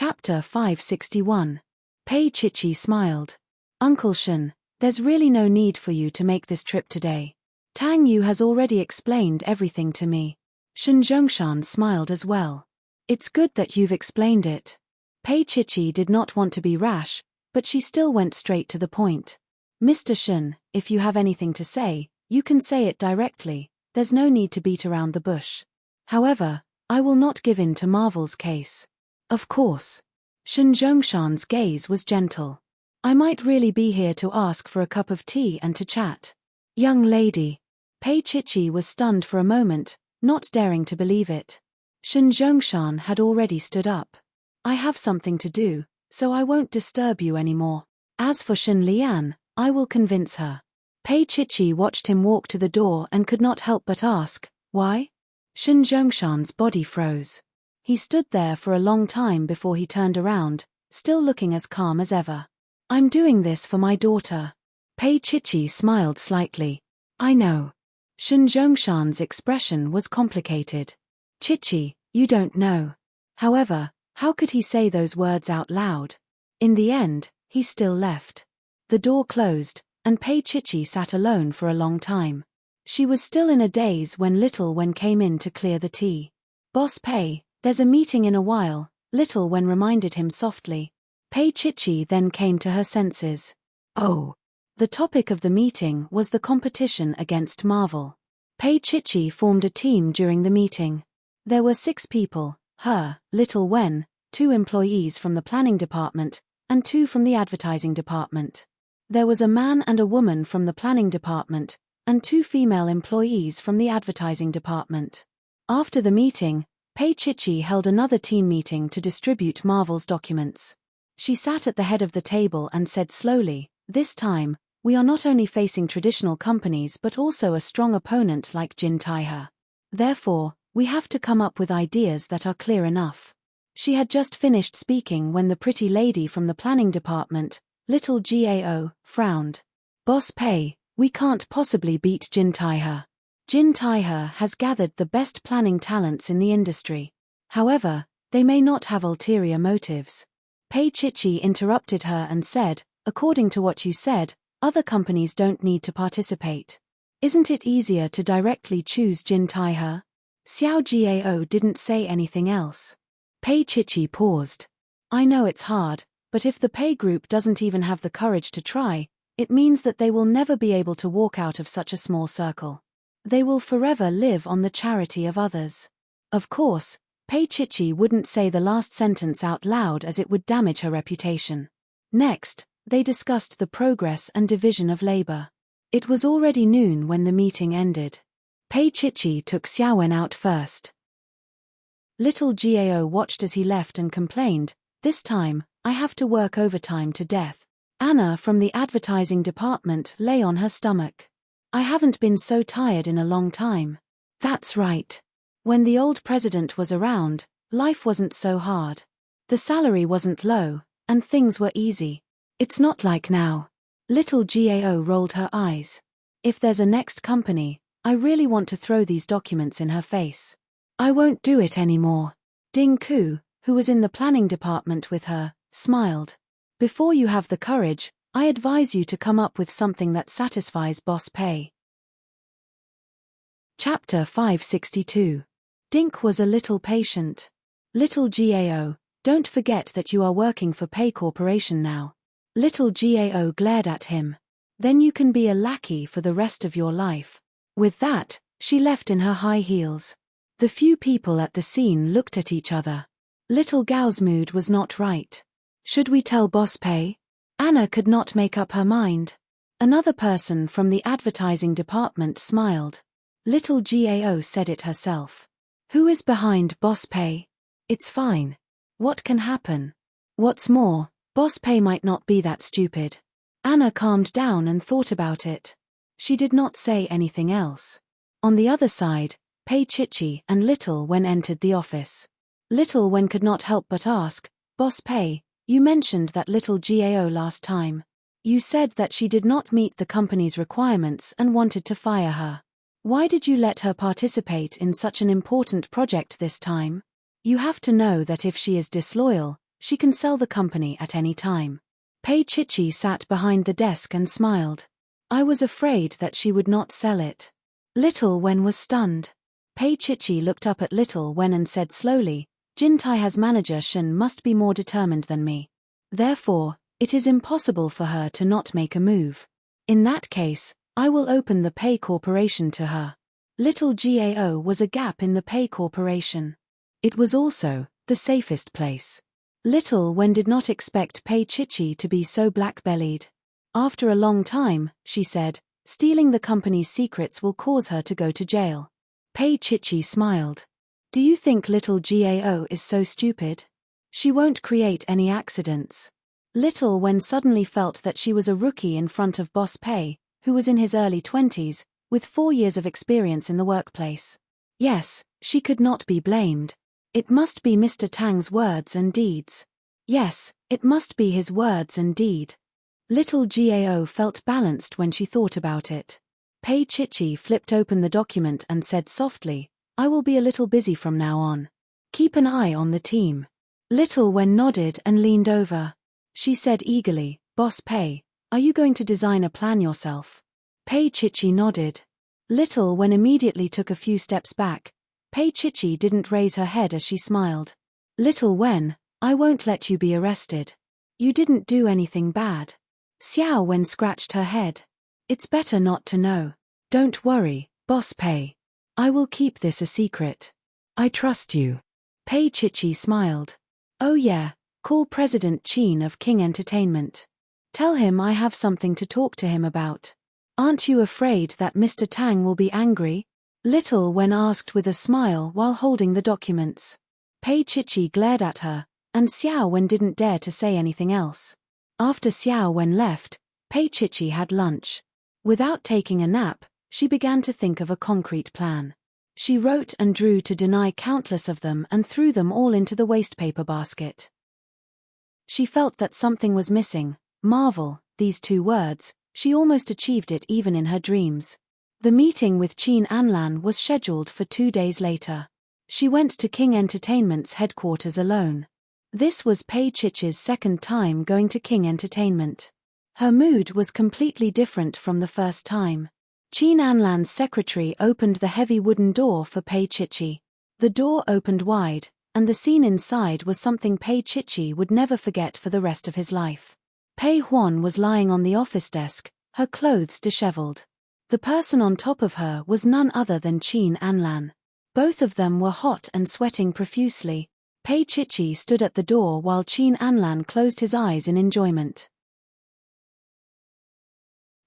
Chapter 561. Pei Chichi smiled. Uncle Shen, there's really no need for you to make this trip today. Tang Yu has already explained everything to me. Shen Zhongshan smiled as well. It's good that you've explained it. Pei Chichi did not want to be rash, but she still went straight to the point. Mr. Shen, if you have anything to say, you can say it directly, there's no need to beat around the bush. However, I will not give in to Marvel's case. Of course. Shen Zhongshan's gaze was gentle. I might really be here to ask for a cup of tea and to chat. Young lady. Pei Chichi was stunned for a moment, not daring to believe it. Shen Zhongshan had already stood up. I have something to do, so I won't disturb you anymore. As for Shen Lian, I will convince her. Pei Chichi watched him walk to the door and could not help but ask, why? Shen Zhongshan's body froze. He stood there for a long time before he turned around, still looking as calm as ever. I'm doing this for my daughter. Pei Chichi smiled slightly. I know. Shen Zhongshan's expression was complicated. Chichi, you don't know. However, how could he say those words out loud? In the end, he still left. The door closed, and Pei Chichi sat alone for a long time. She was still in a daze when Little Wen came in to clear the tea. Boss Pei, there's a meeting in a while, Little Wen reminded him softly. Pei Chichi then came to her senses. Oh. The topic of the meeting was the competition against Marvel. Pei Chichi formed a team during the meeting. There were 6 people, her, Little Wen, 2 employees from the planning department, and 2 from the advertising department. There was a man and a woman from the planning department, and 2 female employees from the advertising department. After the meeting, Pei Chichi held another team meeting to distribute Marvel's documents. She sat at the head of the table and said slowly, this time, we are not only facing traditional companies but also a strong opponent like Jin Taihe. Therefore, we have to come up with ideas that are clear enough. She had just finished speaking when the pretty lady from the planning department, Little Gao, frowned. Boss Pei, we can't possibly beat Jin Taihe. Jin Taihe has gathered the best planning talents in the industry. However, they may not have ulterior motives. Pei Chichi interrupted her and said, according to what you said, other companies don't need to participate. Isn't it easier to directly choose Jin Taihe? Xiao Jiao didn't say anything else. Pei Chichi paused. I know it's hard, but if the Pei group doesn't even have the courage to try, it means that they will never be able to walk out of such a small circle. They will forever live on the charity of others. Of course, Pei Chichi wouldn't say the last sentence out loud as it would damage her reputation. Next, they discussed the progress and division of labor. It was already noon when the meeting ended. Pei Chichi took Xiaowen out first. Little Gao watched as he left and complained, this time, I have to work overtime to death. Anna from the advertising department lay on her stomach. I haven't been so tired in a long time. That's right. When the old president was around, life wasn't so hard. The salary wasn't low, and things were easy. It's not like now. Little Gao rolled her eyes. If there's a next company, I really want to throw these documents in her face. I won't do it anymore. Ding Ku, who was in the planning department with her, smiled. Before you have the courage, I advise you to come up with something that satisfies Boss Pei. Chapter 562. Dink was a little patient. Little Gao, don't forget that you are working for Pei Corporation now. Little Gao glared at him. Then you can be a lackey for the rest of your life. With that, she left in her high heels. The few people at the scene looked at each other. Little Gao's mood was not right. Should we tell Boss Pei? Anna could not make up her mind. Another person from the advertising department smiled. Little Gao said it herself. Who is behind Boss Pei? It's fine. What can happen? What's more, Boss Pei might not be that stupid. Anna calmed down and thought about it. She did not say anything else. On the other side, Pei Chichi and Little Wen entered the office. Little Wen could not help but ask, Boss Pei, you mentioned that Little Gao last time. You said that she did not meet the company's requirements and wanted to fire her. Why did you let her participate in such an important project this time? You have to know that if she is disloyal, She can sell the company at any time. Pei Chichi sat behind the desk and smiled. I was afraid that she would not sell it. Little Wen was stunned. Pei Chichi looked up at Little Wen and said slowly, Jin Taiha's manager Shen must be more determined than me. Therefore, it is impossible for her to not make a move. In that case, I will open the Pei Corporation to her. Little Gao was a gap in the Pei Corporation. It was also the safest place. Little Wen did not expect Pei Chichi to be so black-bellied. After a long time, she said, stealing the company's secrets will cause her to go to jail. Pei Chichi smiled. Do you think little Gao is so stupid? She won't create any accidents. Little Wen suddenly felt that she was a rookie in front of Boss Pei, who was in his early 20s, with 4 years of experience in the workplace. Yes, she could not be blamed. It must be Mr. Tang's words and deeds. Yes, it must be his words and deed. Little Gao felt balanced when she thought about it. Pei Chichi flipped open the document and said softly, I will be a little busy from now on. Keep an eye on the team. Little Wen nodded and leaned over. She said eagerly, Boss Pei, are you going to design a plan yourself? Pei Chichi nodded. Little Wen immediately took a few steps back. Pei Chichi didn't raise her head as she smiled. Little Wen, I won't let you be arrested. You didn't do anything bad. Xiao Wen scratched her head. It's better not to know. Don't worry, Boss Pei. I will keep this a secret. I trust you. Pei Chichi smiled. Oh yeah, call President Qin of King Entertainment. Tell him I have something to talk to him about. Aren't you afraid that Mr. Tang will be angry? Little Wen asked with a smile while holding the documents. Pei Chichi glared at her, and Xiao Wen didn't dare to say anything else. After Xiao Wen left, Pei Chichi had lunch. Without taking a nap, she began to think of a concrete plan. She wrote and drew to deny countless of them and threw them all into the wastepaper basket. She felt that something was missing. Marvel, these 2 words, she almost achieved it even in her dreams. The meeting with Qin Anlan was scheduled for 2 days later. She went to King Entertainment's headquarters alone. This was Pei Chichi's second time going to King Entertainment. Her mood was completely different from the first time. Qin Anlan's secretary opened the heavy wooden door for Pei Chichi. The door opened wide, and the scene inside was something Pei Chichi would never forget for the rest of his life. Pei Huan was lying on the office desk, her clothes disheveled. The person on top of her was none other than Qin Anlan. Both of them were hot and sweating profusely. Pei Chichi stood at the door while Qin Anlan closed his eyes in enjoyment.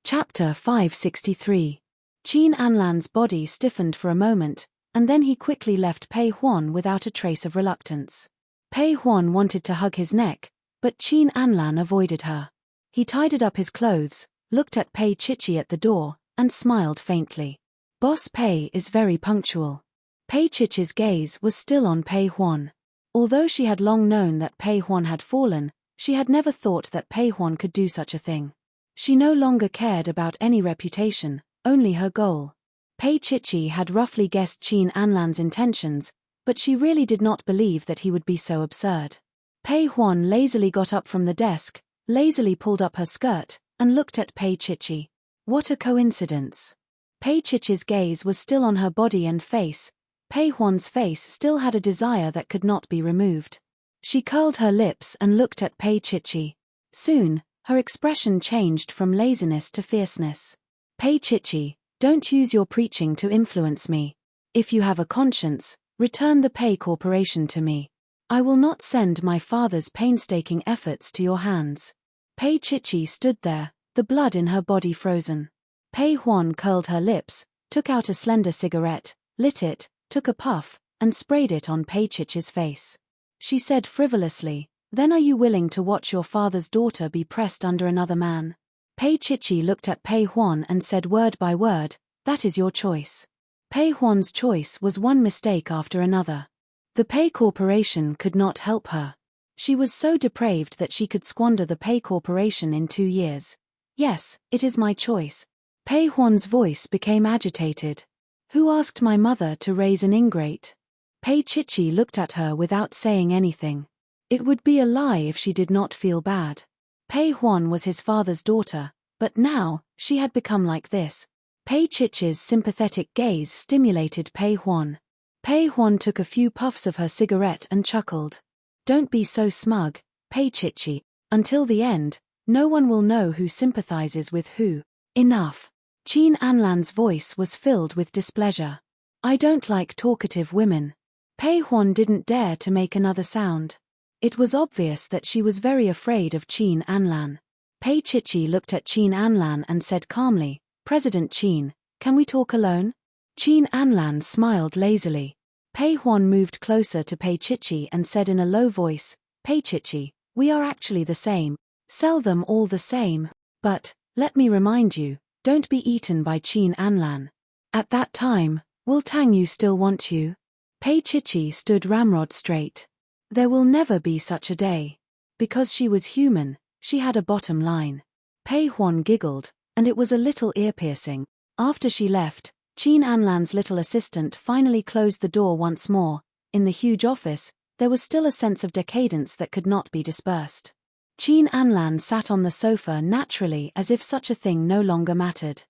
Chapter 563. Qin Anlan's body stiffened for a moment, and then he quickly left Pei Huan without a trace of reluctance. Pei Huan wanted to hug his neck, but Qin Anlan avoided her. He tidied up his clothes, looked at Pei Chichi at the door, and smiled faintly. Boss Pei is very punctual. Pei Chichi's gaze was still on Pei Huan. Although she had long known that Pei Huan had fallen, she had never thought that Pei Huan could do such a thing. She no longer cared about any reputation, only her goal. Pei Chichi had roughly guessed Qin Anlan's intentions, but she really did not believe that he would be so absurd. Pei Huan lazily got up from the desk, lazily pulled up her skirt, and looked at Pei Chichi. What a coincidence. Pei Chichi's gaze was still on her body and face. Pei Huan's face still had a desire that could not be removed. She curled her lips and looked at Pei Chichi. Soon, her expression changed from laziness to fierceness. Pei Chichi, don't use your preaching to influence me. If you have a conscience, return the Pei Corporation to me. I will not send my father's painstaking efforts to your hands. Pei Chichi stood there, the blood in her body frozen. Pei Huan curled her lips, took out a slender cigarette, lit it, took a puff, and sprayed it on Pei Chichi's face. She said frivolously, "Then are you willing to watch your father's daughter be pressed under another man?" Pei Chichi looked at Pei Huan and said word by word, "That is your choice." Pei Huan's choice was one mistake after another. The Pei Corporation could not help her. She was so depraved that she could squander the Pei Corporation in 2 years. Yes, it is my choice. Pei Huan's voice became agitated. Who asked my mother to raise an ingrate? Pei Chichi looked at her without saying anything. It would be a lie if she did not feel bad. Pei Huan was his father's daughter, but now, she had become like this. Pei Chichi's sympathetic gaze stimulated Pei Huan. Pei Huan took a few puffs of her cigarette and chuckled. Don't be so smug, Pei Chichi. Until the end, no one will know who sympathizes with who. Enough. Qin Anlan's voice was filled with displeasure. I don't like talkative women. Pei Huan didn't dare to make another sound. It was obvious that she was very afraid of Qin Anlan. Pei Chichi looked at Qin Anlan and said calmly, President Qin, can we talk alone? Qin Anlan smiled lazily. Pei Huan moved closer to Pei Chichi and said in a low voice, Pei Chichi, we are actually the same. Sell them all the same. But, let me remind you, don't be eaten by Qin Anlan. At that time, will Tang Yu still want you? Pei Chichi stood ramrod straight. There will never be such a day. Because she was human, she had a bottom line. Pei Huan giggled, and it was a little ear-piercing. After she left, Qin Anlan's little assistant finally closed the door once more. In the huge office, there was still a sense of decadence that could not be dispersed. Qin Anlan sat on the sofa naturally as if such a thing no longer mattered.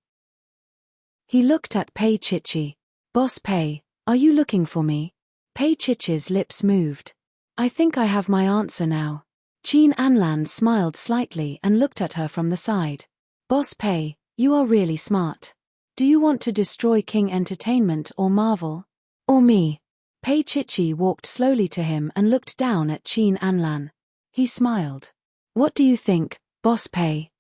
He looked at Pei Chichi. Boss Pei, are you looking for me? Pei Chichi's lips moved. I think I have my answer now. Qin Anlan smiled slightly and looked at her from the side. Boss Pei, you are really smart. Do you want to destroy King Entertainment or Marvel? Or me? Pei Chichi walked slowly to him and looked down at Qin Anlan. He smiled. What do you think, Boss Pei?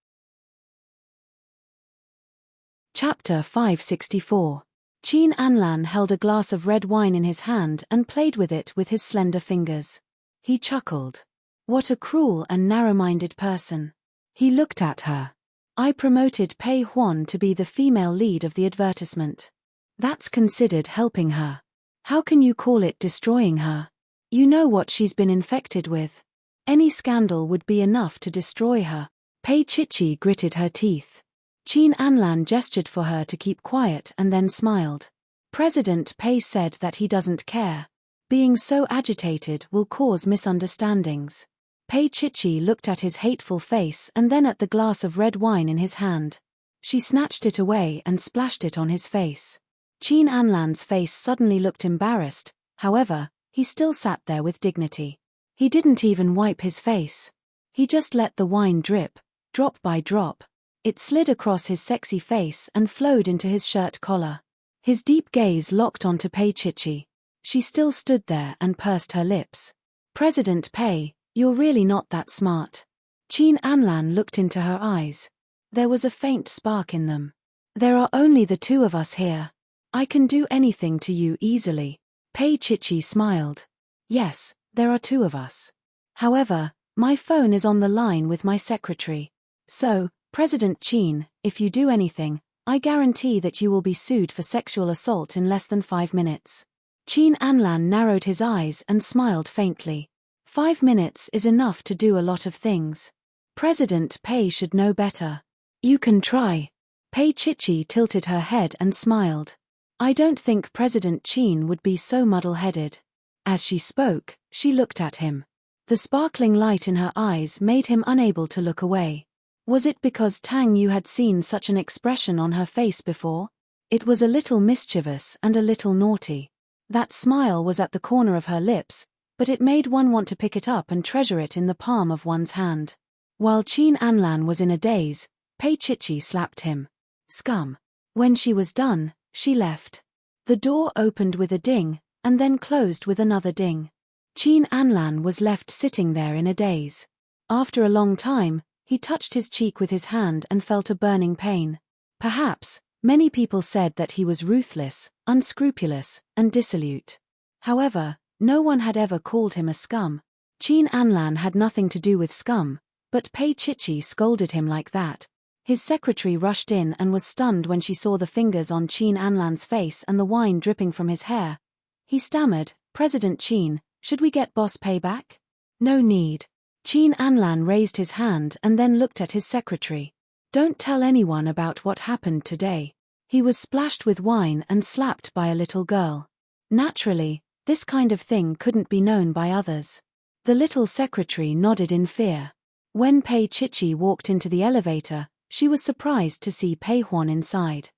Chapter 564. Qin Anlan held a glass of red wine in his hand and played with it with his slender fingers. He chuckled. What a cruel and narrow-minded person. He looked at her. I promoted Pei Huan to be the female lead of the advertisement. That's considered helping her. How can you call it destroying her? You know what she's been infected with. Any scandal would be enough to destroy her. Pei Chichi gritted her teeth. Qin Anlan gestured for her to keep quiet and then smiled. President Pei said that he doesn't care. Being so agitated will cause misunderstandings. Pei Chichi looked at his hateful face and then at the glass of red wine in his hand. She snatched it away and splashed it on his face. Qin Anlan's face suddenly looked embarrassed, however, he still sat there with dignity. He didn't even wipe his face. He just let the wine drip, drop by drop. It slid across his sexy face and flowed into his shirt collar. His deep gaze locked onto Pei Chichi. She still stood there and pursed her lips. President Pei, you're really not that smart. Qin Anlan looked into her eyes. There was a faint spark in them. There are only the two of us here. I can do anything to you easily. Pei Chichi smiled. Yes, there are two of us. However, my phone is on the line with my secretary. So, President Qin, if you do anything, I guarantee that you will be sued for sexual assault in less than 5 minutes. Qin Anlan narrowed his eyes and smiled faintly. 5 minutes is enough to do a lot of things. President Pei should know better. You can try. Pei Chichi tilted her head and smiled. I don't think President Qin would be so muddle-headed. As she spoke, she looked at him. The sparkling light in her eyes made him unable to look away. Was it because Tang Yu had seen such an expression on her face before? It was a little mischievous and a little naughty. That smile was at the corner of her lips, but it made one want to pick it up and treasure it in the palm of one's hand. While Qin Anlan was in a daze, Pei Chichi slapped him. Scum. When she was done, she left. The door opened with a ding, and then closed with another ding. Qin Anlan was left sitting there in a daze. After a long time, he touched his cheek with his hand and felt a burning pain. Perhaps, many people said that he was ruthless, unscrupulous, and dissolute. However, no one had ever called him a scum. Qin Anlan had nothing to do with scum, but Pei Chichi scolded him like that. His secretary rushed in and was stunned when she saw the fingers on Qin Anlan's face and the wine dripping from his hair. He stammered, President Qin, should we get Boss Pei back? No need. Qin Anlan raised his hand and then looked at his secretary. Don't tell anyone about what happened today. He was splashed with wine and slapped by a little girl. Naturally, this kind of thing couldn't be known by others. The little secretary nodded in fear. When Pei Chichi walked into the elevator, she was surprised to see Pei Huan inside.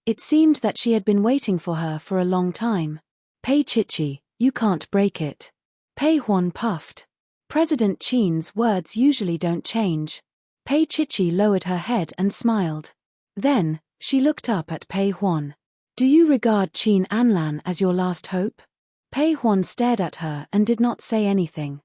It seemed that she had been waiting for her for a long time. Pei Chichi, you can't break it. Pei Huan puffed. President Qin's words usually don't change. Pei Chichi lowered her head and smiled. Then, she looked up at Pei Huan. Do you regard Qin Anlan as your last hope? Pei Huan stared at her and did not say anything.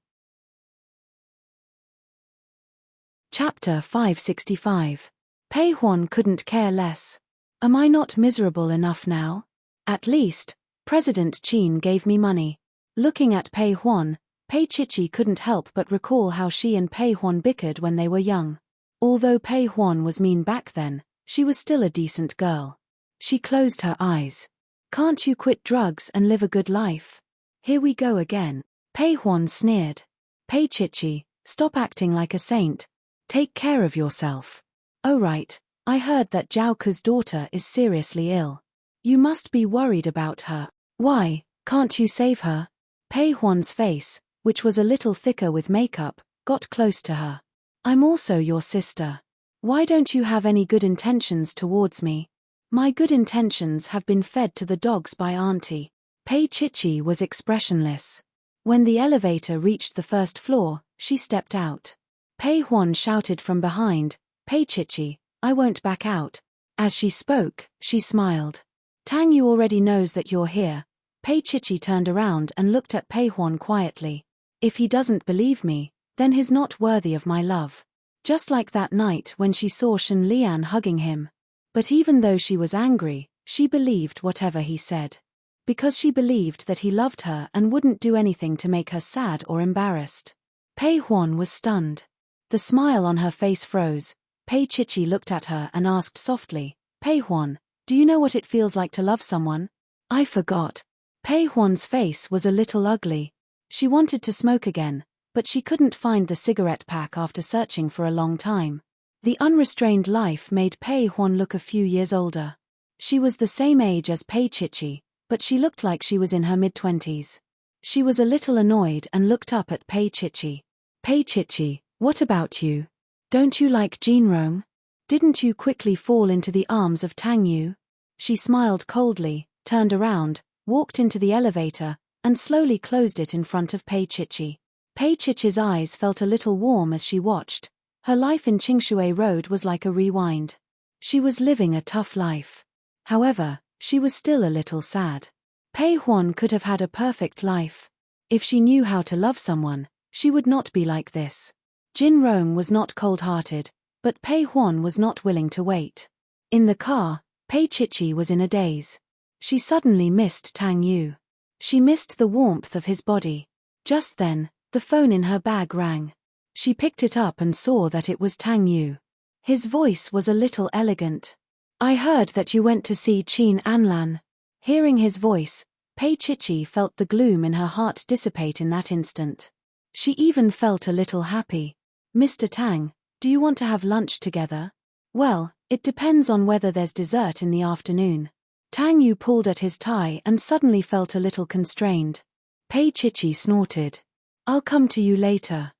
Chapter 565. Pei Huan couldn't care less. Am I not miserable enough now? At least, President Qin gave me money. Looking at Pei Huan, Pei Chichi couldn't help but recall how she and Pei Huan bickered when they were young. Although Pei Huan was mean back then, she was still a decent girl. She closed her eyes. Can't you quit drugs and live a good life? Here we go again. Pei Huan sneered. Pei Chichi, stop acting like a saint. Take care of yourself. Oh right, I heard that Zhao Ke's daughter is seriously ill. You must be worried about her. Why, can't you save her? Pei Huan's face, which was a little thicker with makeup, got close to her. I'm also your sister. Why don't you have any good intentions towards me? My good intentions have been fed to the dogs by Auntie. Pei Chichi was expressionless. When the elevator reached the first floor, she stepped out. Pei Huan shouted from behind, Pei Chichi, I won't back out. As she spoke, she smiled. Tang Yu already knows that you're here. Pei Chichi turned around and looked at Pei Huan quietly. If he doesn't believe me, then he's not worthy of my love. Just like that night when she saw Shen Lian hugging him. But even though she was angry, she believed whatever he said. Because she believed that he loved her and wouldn't do anything to make her sad or embarrassed. Pei Huan was stunned. The smile on her face froze. Pei Chichi looked at her and asked softly, Pei Huan, do you know what it feels like to love someone? I forgot. Pei Huan's face was a little ugly. She wanted to smoke again, but she couldn't find the cigarette pack after searching for a long time. The unrestrained life made Pei Huan look a few years older. She was the same age as Pei Chichi, but she looked like she was in her mid-20s. She was a little annoyed and looked up at Pei Chichi. Pei Chichi, what about you? Don't you like Jinrong? Didn't you quickly fall into the arms of Tang Yu? She smiled coldly, turned around, walked into the elevator, and slowly closed it in front of Pei Chichi. Pei Chichi's eyes felt a little warm as she watched. Her life in Qingshui Road was like a rewind. She was living a tough life. However, she was still a little sad. Pei Huan could have had a perfect life. If she knew how to love someone, she would not be like this. Jin Rong was not cold-hearted, but Pei Huan was not willing to wait. In the car, Pei Chichi was in a daze. She suddenly missed Tang Yu. She missed the warmth of his body. Just then, the phone in her bag rang. She picked it up and saw that it was Tang Yu. His voice was a little elegant. I heard that you went to see Qin Anlan. Hearing his voice, Pei Chichi felt the gloom in her heart dissipate in that instant. She even felt a little happy. Mr. Tang, do you want to have lunch together? Well, it depends on whether there's dessert in the afternoon. Tang Yu pulled at his tie and suddenly felt a little constrained. Pei Chichi snorted. I'll come to you later.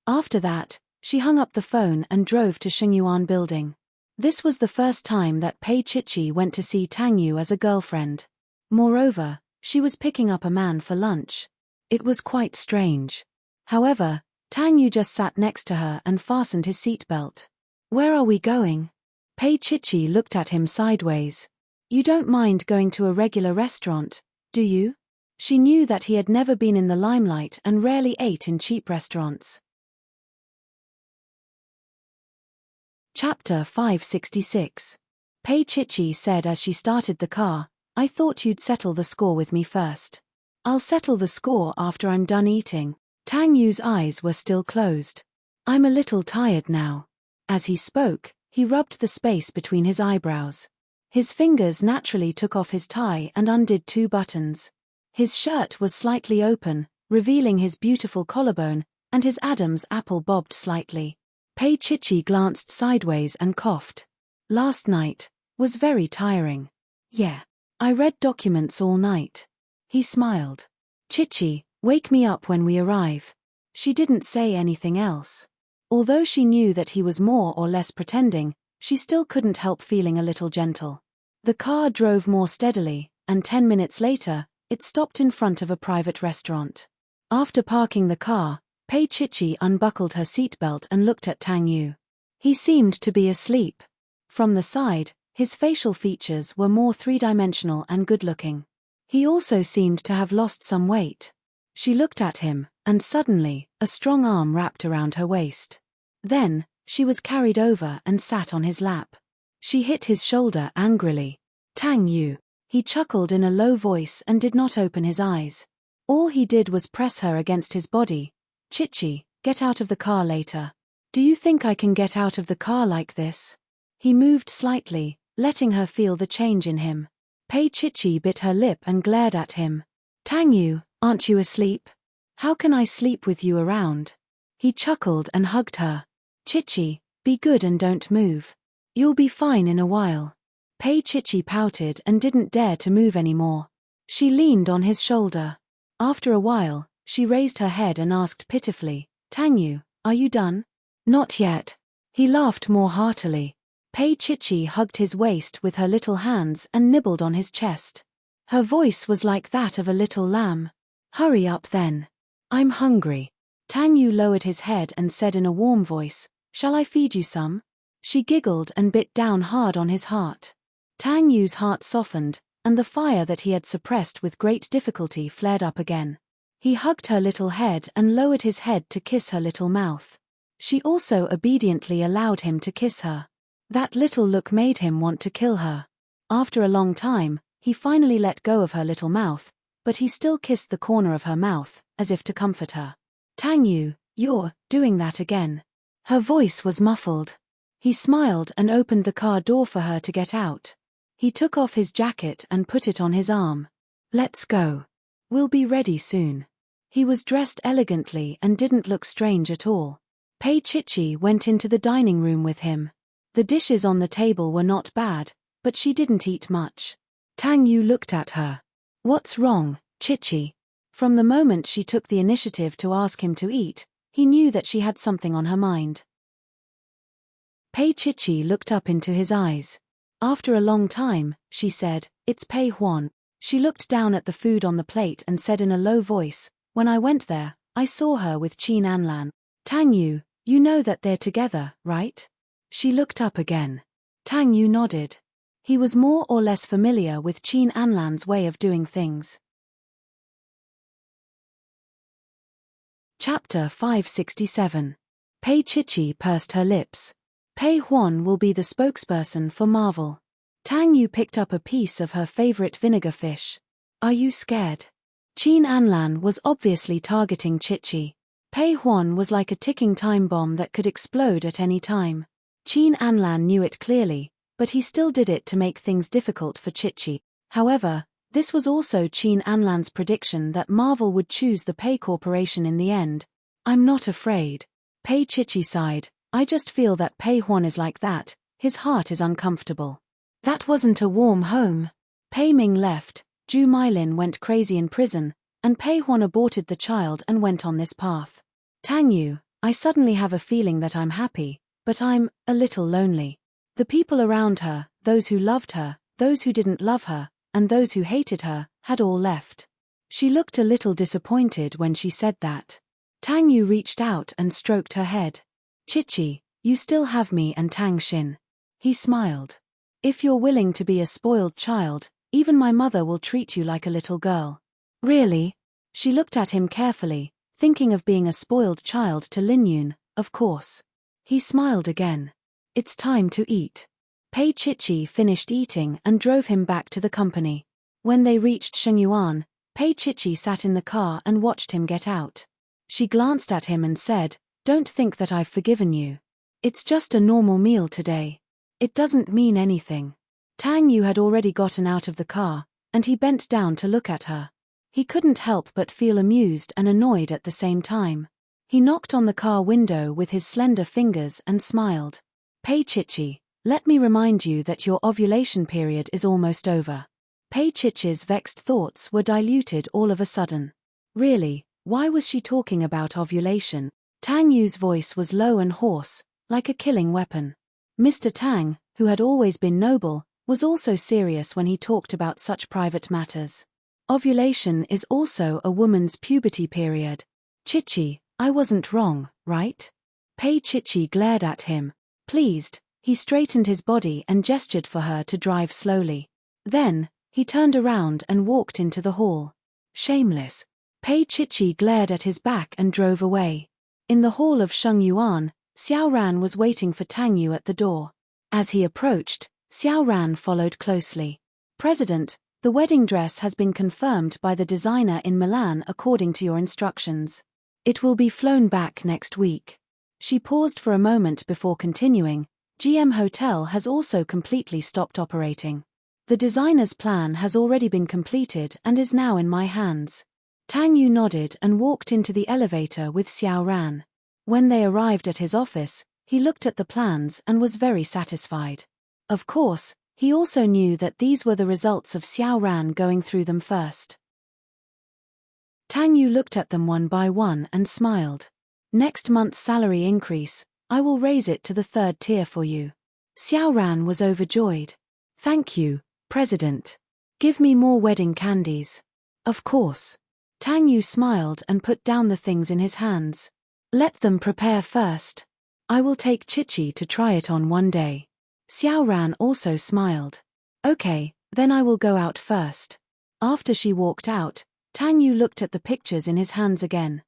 After that, she hung up the phone and drove to Shengyuan Building. This was the first time that Pei Chichi went to see Tang Yu as a girlfriend. Moreover, she was picking up a man for lunch. It was quite strange. However, Tang Yu just sat next to her and fastened his seatbelt. Where are we going? Pei Chichi looked at him sideways. You don't mind going to a regular restaurant, do you? She knew that he had never been in the limelight and rarely ate in cheap restaurants. Chapter 566. Pei Chichi said as she started the car, I thought you'd settle the score with me first. I'll settle the score after I'm done eating. Tang Yu's eyes were still closed. I'm a little tired now. As he spoke, he rubbed the space between his eyebrows. His fingers naturally took off his tie and undid 2 buttons. His shirt was slightly open, revealing his beautiful collarbone, and his Adam's apple bobbed slightly. Pei Chichi glanced sideways and coughed. Last night was very tiring. Yeah. I read documents all night. He smiled. Chichi, Wake me up when we arrive. She didn't say anything else. Although she knew that he was more or less pretending, she still couldn't help feeling a little gentle. The car drove more steadily, and 10 minutes later, it stopped in front of a private restaurant. After parking the car, Pei Chichi unbuckled her seatbelt and looked at Tang Yu. He seemed to be asleep. From the side, his facial features were more three-dimensional and good-looking. He also seemed to have lost some weight. She looked at him, and suddenly, a strong arm wrapped around her waist. Then, she was carried over and sat on his lap. She hit his shoulder angrily. Tang Yu. He chuckled in a low voice and did not open his eyes. All he did was press her against his body. Chichi, get out of the car later. Do you think I can get out of the car like this? He moved slightly, letting her feel the change in him. Pei Chichi bit her lip and glared at him. Tang Yu, aren't you asleep? How can I sleep with you around? He chuckled and hugged her. Chichi, be good and don't move. You'll be fine in a while. Pei Chichi pouted and didn't dare to move anymore. She leaned on his shoulder. After a while, she raised her head and asked pitifully, Tang Yu, are you done? Not yet. He laughed more heartily. Pei Chichi hugged his waist with her little hands and nibbled on his chest. Her voice was like that of a little lamb. Hurry up then. I'm hungry. Tang Yu lowered his head and said in a warm voice, shall I feed you some? She giggled and bit down hard on his heart. Tang Yu's heart softened, and the fire that he had suppressed with great difficulty flared up again. He hugged her little head and lowered his head to kiss her little mouth. She also obediently allowed him to kiss her. That little look made him want to kill her. After a long time, he finally let go of her little mouth, but he still kissed the corner of her mouth, as if to comfort her. Tang Yu, you're doing that again. Her voice was muffled. He smiled and opened the car door for her to get out. He took off his jacket and put it on his arm. Let's go. We'll be ready soon. He was dressed elegantly and didn't look strange at all. Pei Chichi went into the dining room with him. The dishes on the table were not bad, but she didn't eat much. Tang Yu looked at her. What's wrong, Chichi? From the moment she took the initiative to ask him to eat, he knew that she had something on her mind. Pei Chichi looked up into his eyes. After a long time, she said, it's Pei Huan. She looked down at the food on the plate and said in a low voice, when I went there, I saw her with Qin Anlan. Tang Yu, you know that they're together, right? She looked up again. Tang Yu nodded. He was more or less familiar with Qin Anlan's way of doing things. Chapter 567. Pei Chichi pursed her lips. Pei Huan will be the spokesperson for Marvel. Tang Yu picked up a piece of her favorite vinegar fish. Are you scared? Qin Anlan was obviously targeting Chichi. Pei Huan was like a ticking time bomb that could explode at any time. Qin Anlan knew it clearly, but he still did it to make things difficult for Chichi. However, this was also Qin Anlan's prediction that Marvel would choose the Pei Corporation in the end. I'm not afraid. Pei Chichi sighed. I just feel that Pei Huan is like that, his heart is uncomfortable. That wasn't a warm home. Pei Ming left, Zhu Meilin went crazy in prison, and Pei Huan aborted the child and went on this path. Tang Yu, I suddenly have a feeling that I'm happy, but I'm a little lonely. The people around her, those who loved her, those who didn't love her, and those who hated her, had all left. She looked a little disappointed when she said that. Tang Yu reached out and stroked her head. Chichi, you still have me and Tang Xin. He smiled. If you're willing to be a spoiled child, even my mother will treat you like a little girl. Really? She looked at him carefully, thinking of being a spoiled child to Lin Yun, of course. He smiled again. It's time to eat. Pei Chichi finished eating and drove him back to the company. When they reached Shengyuan, Pei Chichi sat in the car and watched him get out. She glanced at him and said, Don't think that I've forgiven you. It's just a normal meal today. It doesn't mean anything. Tang Yu had already gotten out of the car, and he bent down to look at her. He couldn't help but feel amused and annoyed at the same time. He knocked on the car window with his slender fingers and smiled. Pei Chichi, let me remind you that your ovulation period is almost over. Pei Chichi's vexed thoughts were diluted all of a sudden. Really, Why was she talking about ovulation? Tang Yu's voice was low and hoarse, like a killing weapon. Mr. Tang, who had always been noble, was also serious when he talked about such private matters. Ovulation is also a woman's puberty period. Chichi, I wasn't wrong, right? Pei Chichi glared at him. Pleased, he straightened his body and gestured for her to drive slowly. Then, he turned around and walked into the hall. Shameless. Pei Chichi glared at his back and drove away. In the hall of Sheng Yuan, Xiao Ran was waiting for Tang Yu at the door. As he approached, Xiao Ran followed closely. President, the wedding dress has been confirmed by the designer in Milan according to your instructions. It will be flown back next week. She paused for a moment before continuing. GM Hotel has also completely stopped operating. The designer's plan has already been completed and is now in my hands. Tang Yu nodded and walked into the elevator with Xiao Ran. When they arrived at his office, he looked at the plans and was very satisfied. Of course, he also knew that these were the results of Xiao Ran going through them first. Tang Yu looked at them one by one and smiled. Next month's salary increase, I will raise it to the 3rd tier for you. Xiao Ran was overjoyed. Thank you, President. Give me more wedding candies. Of course. Tang Yu smiled and put down the things in his hands. Let them prepare first. I will take Chichi to try it on one day. Xiao Ran also smiled. Okay, then I will go out first. After she walked out, Tang Yu looked at the pictures in his hands again.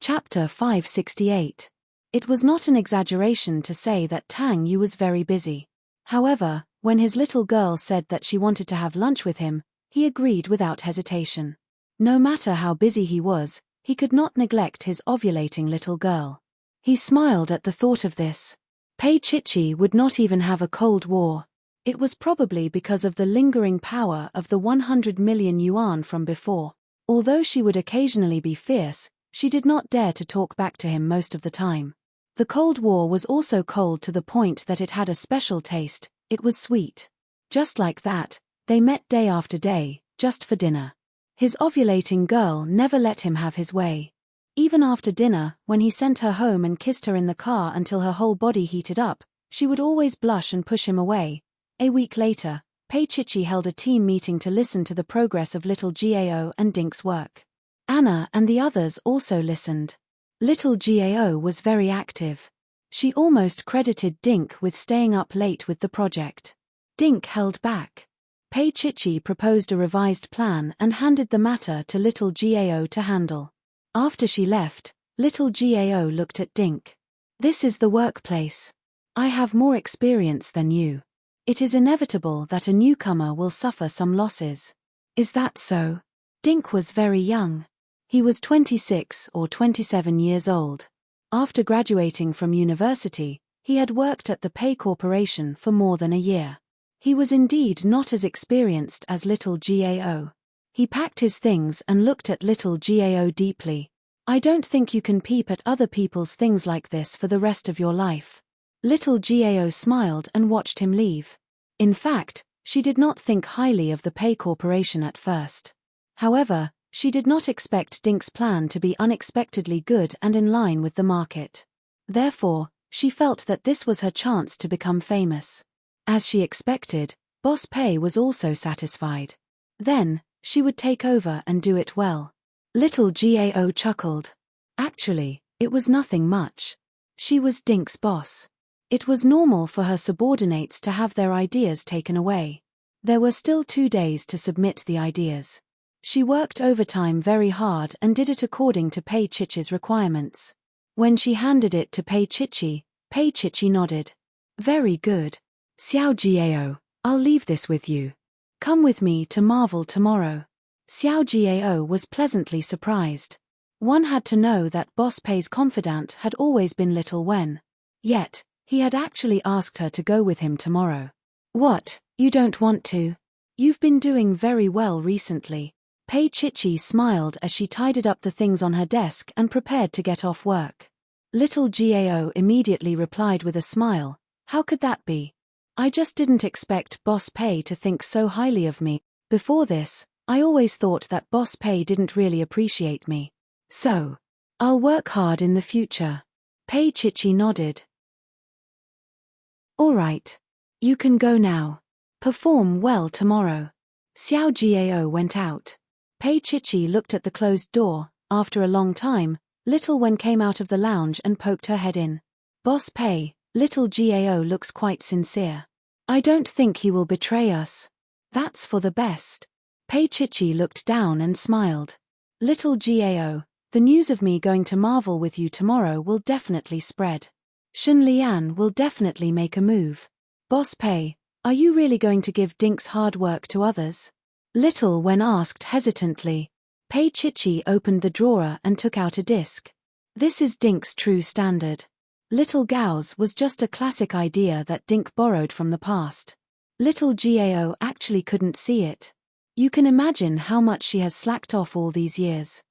Chapter 568. It was not an exaggeration to say that Tang Yu was very busy. However, when his little girl said that she wanted to have lunch with him, he agreed without hesitation. No matter how busy he was, he could not neglect his ovulating little girl. He smiled at the thought of this. Pei Chichi would not even have a Cold War. It was probably because of the lingering power of the 100 million yuan from before. Although she would occasionally be fierce, she did not dare to talk back to him most of the time. The Cold War was also cold to the point that it had a special taste. It was sweet. Just like that, they met day after day, just for dinner. His ovulating girl never let him have his way. Even after dinner, when he sent her home and kissed her in the car until her whole body heated up, she would always blush and push him away. A week later, Pei Chichi held a team meeting to listen to the progress of little Gao and Dink's work. Anna and the others also listened. Little Gao was very active. She almost credited Dink with staying up late with the project. Dink held back. Pei Chichi proposed a revised plan and handed the matter to little Gao to handle. After she left, little Gao looked at Dink. This is the workplace. I have more experience than you. It is inevitable that a newcomer will suffer some losses. Is that so? Dink was very young. He was 26 or 27 years old. After graduating from university, he had worked at the Pei Corporation for more than a year. He was indeed not as experienced as little Gao. He packed his things and looked at little Gao deeply. I don't think you can peep at other people's things like this for the rest of your life. Little Gao smiled and watched him leave. In fact, she did not think highly of the Pei Corporation at first. However, she did not expect Dink's plan to be unexpectedly good and in line with the market. Therefore, she felt that this was her chance to become famous. As she expected, Boss Pei was also satisfied. Then, she would take over and do it well. Little Gao chuckled. Actually, it was nothing much. She was Dink's boss. It was normal for her subordinates to have their ideas taken away. There were still 2 days to submit the ideas. She worked overtime very hard and did it according to Pei Chichi's requirements. When she handed it to Pei Chichi nodded. Very good. Xiao Jiao, I'll leave this with you. Come with me to Marvel tomorrow. Xiao Jiao was pleasantly surprised. One had to know that Boss Pei's confidant had always been Little Wen. Yet, he had actually asked her to go with him tomorrow. What, you don't want to? You've been doing very well recently. Pei Chichi smiled as she tidied up the things on her desk and prepared to get off work. Little Gao immediately replied with a smile, how could that be? I just didn't expect Boss Pei to think so highly of me. Before this, I always thought that Boss Pei didn't really appreciate me. So, I'll work hard in the future. Pei Chichi nodded. All right. You can go now. Perform well tomorrow. Xiao Jiao went out. Pei Chichi looked at the closed door. After a long time, Little Wen came out of the lounge and poked her head in. Boss Pei, Little Gao looks quite sincere. I don't think he will betray us. That's for the best. Pei Chichi looked down and smiled. Little Gao, the news of me going to Marvel with you tomorrow will definitely spread. Shun Lian will definitely make a move. Boss Pei, are you really going to give Dink's hard work to others? Little Wen asked hesitantly. Pei Chichi opened the drawer and took out a disc. This is Dink's true standard. Little Gao's was just a classic idea that Dink borrowed from the past. Little Gao actually couldn't see it. You can imagine how much she has slacked off all these years.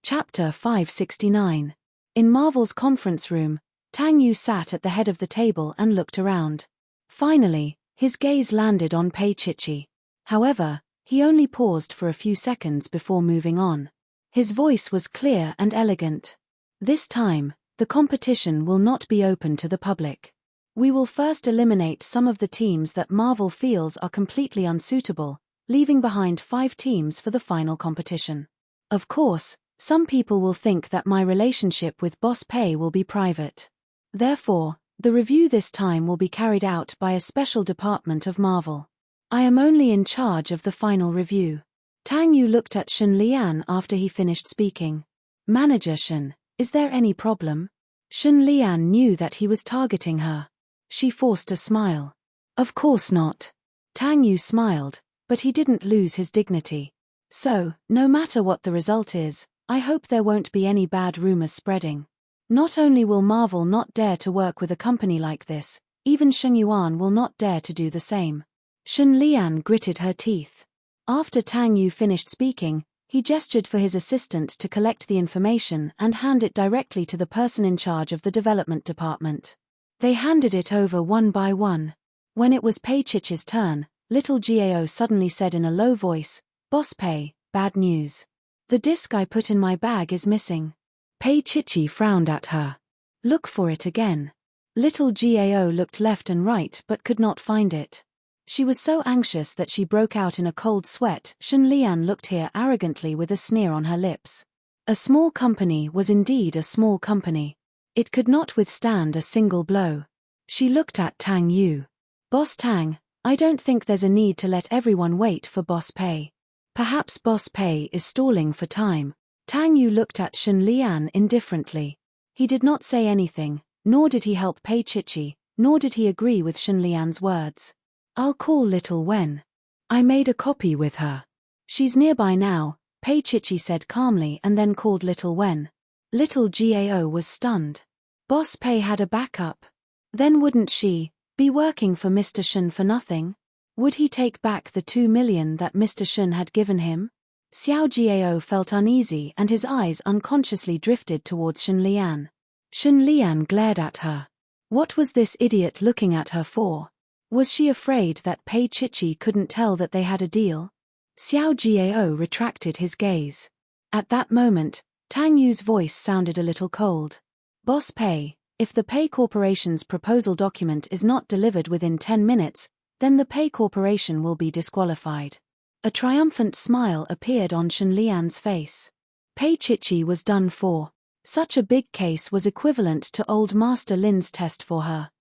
Chapter 569. In Marvel's conference room, Tang Yu sat at the head of the table and looked around. Finally, his gaze landed on Pei Chichi. However, he only paused for a few seconds before moving on. His voice was clear and elegant. This time, the competition will not be open to the public. We will first eliminate some of the teams that Marvel feels are completely unsuitable, leaving behind 5 teams for the final competition. Of course, some people will think that my relationship with Boss Pei will be private. Therefore, the review this time will be carried out by a special department of Marvel. I am only in charge of the final review. Tang Yu looked at Shun Lian after he finished speaking. Manager Shun, is there any problem? Shun Lian knew that he was targeting her. She forced a smile. Of course not. Tang Yu smiled, but he didn't lose his dignity. So, no matter what the result is, I hope there won't be any bad rumors spreading. Not only will Marvel not dare to work with a company like this, even Sheng Yuan will not dare to do the same. Shun Lian gritted her teeth. After Tang Yu finished speaking, he gestured for his assistant to collect the information and hand it directly to the person in charge of the development department. They handed it over one by one. When it was Pei Chichi's turn, Little Gao suddenly said in a low voice, Boss Pei, bad news. The disc I put in my bag is missing. Pei Chichi frowned at her. Look for it again. Little Gao looked left and right but could not find it. She was so anxious that she broke out in a cold sweat. Shun Lian looked here arrogantly with a sneer on her lips. A small company was indeed a small company. It could not withstand a single blow. She looked at Tang Yu. Boss Tang, I don't think there's a need to let everyone wait for Boss Pei. Perhaps Boss Pei is stalling for time. Tang Yu looked at Shun Lian indifferently. He did not say anything, nor did he help Pei Chichi, nor did he agree with Shun Lian's words. I'll call Little Wen. I made a copy with her. She's nearby now, Pei Chichi said calmly and then called Little Wen. Little Gao was stunned. Boss Pei had a backup. Then wouldn't she be working for Mr. Shun for nothing? Would he take back the 2 million that Mr. Shun had given him? Xiao Jiao felt uneasy and his eyes unconsciously drifted towards Shun Lian. Shun Lian glared at her. What was this idiot looking at her for? Was she afraid that Pei Chichi couldn't tell that they had a deal? Xiao Jiao retracted his gaze. At that moment, Tang Yu's voice sounded a little cold. Boss Pei, if the Pei Corporation's proposal document is not delivered within 10 minutes, then the Pei Corporation will be disqualified. A triumphant smile appeared on Shun Lian's face. Pei Chichi was done for. Such a big case was equivalent to old Master Lin's test for her.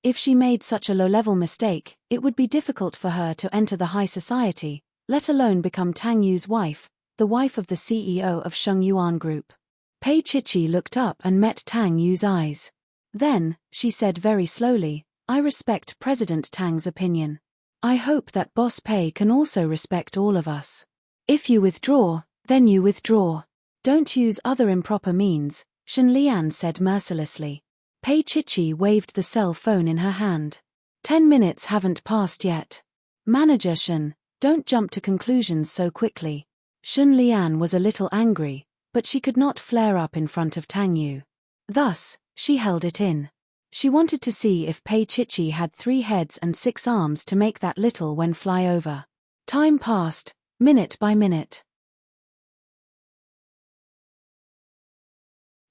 If she made such a low-level mistake, it would be difficult for her to enter the high society, let alone become Tang Yu's wife, the wife of the CEO of Sheng Yuan Group. Pei Chichi looked up and met Tang Yu's eyes. Then, she said very slowly, I respect President Tang's opinion. I hope that Boss Pei can also respect all of us. If you withdraw, then you withdraw. Don't use other improper means, Shun Lian said mercilessly. Pei Chichi waved the cell phone in her hand. 10 minutes haven't passed yet. Manager Shun, don't jump to conclusions so quickly. Shun Lian was a little angry, but she could not flare up in front of Tang Yu. Thus, she held it in. She wanted to see if Pei Chichi had 3 heads and 6 arms to make that little Wen fly over. Time passed, minute by minute.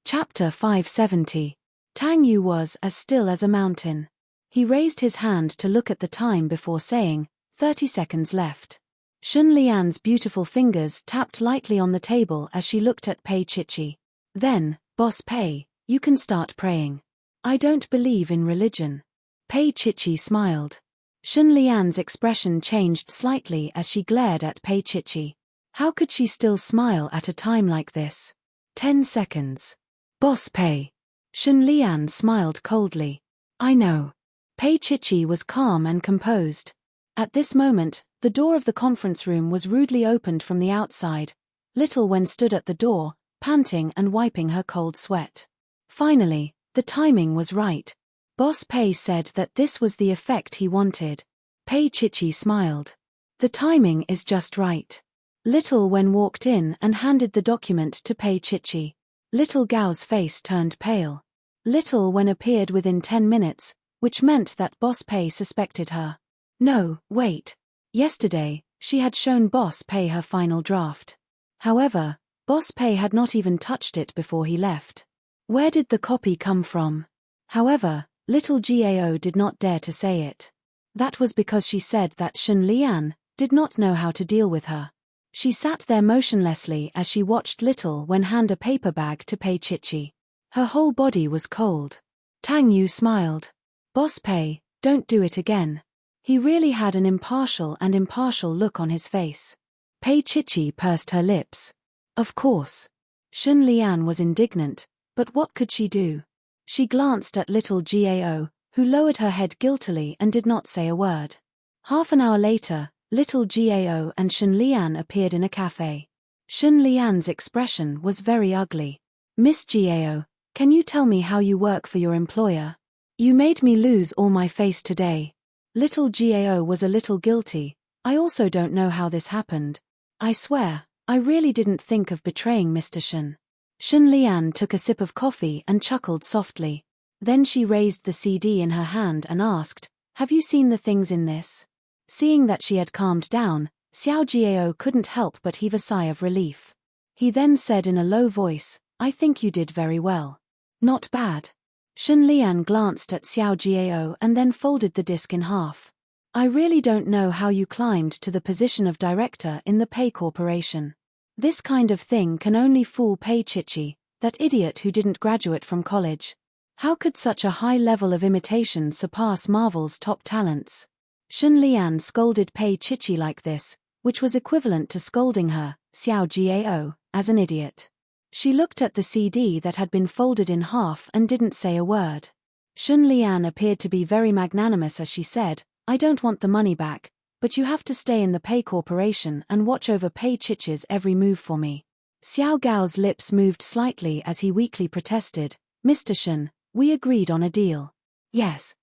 Chapter 570. Tang Yu was as still as a mountain. He raised his hand to look at the time before saying, 30 seconds left. Shun Lian's beautiful fingers tapped lightly on the table as she looked at Pei Chichi. Then, Boss Pei, you can start praying. I don't believe in religion. Pei Chichi smiled. Shun Lian's expression changed slightly as she glared at Pei Chichi. How could she still smile at a time like this? 10 seconds. Boss Pei. Shun Lian smiled coldly. I know. Pei Chichi was calm and composed. At this moment, the door of the conference room was rudely opened from the outside. Little Wen stood at the door, panting and wiping her cold sweat. Finally, the timing was right. Boss Pei said that this was the effect he wanted. Pei Chichi smiled. The timing is just right. Little Wen walked in and handed the document to Pei Chichi. Little Gao's face turned pale. Little Wen appeared within 10 minutes, which meant that Boss Pei suspected her. No, wait. Yesterday, she had shown Boss Pei her final draft. However, Boss Pei had not even touched it before he left. Where did the copy come from? However, little Gao did not dare to say it. That was because she said that Shun Lian did not know how to deal with her. She sat there motionlessly as she watched Little Wen hand a paper bag to Pei Chichi. Her whole body was cold. Tang Yu smiled. Boss Pei, don't do it again. He really had an impartial look on his face. Pei Chichi pursed her lips. Of course. Shun Lian was indignant, but what could she do? She glanced at little Gao, who lowered her head guiltily and did not say a word. Half an hour later, little Gao and Shun Lian appeared in a cafe. Shun Lian's expression was very ugly. Miss Gao, can you tell me how you work for your employer? You made me lose all my face today. Little Gao was a little guilty. I also don't know how this happened. I swear, I really didn't think of betraying Mr. Shun. Shun Lian took a sip of coffee and chuckled softly. Then she raised the CD in her hand and asked, have you seen the things in this? Seeing that she had calmed down, Xiao Jiao couldn't help but heave a sigh of relief. He then said in a low voice, I think you did very well. Not bad. Shun Lian glanced at Xiao Jiao and then folded the disc in half. I really don't know how you climbed to the position of director in the Pei Corporation. This kind of thing can only fool Pei Chichi, that idiot who didn't graduate from college. How could such a high level of imitation surpass Marvel's top talents? Shun Lian scolded Pei Chichi like this, which was equivalent to scolding her, Xiao Jiao, as an idiot. She looked at the CD that had been folded in half and didn't say a word. Shun Lian appeared to be very magnanimous as she said, I don't want the money back, but you have to stay in the Pei Corporation and watch over Pei Chichi's every move for me. Xiao Gao's lips moved slightly as he weakly protested, Mr. Shun, we agreed on a deal. Yes.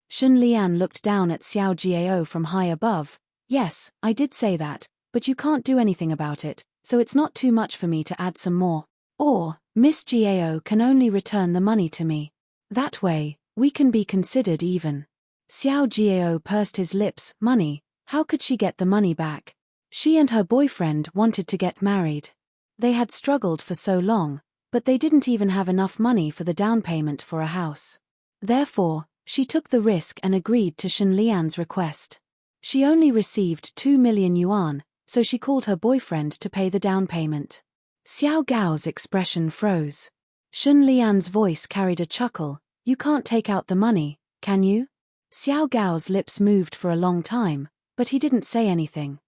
Shun Lian looked down at Xiao Jiao from high above. Yes, I did say that, but you can't do anything about it, so it's not too much for me to add some more. Or, Miss Jiao can only return the money to me. That way, we can be considered even. Xiao Jiao pursed his lips. Money, how could she get the money back? She and her boyfriend wanted to get married. They had struggled for so long, but they didn't even have enough money for the down payment for a house. Therefore, she took the risk and agreed to Shun Lian's request. She only received 2 million yuan, so she called her boyfriend to pay the down payment. Xiao Gao's expression froze. Shun Lian's voice carried a chuckle. You can't take out the money, can you? Xiao Gao's lips moved for a long time, but he didn't say anything.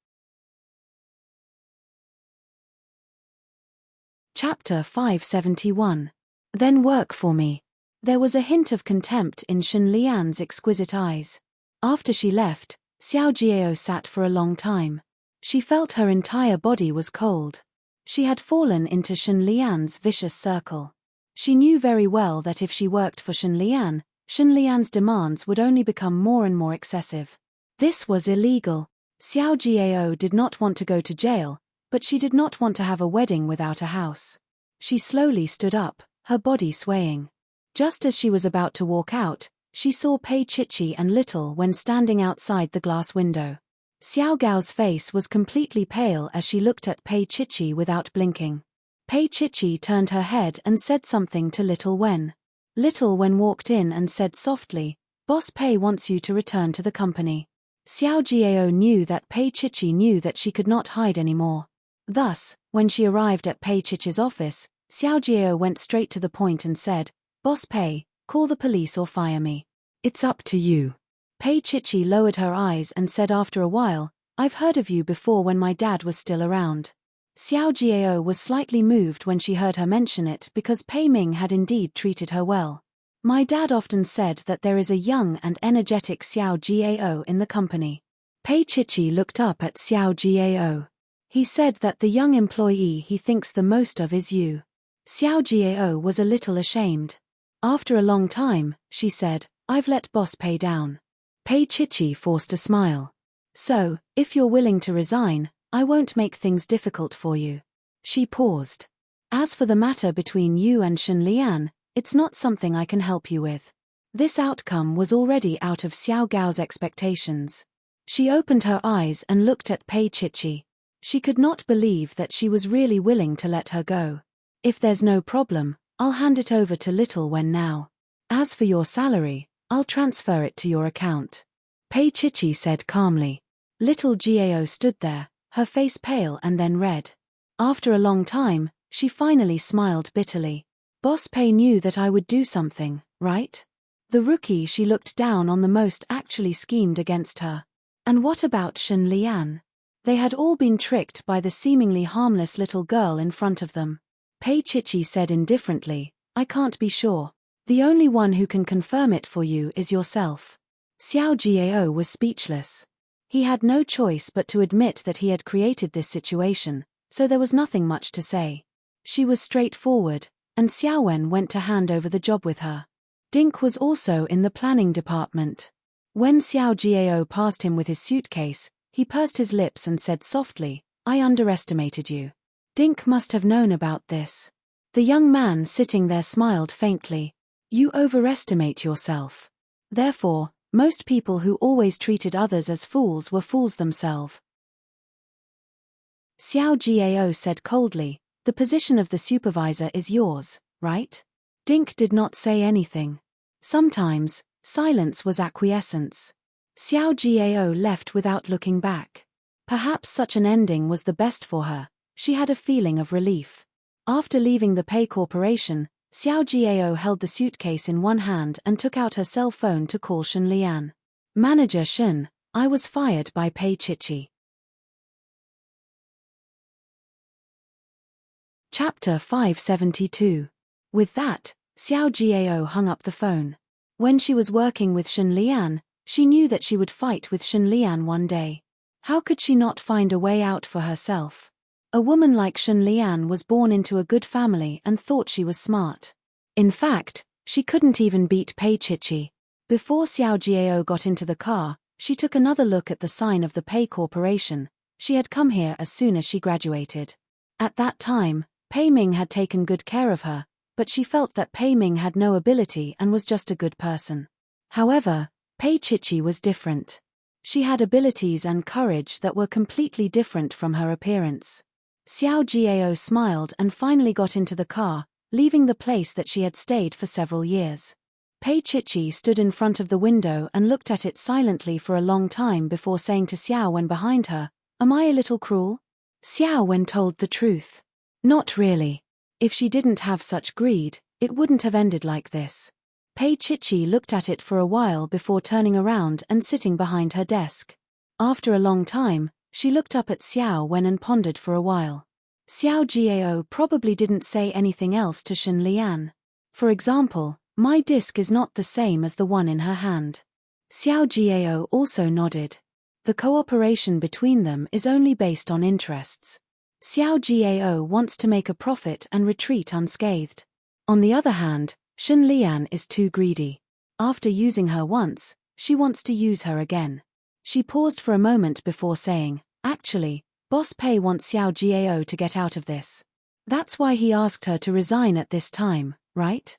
Chapter 571. Then work for me. There was a hint of contempt in Shun Lian's exquisite eyes. After she left, Xiao Jiao sat for a long time. She felt her entire body was cold. She had fallen into Shun Lian's vicious circle. She knew very well that if she worked for Shun Lian's demands would only become more and more excessive. This was illegal. Xiao Jiao did not want to go to jail, but she did not want to have a wedding without a house. She slowly stood up, her body swaying. Just as she was about to walk out, she saw Pei Chichi and Little Wen standing outside the glass window. Xiao Gao's face was completely pale as she looked at Pei Chichi without blinking. Pei Chichi turned her head and said something to Little Wen. Little Wen walked in and said softly, "Boss Pei wants you to return to the company." Xiao Jiao knew that Pei Chichi knew that she could not hide anymore. Thus, when she arrived at Pei Chichi's office, Xiao Jiao went straight to the point and said, "Boss Pei, call the police or fire me. It's up to you." Pei Chichi lowered her eyes and said after a while, "I've heard of you before when my dad was still around." Xiao Jiao was slightly moved when she heard her mention it because Pei Ming had indeed treated her well. "My dad often said that there is a young and energetic Xiao Jiao in the company." Pei Chichi looked up at Xiao Jiao. "He said that the young employee he thinks the most of is you." Xiao Jiao was a little ashamed. After a long time, she said, "I've let Boss Pei down." Pei Chichi forced a smile. "So, if you're willing to resign, I won't make things difficult for you." She paused. "As for the matter between you and Shen Lian, it's not something I can help you with." This outcome was already out of Xiao Gao's expectations. She opened her eyes and looked at Pei Chichi. She could not believe that she was really willing to let her go. "If there's no problem, I'll hand it over to Little Wen now. As for your salary, I'll transfer it to your account," Pei Chichi said calmly. Little Jiao stood there, her face pale and then red. After a long time, she finally smiled bitterly. "Boss Pei knew that I would do something, right?" The rookie she looked down on the most actually schemed against her. And what about Shen Lian? They had all been tricked by the seemingly harmless little girl in front of them. Pei Chichi said indifferently, "I can't be sure. The only one who can confirm it for you is yourself." Xiao Jiao was speechless. He had no choice but to admit that he had created this situation, so there was nothing much to say. She was straightforward, and Xiao Wen went to hand over the job with her. Dink was also in the planning department. When Xiao Jiao passed him with his suitcase, he pursed his lips and said softly, "I underestimated you." Dink must have known about this. The young man sitting there smiled faintly. "You overestimate yourself. Therefore, most people who always treated others as fools were fools themselves." Xiao Jiao said coldly, "The position of the supervisor is yours, right?" Dink did not say anything. Sometimes, silence was acquiescence. Xiao Jiao left without looking back. Perhaps such an ending was the best for her. She had a feeling of relief. After leaving the Pei Corporation, Xiao Jiao held the suitcase in one hand and took out her cell phone to call Shen Lian. "Manager Shen, I was fired by Pei Chichi." Chapter 572. With that, Xiao Jiao hung up the phone. When she was working with Shen Lian, she knew that she would fight with Shen Lian one day. How could she not find a way out for herself? A woman like Shen Lian was born into a good family and thought she was smart. In fact, she couldn't even beat Pei Chichi. Before Xiao Jiao got into the car, she took another look at the sign of the Pei Corporation. She had come here as soon as she graduated. At that time, Pei Ming had taken good care of her, but she felt that Pei Ming had no ability and was just a good person. However, Pei Chichi was different. She had abilities and courage that were completely different from her appearance. Xiao Jiao smiled and finally got into the car, leaving the place that she had stayed for several years. Pei Chichi stood in front of the window and looked at it silently for a long time before saying to Xiao Wen behind her, "Am I a little cruel?" Xiao Wen told the truth. Not really. If she didn't have such greed, it wouldn't have ended like this. Pei Chichi looked at it for a while before turning around and sitting behind her desk. After a long time, she looked up at Xiao Wen and pondered for a while. Xiao Jiao probably didn't say anything else to Shen Lian. For example, "My disc is not the same as the one in her hand." Xiao Jiao also nodded. The cooperation between them is only based on interests. Xiao Jiao wants to make a profit and retreat unscathed. On the other hand, Shen Lian is too greedy. After using her once, she wants to use her again. She paused for a moment before saying, "Actually, Boss Pei wants Xiao Jiao to get out of this. That's why he asked her to resign at this time, right?"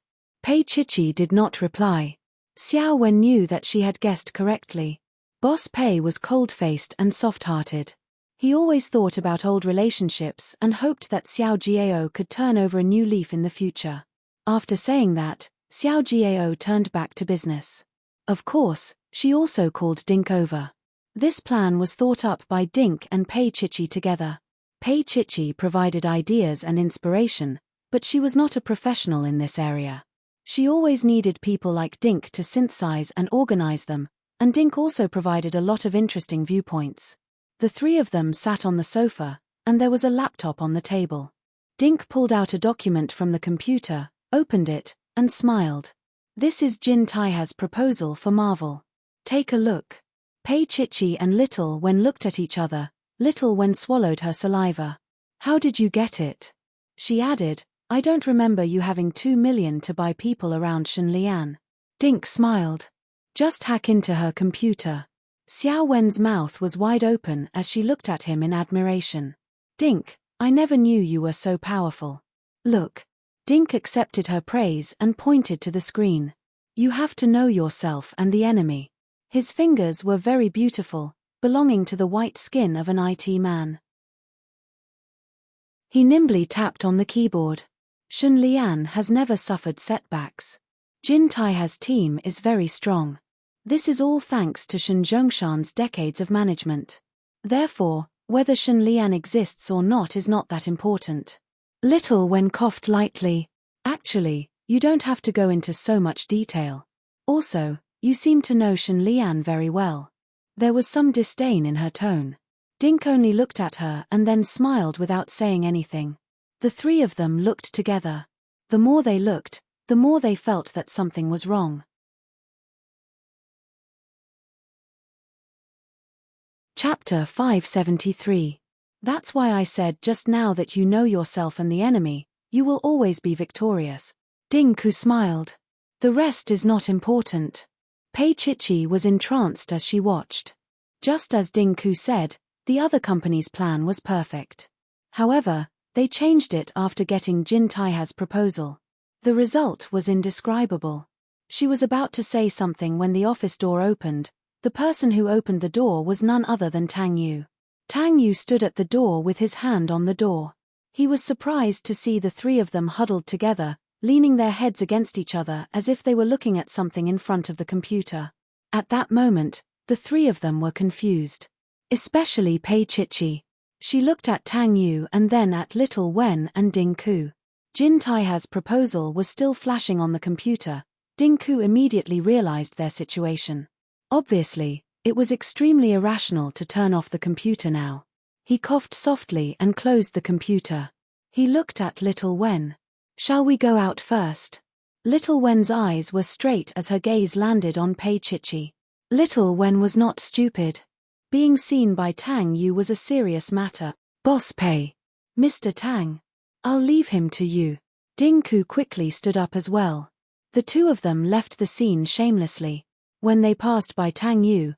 Pei Chichi did not reply. Xiao Wen knew that she had guessed correctly. Boss Pei was cold-faced and soft-hearted. He always thought about old relationships and hoped that Xiao Jiao could turn over a new leaf in the future. After saying that, Xiao Jiao turned back to business. Of course, she also called Dink over. This plan was thought up by Dink and Pei Chichi together. Pei Chichi provided ideas and inspiration, but she was not a professional in this area. She always needed people like Dink to synthesize and organize them, and Dink also provided a lot of interesting viewpoints. The three of them sat on the sofa, and there was a laptop on the table. Dink pulled out a document from the computer, opened it, and smiled. This is Jin Taiha's proposal for Marvel. Take a look. Pei Chichi and Little Wen looked at each other. Little Wen swallowed her saliva. How did you get it? She added, I don't remember you having 2 million to buy people around Shenlian. Dink smiled. Just hack into her computer. Xiao Wen's mouth was wide open as she looked at him in admiration. Dink, I never knew you were so powerful. Look. Dink accepted her praise and pointed to the screen. You have to know yourself and the enemy. His fingers were very beautiful, belonging to the white skin of an IT man. He nimbly tapped on the keyboard. Shenlian has never suffered setbacks. Jin Taiha's team is very strong. This is all thanks to Shen Zhongshan's decades of management. Therefore, whether Shenlian exists or not is not that important. Little Wen coughed lightly. Actually, you don't have to go into so much detail. Also, you seem to know Shenlian very well. There was some disdain in her tone. Dink only looked at her and then smiled without saying anything. The three of them looked together. The more they looked, the more they felt that something was wrong. Chapter 573. That's why I said just now that you know yourself and the enemy, you will always be victorious. Dinku smiled. The rest is not important. Pei Chichi was entranced as she watched. Just as Dinku said, the other company's plan was perfect. However, they changed it after getting Jin Taiha's proposal. The result was indescribable. She was about to say something when the office door opened. The person who opened the door was none other than Tang Yu. Tang Yu stood at the door with his hand on the door. He was surprised to see the three of them huddled together, leaning their heads against each other as if they were looking at something in front of the computer. At that moment, the three of them were confused. Especially Pei Chichi. She looked at Tang Yu and then at Little Wen and Dinku. Jin Taiha's proposal was still flashing on the computer. Dinku immediately realized their situation. Obviously, it was extremely irrational to turn off the computer now. He coughed softly and closed the computer. He looked at Little Wen. Shall we go out first? Little Wen's eyes were straight as her gaze landed on Pei Chichi. Little Wen was not stupid. Being seen by Tang Yu was a serious matter. Boss Pei. Mr. Tang. I'll leave him to you. Dinku quickly stood up as well. The two of them left the scene shamelessly. When they passed by Tang Yu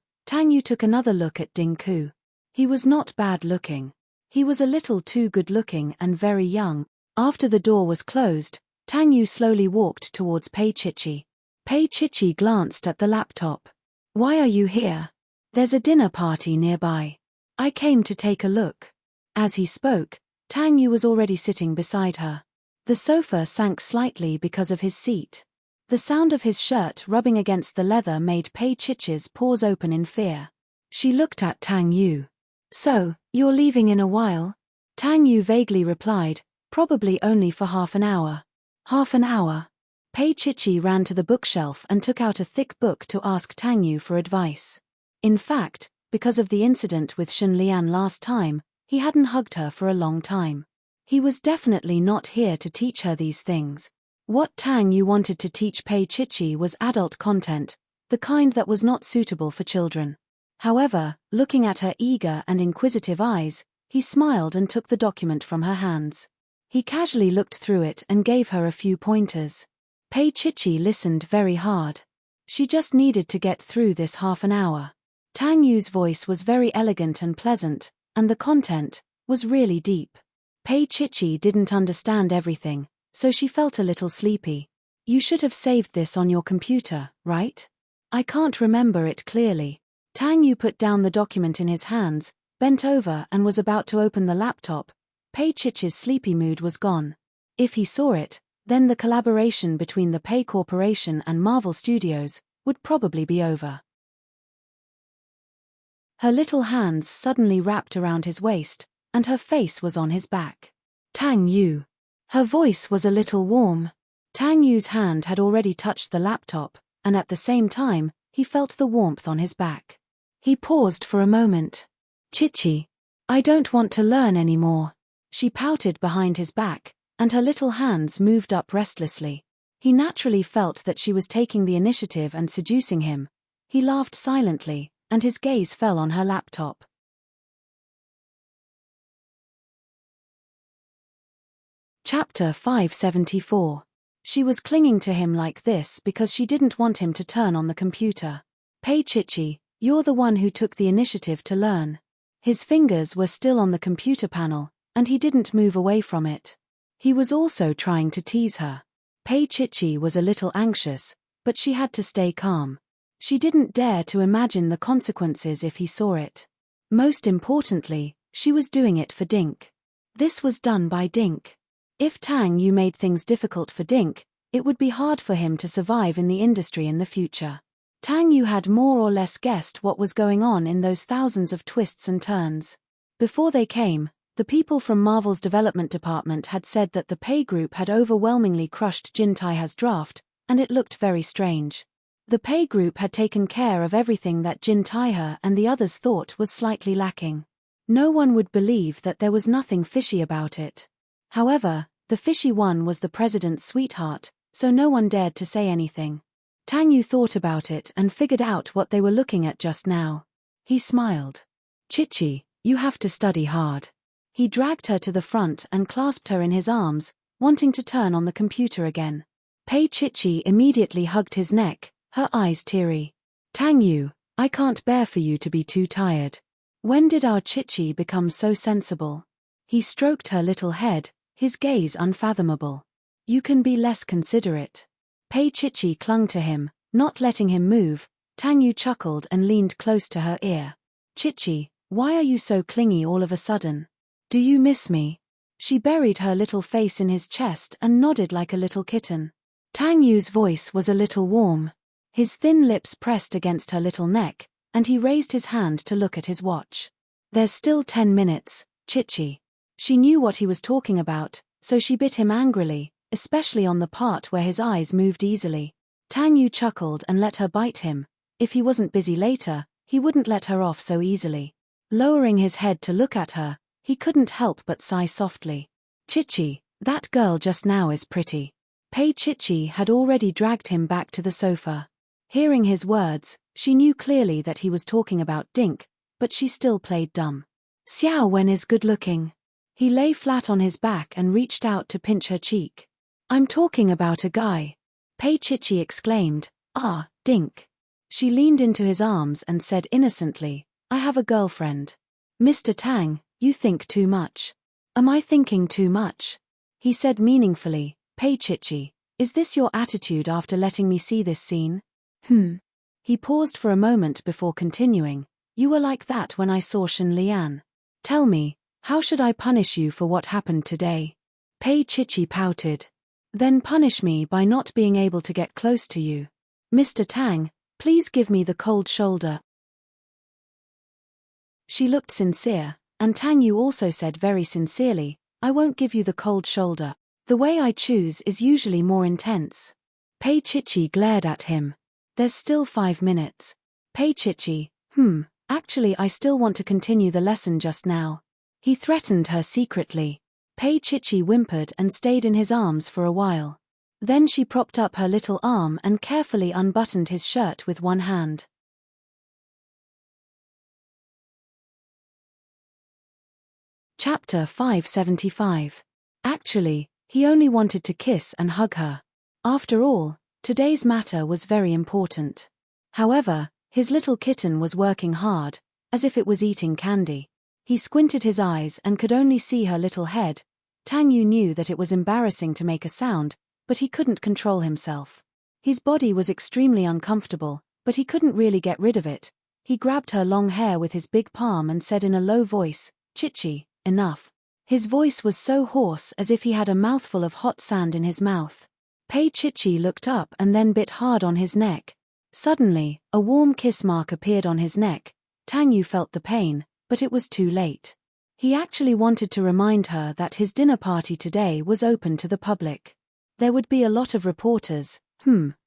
took another look at Dinku. He was not bad looking. He was a little too good looking and very young. After the door was closed, Tang Yu slowly walked towards Pei Chichi. Pei Chichi glanced at the laptop. Why are you here? There's a dinner party nearby. I came to take a look. As he spoke, Tang Yu was already sitting beside her. The sofa sank slightly because of his seat. The sound of his shirt rubbing against the leather made Pei Chichi's pores open in fear. She looked at Tang Yu. So, you're leaving in a while? Tang Yu vaguely replied, probably only for half an hour. Half an hour. Pei Chichi ran to the bookshelf and took out a thick book to ask Tang Yu for advice. In fact, because of the incident with Shenlian last time, he hadn't hugged her for a long time. He was definitely not here to teach her these things. What Tang Yu wanted to teach Pei Chichi was adult content, the kind that was not suitable for children. However, looking at her eager and inquisitive eyes, he smiled and took the document from her hands. He casually looked through it and gave her a few pointers. Pei Chichi listened very hard. She just needed to get through this half an hour. Tang Yu's voice was very elegant and pleasant, and the content was really deep. Pei Chichi didn't understand everything, so she felt a little sleepy. You should have saved this on your computer, right? I can't remember it clearly. Tang Yu put down the document in his hands, bent over and was about to open the laptop. Pei Chichi's sleepy mood was gone. If he saw it, then the collaboration between the Pei Corporation and Marvel Studios would probably be over. Her little hands suddenly wrapped around his waist, and her face was on his back. Tang Yu. Her voice was a little warm. Tang Yu's hand had already touched the laptop, and at the same time, he felt the warmth on his back. He paused for a moment. Chichi. I don't want to learn anymore. She pouted behind his back, and her little hands moved up restlessly. He naturally felt that she was taking the initiative and seducing him. He laughed silently, and his gaze fell on her laptop. Chapter 574. She was clinging to him like this because she didn't want him to turn on the computer. Pei Chichi, you're the one who took the initiative to learn. His fingers were still on the computer panel, and he didn't move away from it. He was also trying to tease her. Pei Chichi was a little anxious, but she had to stay calm. She didn't dare to imagine the consequences if he saw it. Most importantly, she was doing it for Dink. This was done by Dink. If Tang Yu made things difficult for Dink, it would be hard for him to survive in the industry in the future. Tang Yu had more or less guessed what was going on in those thousands of twists and turns. Before they came, the people from Marvel's development department had said that the Pei Group had overwhelmingly crushed Jin Taiha's draft, and it looked very strange. The Pei Group had taken care of everything that Jin Taiha and the others thought was slightly lacking. No one would believe that there was nothing fishy about it. However, the fishy one was the president's sweetheart, so no one dared to say anything. Tang Yu thought about it and figured out what they were looking at just now. He smiled. Chichi, you have to study hard. He dragged her to the front and clasped her in his arms, wanting to turn on the computer again. Pei Chichi immediately hugged his neck, her eyes teary. Tang Yu, I can't bear for you to be too tired. When did our Chichi become so sensible? He stroked her little head, his gaze unfathomable. You can be less considerate. Pei Chichi clung to him, not letting him move. Tang Yu chuckled and leaned close to her ear. Chichi, why are you so clingy all of a sudden? Do you miss me? She buried her little face in his chest and nodded like a little kitten. Tang Yu's voice was a little warm. His thin lips pressed against her little neck, and he raised his hand to look at his watch. There's still 10 minutes, Chichi. She knew what he was talking about, so she bit him angrily, especially on the part where his eyes moved easily. Tang Yu chuckled and let her bite him. If he wasn't busy later, he wouldn't let her off so easily. Lowering his head to look at her, he couldn't help but sigh softly. Chichi, that girl just now is pretty. Pei Chichi had already dragged him back to the sofa. Hearing his words, she knew clearly that he was talking about Dink, but she still played dumb. Xiao Wen is good-looking. He lay flat on his back and reached out to pinch her cheek. I'm talking about a guy. Pei Chichi exclaimed, Ah, Dink. She leaned into his arms and said innocently, I have a girlfriend. Mr. Tang, you think too much. Am I thinking too much? He said meaningfully, Pei Chichi, is this your attitude after letting me see this scene? He paused for a moment before continuing, you were like that when I saw Shen Lian. Tell me, how should I punish you for what happened today? Pei Chichi pouted. Then punish me by not being able to get close to you. Mr. Tang, please give me the cold shoulder. She looked sincere, and Tang Yu also said very sincerely, I won't give you the cold shoulder. The way I choose is usually more intense. Pei Chichi glared at him. There's still 5 minutes. Pei Chichi, actually I still want to continue the lesson just now. He threatened her secretly. Pei Chichi whimpered and stayed in his arms for a while. Then she propped up her little arm and carefully unbuttoned his shirt with one hand. Chapter 575. Actually, he only wanted to kiss and hug her. After all, today's matter was very important. However, his little kitten was working hard, as if it was eating candy. He squinted his eyes and could only see her little head. Tang Yu knew that it was embarrassing to make a sound, but he couldn't control himself. His body was extremely uncomfortable, but he couldn't really get rid of it. He grabbed her long hair with his big palm and said in a low voice, "Chichi, enough." His voice was so hoarse as if he had a mouthful of hot sand in his mouth. Pei Chichi looked up and then bit hard on his neck. Suddenly, a warm kiss mark appeared on his neck. Tang Yu felt the pain, but it was too late. He actually wanted to remind her that his dinner party today was open to the public. There would be a lot of reporters,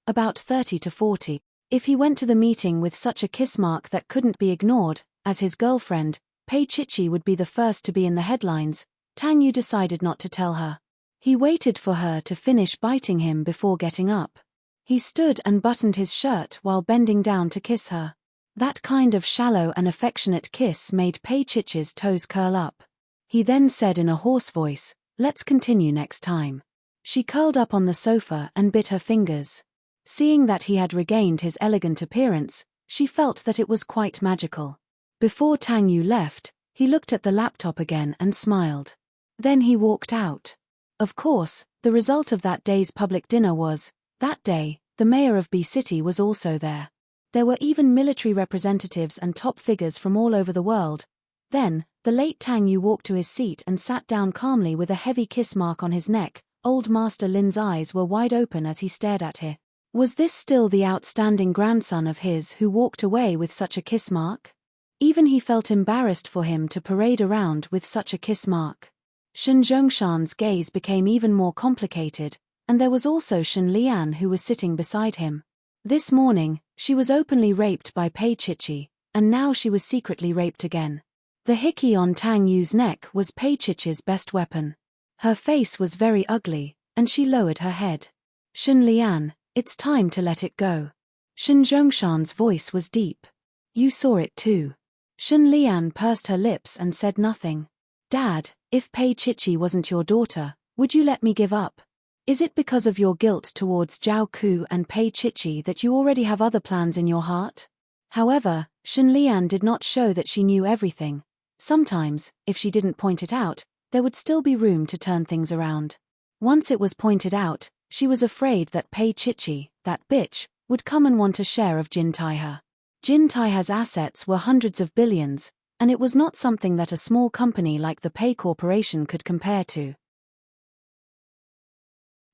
about 30 to 40. If he went to the meeting with such a kiss mark that couldn't be ignored, as his girlfriend, Pei Chichi would be the first to be in the headlines. Tang Yu decided not to tell her. He waited for her to finish biting him before getting up. He stood and buttoned his shirt while bending down to kiss her. That kind of shallow and affectionate kiss made Pei Chichi's toes curl up. He then said in a hoarse voice, "Let's continue next time." She curled up on the sofa and bit her fingers. Seeing that he had regained his elegant appearance, she felt that it was quite magical. Before Tang Yu left, he looked at the laptop again and smiled. Then he walked out. Of course, the result of that day's public dinner was, that day, the mayor of B City was also there. There were even military representatives and top figures from all over the world. Then, the late Tang Yu walked to his seat and sat down calmly with a heavy kiss mark on his neck. Old Master Lin's eyes were wide open as he stared at her. Was this still the outstanding grandson of his who walked away with such a kiss mark? Even he felt embarrassed for him to parade around with such a kiss mark. Shen Zhongshan's gaze became even more complicated, and there was also Shen Lian who was sitting beside him. This morning, she was openly raped by Pei Chichi, and now she was secretly raped again. The hickey on Tang Yu's neck was Pei Chichi's best weapon. Her face was very ugly, and she lowered her head. "Shen Lian, it's time to let it go." Shen Zhongshan's voice was deep. "You saw it too." Shen Lian pursed her lips and said nothing. "Dad, if Pei Chichi wasn't your daughter, would you let me give up? Is it because of your guilt towards Zhao Ku and Pei Chichi that you already have other plans in your heart?" However, Shen Lian did not show that she knew everything. Sometimes, if she didn't point it out, there would still be room to turn things around. Once it was pointed out, she was afraid that Pei Chichi, that bitch, would come and want a share of Jin Taihe. Jin Taihe's assets were hundreds of billions, and it was not something that a small company like the Pei Corporation could compare to.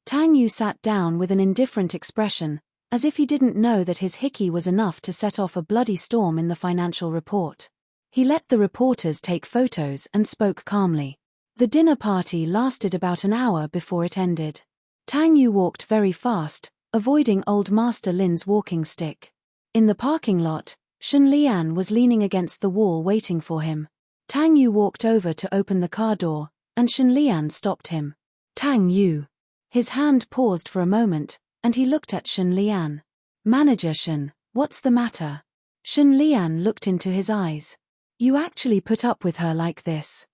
Tang Yu sat down with an indifferent expression, as if he didn't know that his hickey was enough to set off a bloody storm in the financial report. He let the reporters take photos and spoke calmly. The dinner party lasted about an hour before it ended. Tang Yu walked very fast, avoiding Old Master Lin's walking stick. In the parking lot, Shen Lian was leaning against the wall waiting for him. Tang Yu walked over to open the car door, and Shen Lian stopped him. "Tang Yu." His hand paused for a moment, and he looked at Shen Lian. "Manager Shen, what's the matter?" Shen Lian looked into his eyes. "You actually put up with her like this?"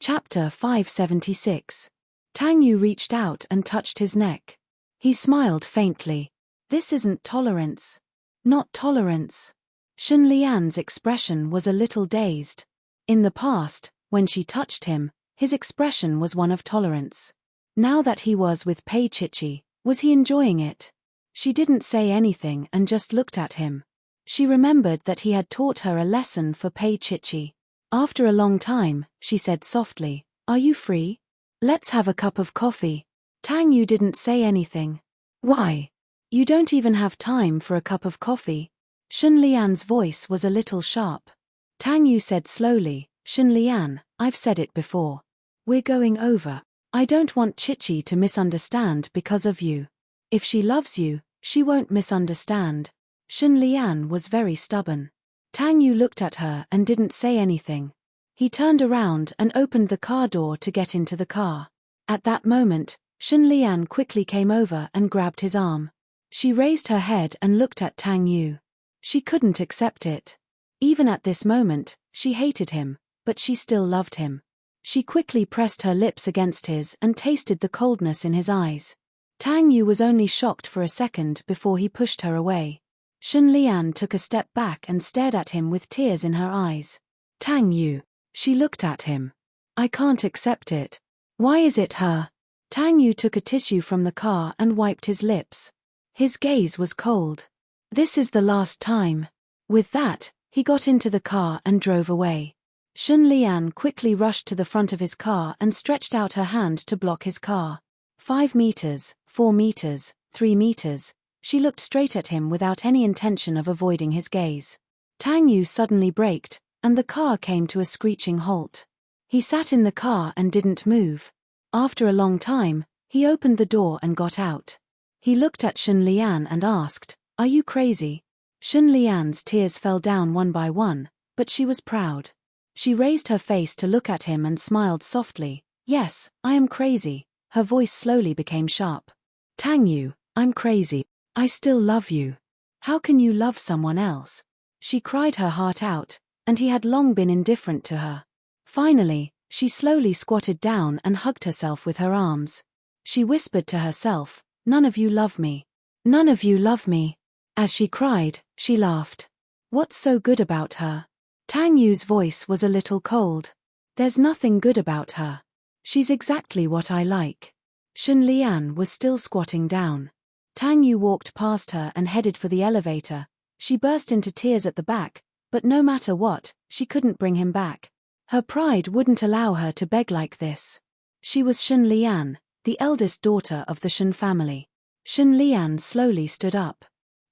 Chapter 576. Tang Yu reached out and touched his neck. He smiled faintly. "This isn't tolerance." "Not tolerance." Shen Lian's expression was a little dazed. In the past, when she touched him, his expression was one of tolerance. Now that he was with Pei Chichi, was he enjoying it? She didn't say anything and just looked at him. She remembered that he had taught her a lesson for Pei Chichi. After a long time, she said softly, "Are you free? Let's have a cup of coffee." Tang Yu didn't say anything. "Why? You don't even have time for a cup of coffee?" Shen Lian's voice was a little sharp. Tang Yu said slowly, "Shen Lian, I've said it before. We're going over. I don't want Chichi to misunderstand because of you. If she loves you, she won't misunderstand." Shen Lian was very stubborn. Tang Yu looked at her and didn't say anything. He turned around and opened the car door to get into the car. At that moment, Shen Lian quickly came over and grabbed his arm. She raised her head and looked at Tang Yu. She couldn't accept it. Even at this moment, she hated him, but she still loved him. She quickly pressed her lips against his and tasted the coldness in his eyes. Tang Yu was only shocked for a second before he pushed her away. Shen Lian took a step back and stared at him with tears in her eyes. "Tang Yu." She looked at him. I can't accept it. Why is it her? Tang Yu took a tissue from the car and wiped his lips. His gaze was cold. This is the last time. With that, he got into the car and drove away. Shun Lian quickly rushed to the front of his car and stretched out her hand to block his car. 5 meters, 4 meters, 3 meters. She looked straight at him without any intention of avoiding his gaze. Tang Yu suddenly braked, and the car came to a screeching halt. He sat in the car and didn't move. After a long time, he opened the door and got out. He looked at Shun Lian and asked, "Are you crazy?" Shun Lian's tears fell down one by one, but she was proud. She raised her face to look at him and smiled softly. "Yes, I am crazy." Her voice slowly became sharp. "Tang Yu, I'm crazy. I still love you. How can you love someone else?" She cried her heart out, and he had long been indifferent to her. Finally, she slowly squatted down and hugged herself with her arms. She whispered to herself, "None of you love me. None of you love me." As she cried, she laughed. What's so good about her? Tang Yu's voice was a little cold. There's nothing good about her. She's exactly what I like. Shun Lian was still squatting down. Tang Yu walked past her and headed for the elevator. She burst into tears at the back, but no matter what, she couldn't bring him back. Her pride wouldn't allow her to beg like this. She was Shun Lian, the eldest daughter of the Shun family. Shun Lian slowly stood up.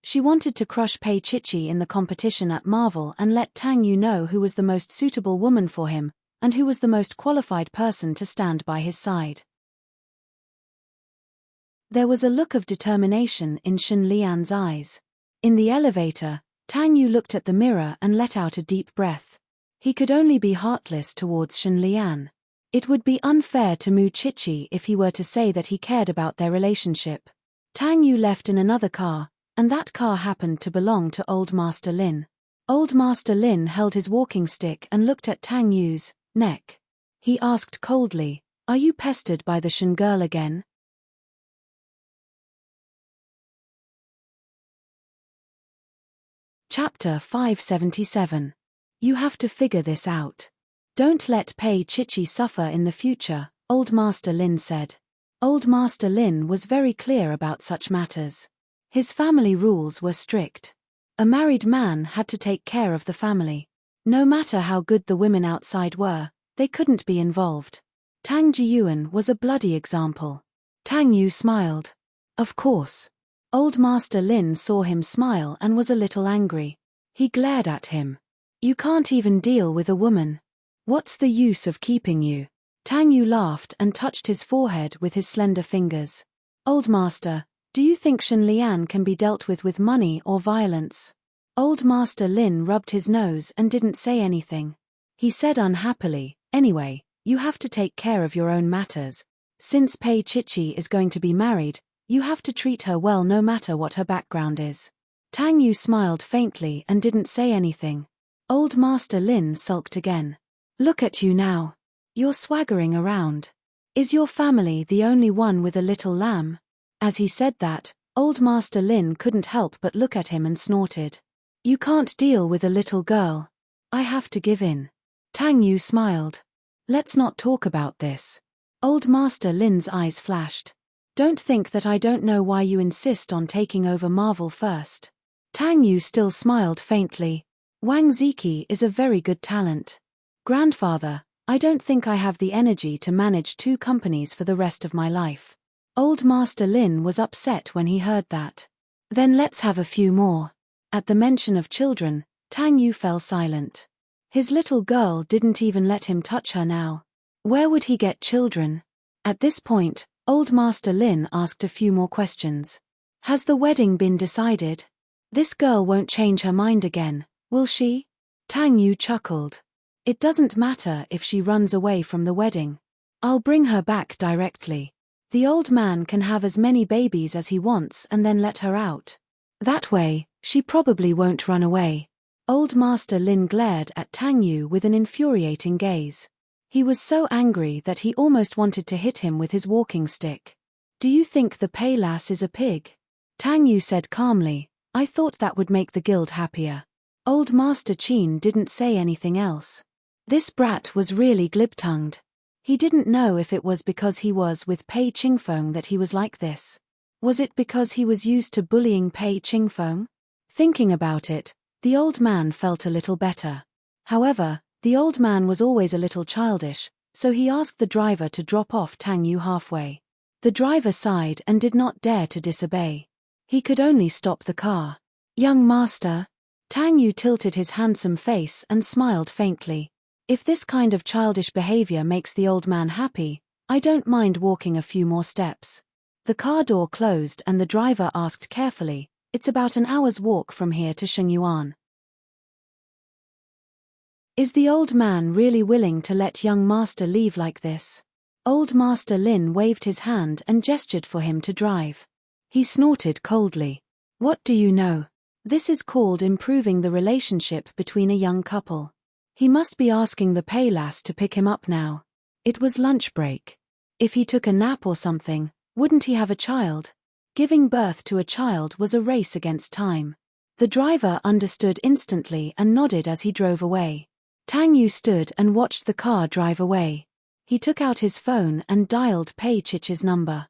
She wanted to crush Pei Chichi in the competition at Marvel and let Tang Yu know who was the most suitable woman for him, and who was the most qualified person to stand by his side. There was a look of determination in Shun Lian's eyes. In the elevator, Tang Yu looked at the mirror and let out a deep breath. He could only be heartless towards Shun Lian. It would be unfair to Mu Chichi if he were to say that he cared about their relationship. Tang Yu left in another car, and that car happened to belong to Old Master Lin. Old Master Lin held his walking stick and looked at Tang Yu's neck. He asked coldly, "Are you pestered by the Shun girl again?" Chapter 577. You have to figure this out. Don't let Pei Chichi suffer in the future, Old Master Lin said. Old Master Lin was very clear about such matters. His family rules were strict. A married man had to take care of the family. No matter how good the women outside were, they couldn't be involved. Tang Jiyuan was a bloody example. Tang Yu smiled. Of course. Old Master Lin saw him smile and was a little angry. He glared at him. You can't even deal with a woman. What's the use of keeping you? Tang Yu laughed and touched his forehead with his slender fingers. Old Master, do you think Shun Lian can be dealt with money or violence? Old Master Lin rubbed his nose and didn't say anything. He said unhappily, anyway, you have to take care of your own matters. Since Pei Chichi is going to be married, you have to treat her well no matter what her background is. Tang Yu smiled faintly and didn't say anything. Old Master Lin sulked again. Look at you now. You're swaggering around. Is your family the only one with a little lamb? As he said that, Old Master Lin couldn't help but look at him and snorted. You can't deal with a little girl. I have to give in. Tang Yu smiled. Let's not talk about this. Old Master Lin's eyes flashed. Don't think that I don't know why you insist on taking over Marvel first. Tang Yu still smiled faintly. Wang Ziki is a very good talent. Grandfather, I don't think I have the energy to manage 2 companies for the rest of my life. Old Master Lin was upset when he heard that. Then let's have a few more. At the mention of children, Tang Yu fell silent. His little girl didn't even let him touch her now. Where would he get children? At this point, Old Master Lin asked a few more questions. Has the wedding been decided? This girl won't change her mind again, will she? Tang Yu chuckled. It doesn't matter if she runs away from the wedding. I'll bring her back directly. The old man can have as many babies as he wants and then let her out. That way, she probably won't run away. Old Master Lin glared at Tang Yu with an infuriating gaze. He was so angry that he almost wanted to hit him with his walking stick. Do you think the Pei lass is a pig? Tang Yu said calmly, I thought that would make the guild happier. Old Master Qin didn't say anything else. This brat was really glib-tongued. He didn't know if it was because he was with Pei Qingfeng that he was like this. Was it because he was used to bullying Pei Qingfeng? Thinking about it, the old man felt a little better. However, the old man was always a little childish, so he asked the driver to drop off Tang Yu halfway. The driver sighed and did not dare to disobey. He could only stop the car. "Young master." Tang Yu tilted his handsome face and smiled faintly. "If this kind of childish behavior makes the old man happy, I don't mind walking a few more steps." The car door closed and the driver asked carefully, "It's about an hour's walk from here to Shengyuan. Is the old man really willing to let young master leave like this?" Old Master Lin waved his hand and gestured for him to drive. He snorted coldly. "What do you know? This is called improving the relationship between a young couple. He must be asking the pay lass to pick him up now. It was lunch break. If he took a nap or something, wouldn't he have a child? Giving birth to a child was a race against time." The driver understood instantly and nodded as he drove away. Tang Yu stood and watched the car drive away. He took out his phone and dialed Pei Chichi's number.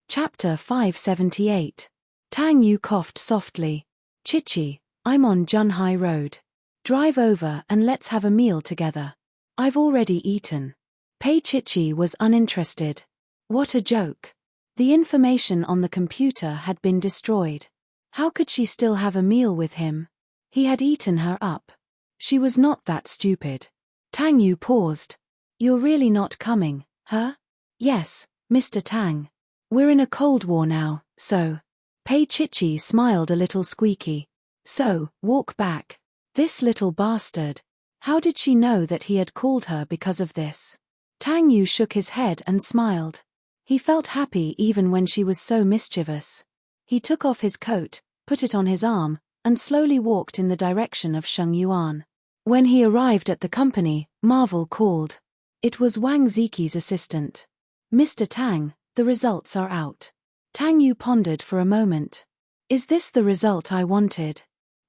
Chapter 578. Tang Yu coughed softly. "Chichi, I'm on Junhai Road. Drive over and let's have a meal together. I've already eaten." Pei Chichi was uninterested. What a joke. The information on the computer had been destroyed. How could she still have a meal with him? He had eaten her up. She was not that stupid. Tang Yu paused. "You're really not coming, huh?" "Yes, Mr. Tang. We're in a Cold War now, so." Pei Chichi smiled a little squeaky. "So, walk back." This little bastard. How did she know that he had called her because of this? Tang Yu shook his head and smiled. He felt happy even when she was so mischievous. He took off his coat, put it on his arm, and slowly walked in the direction of Shengyuan. When he arrived at the company, Marvel called. It was Wang Ziqi's assistant. "Mr. Tang, the results are out." Tang Yu pondered for a moment. "Is this the result I wanted?"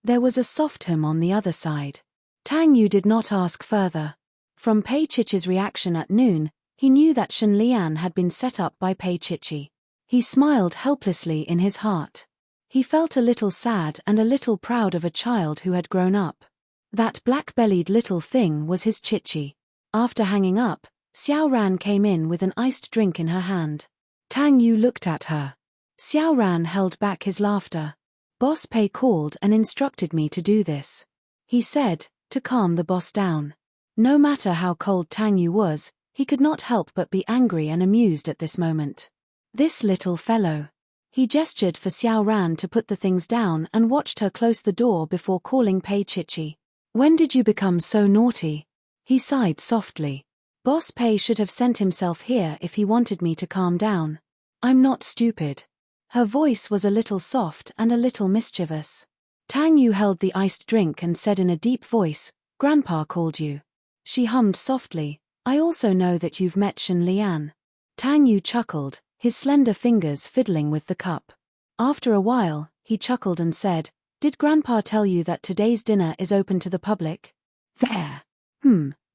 There was a soft hum on the other side. Tang Yu did not ask further. From Pei Chichi's reaction at noon, he knew that Shen Lian had been set up by Pei Chichi. He smiled helplessly in his heart. He felt a little sad and a little proud of a child who had grown up. That black-bellied little thing was his Chichi. After hanging up, Xiao Ran came in with an iced drink in her hand. Tang Yu looked at her. Xiao Ran held back his laughter. "Boss Pei called and instructed me to do this," he said, to calm the boss down. No matter how cold Tang Yu was, he could not help but be angry and amused at this moment. This little fellow. He gestured for Xiao Ran to put the things down and watched her close the door before calling Pei Chichi. "When did you become so naughty?" He sighed softly. "Boss Pei should have sent himself here if he wanted me to calm down. I'm not stupid." Her voice was a little soft and a little mischievous. Tang Yu held the iced drink and said in a deep voice, "Grandpa called you." She hummed softly, "I also know that you've met Shen Lian." Tang Yu chuckled, his slender fingers fiddling with the cup. After a while, he chuckled and said, "Did Grandpa tell you that today's dinner is open to the public?"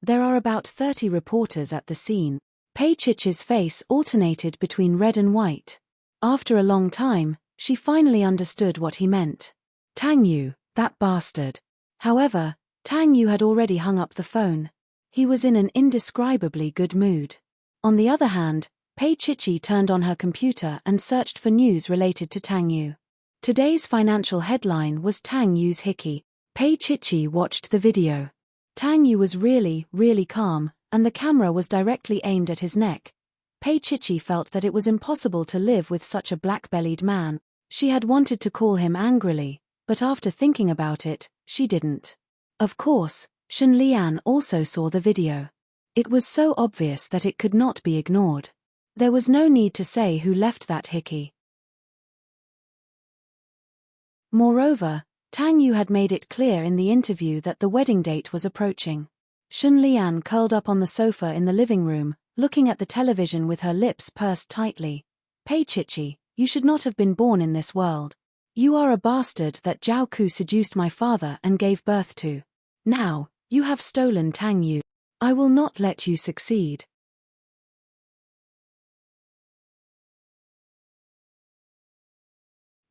There are about 30 reporters at the scene." Pei Chichi's face alternated between red and white. After a long time, she finally understood what he meant. Tang Yu, that bastard. However, Tang Yu had already hung up the phone. He was in an indescribably good mood. On the other hand, Pei Chichi turned on her computer and searched for news related to Tang Yu. Today's financial headline was Tang Yu's hickey. Pei Chichi watched the video. Tang Yu was really, really calm, and the camera was directly aimed at his neck. Pei Chichi felt that it was impossible to live with such a black-bellied man. She had wanted to call him angrily, but after thinking about it, she didn't. Of course, Shen Lian also saw the video. It was so obvious that it could not be ignored. There was no need to say who left that hickey. Moreover, Tang Yu had made it clear in the interview that the wedding date was approaching. Shen Lian curled up on the sofa in the living room, looking at the television with her lips pursed tightly. "Pei Chichi, you should not have been born in this world. You are a bastard that Zhao Ku seduced my father and gave birth to." Now, you have stolen Tang Yu. I will not let you succeed.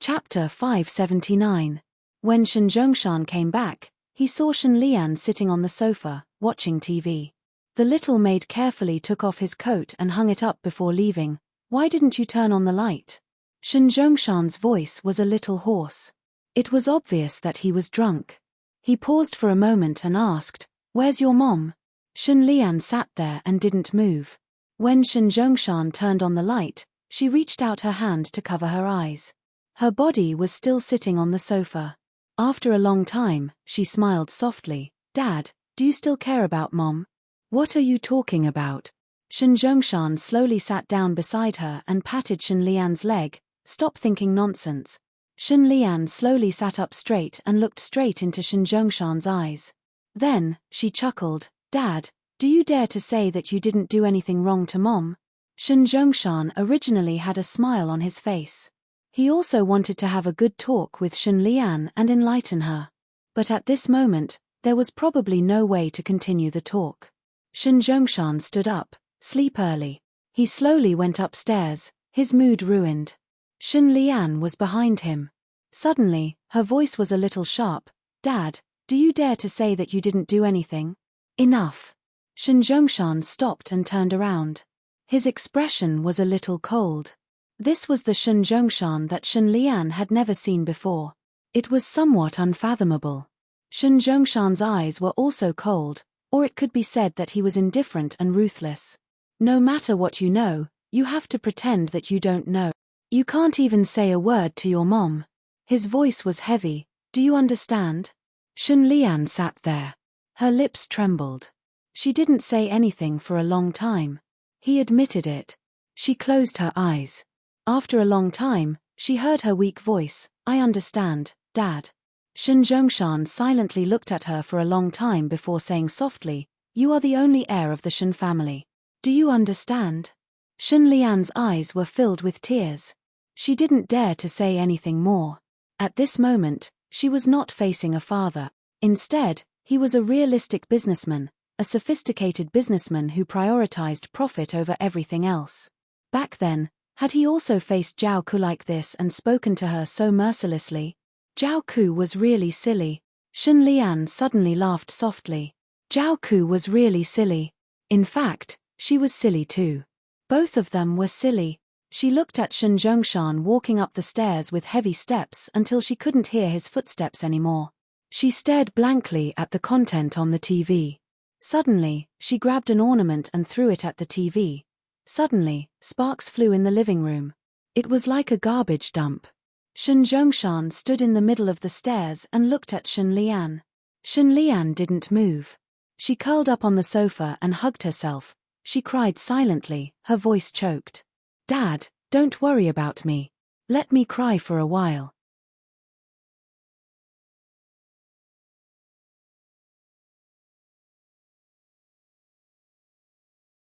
Chapter 579. When Shen Zhongshan came back, he saw Shen Lian sitting on the sofa, watching TV. The little maid carefully took off his coat and hung it up before leaving. Why didn't you turn on the light? Shen Zhongshan's voice was a little hoarse. It was obvious that he was drunk. He paused for a moment and asked, "Where's your mom?" Shen Lian sat there and didn't move. When Shen Zhongshan turned on the light, she reached out her hand to cover her eyes. Her body was still sitting on the sofa. After a long time, she smiled softly. "Dad, do you still care about Mom?" "What are you talking about?" Shen Zhongshan slowly sat down beside her and patted Shen Lian's leg. "Stop thinking nonsense." Shen Lian slowly sat up straight and looked straight into Shen Zhongshan's eyes. Then, she chuckled. "Dad, do you dare to say that you didn't do anything wrong to Mom?" Shen Zhongshan originally had a smile on his face. He also wanted to have a good talk with Shen Lian and enlighten her. But at this moment, there was probably no way to continue the talk. Shen Zhongshan stood up. "Sleep early." He slowly went upstairs, his mood ruined. Shen Lian was behind him. Suddenly, her voice was a little sharp. "Dad, do you dare to say that you didn't do anything?" "Enough." Shen Zhongshan stopped and turned around. His expression was a little cold. This was the Shen Zhongshan that Shen Lian had never seen before. It was somewhat unfathomable. Shen Zhongshan's eyes were also cold, or it could be said that he was indifferent and ruthless. No matter what you know, you have to pretend that you don't know. You can't even say a word to your mom. His voice was heavy. "Do you understand?" Shen Lian sat there. Her lips trembled. She didn't say anything for a long time. He admitted it. She closed her eyes. After a long time, she heard her weak voice. "I understand, Dad." Shen Zhongshan silently looked at her for a long time before saying softly, "You are the only heir of the Shen family. Do you understand?" Shen Lian's eyes were filled with tears. She didn't dare to say anything more. At this moment, she was not facing a father. Instead, he was a realistic businessman, a sophisticated businessman who prioritized profit over everything else. Back then, had he also faced Zhao Ku like this and spoken to her so mercilessly? Zhao Ku was really silly. Shen Lian suddenly laughed softly. Zhao Ku was really silly. In fact, she was silly too. Both of them were silly. She looked at Shen Zhongshan walking up the stairs with heavy steps until she couldn't hear his footsteps anymore. She stared blankly at the content on the TV. Suddenly, she grabbed an ornament and threw it at the TV. Suddenly, sparks flew in the living room. It was like a garbage dump. Shen Zhongshan stood in the middle of the stairs and looked at Shen Lian. Shen Lian didn't move. She curled up on the sofa and hugged herself. She cried silently, her voice choked. "Dad, don't worry about me. Let me cry for a while."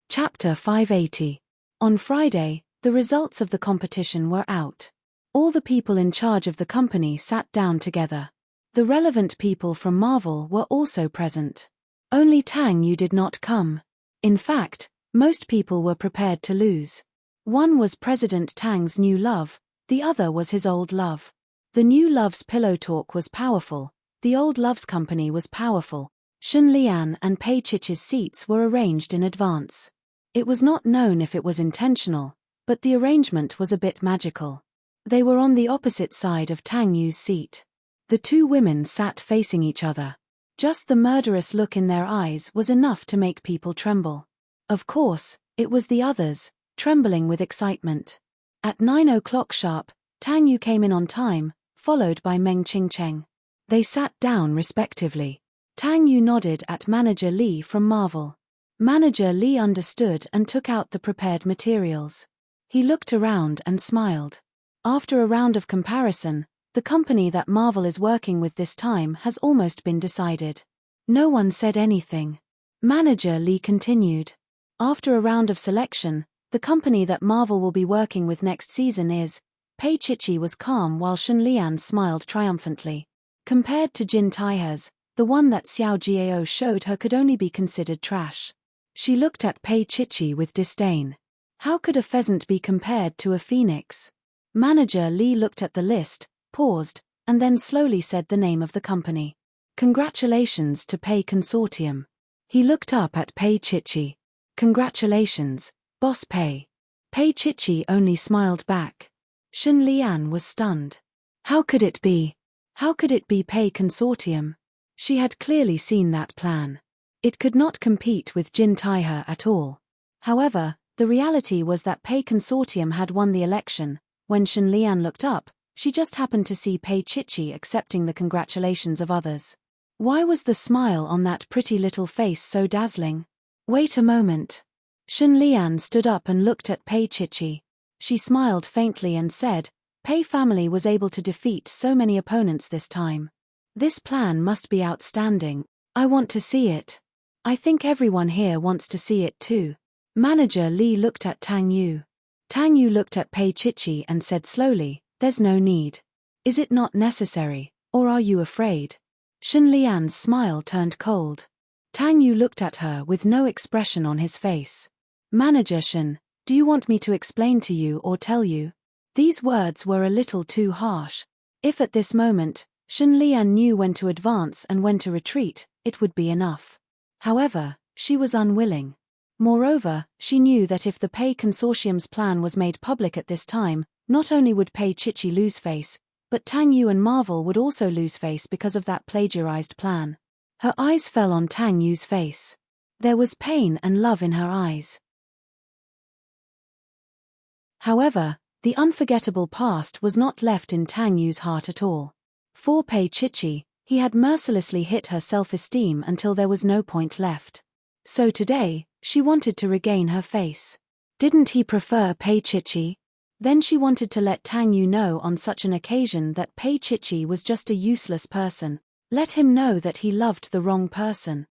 Chapter 580. On Friday, the results of the competition were out. All the people in charge of the company sat down together. The relevant people from Marvel were also present. Only Tang Yu did not come. In fact, most people were prepared to lose. One was President Tang's new love, the other was his old love. The new love's pillow talk was powerful, the old love's company was powerful. Shen Lian and Pei Chichi's seats were arranged in advance. It was not known if it was intentional, but the arrangement was a bit magical. They were on the opposite side of Tang Yu's seat. The two women sat facing each other. Just the murderous look in their eyes was enough to make people tremble. Of course, it was the others, trembling with excitement. At 9 o'clock sharp, Tang Yu came in on time, followed by Meng Qingcheng. They sat down respectively. Tang Yu nodded at Manager Li from Marvel. Manager Li understood and took out the prepared materials. He looked around and smiled. After a round of comparison, the company that Marvel is working with this time has almost been decided. No one said anything. Manager Li continued. After a round of selection, the company that Marvel will be working with next season is. Pei Chichi was calm while Shen Lian smiled triumphantly. Compared to Jin Taihez, The one that Xiao Jiao showed her could only be considered trash. She looked at Pei Chichi with disdain. How could a pheasant be compared to a phoenix? Manager Li looked at the list, paused, and then slowly said the name of the company. Congratulations to Pei Consortium. He looked up at Pei Chichi. Congratulations, Boss Pei. Pei Chichi only smiled back. Shen Lian was stunned. How could it be? How could it be Pei Consortium? She had clearly seen that plan. It could not compete with Jin Taihe at all. However, the reality was that Pei Consortium had won the election. When Shen Lian looked up, she just happened to see Pei Chichi accepting the congratulations of others. Why was the smile on that pretty little face so dazzling? Wait a moment. Shen Lian stood up and looked at Pei Chichi. She smiled faintly and said, Pei family was able to defeat so many opponents this time. This plan must be outstanding. I want to see it. I think everyone here wants to see it too. Manager Li looked at Tang Yu. Tang Yu looked at Pei Chichi and said slowly, there's no need. Is it not necessary, or are you afraid? Shen Lian's smile turned cold. Tang Yu looked at her with no expression on his face. Manager Shen, do you want me to explain to you or tell you? These words were a little too harsh. If at this moment, Shen Lian knew when to advance and when to retreat, it would be enough. However, she was unwilling. Moreover, she knew that if the Pei Consortium's plan was made public at this time, not only would Pei Chichi lose face, but Tang Yu and Marvel would also lose face because of that plagiarized plan. Her eyes fell on Tang Yu's face. There was pain and love in her eyes. However, the unforgettable past was not left in Tang Yu's heart at all. For Pei Chichi, he had mercilessly hit her self-esteem until there was no point left. So today, she wanted to regain her face. Didn't he prefer Pei Chichi? Then she wanted to let Tang Yu know on such an occasion that Pei Chichi was just a useless person. Let him know that he loved the wrong person.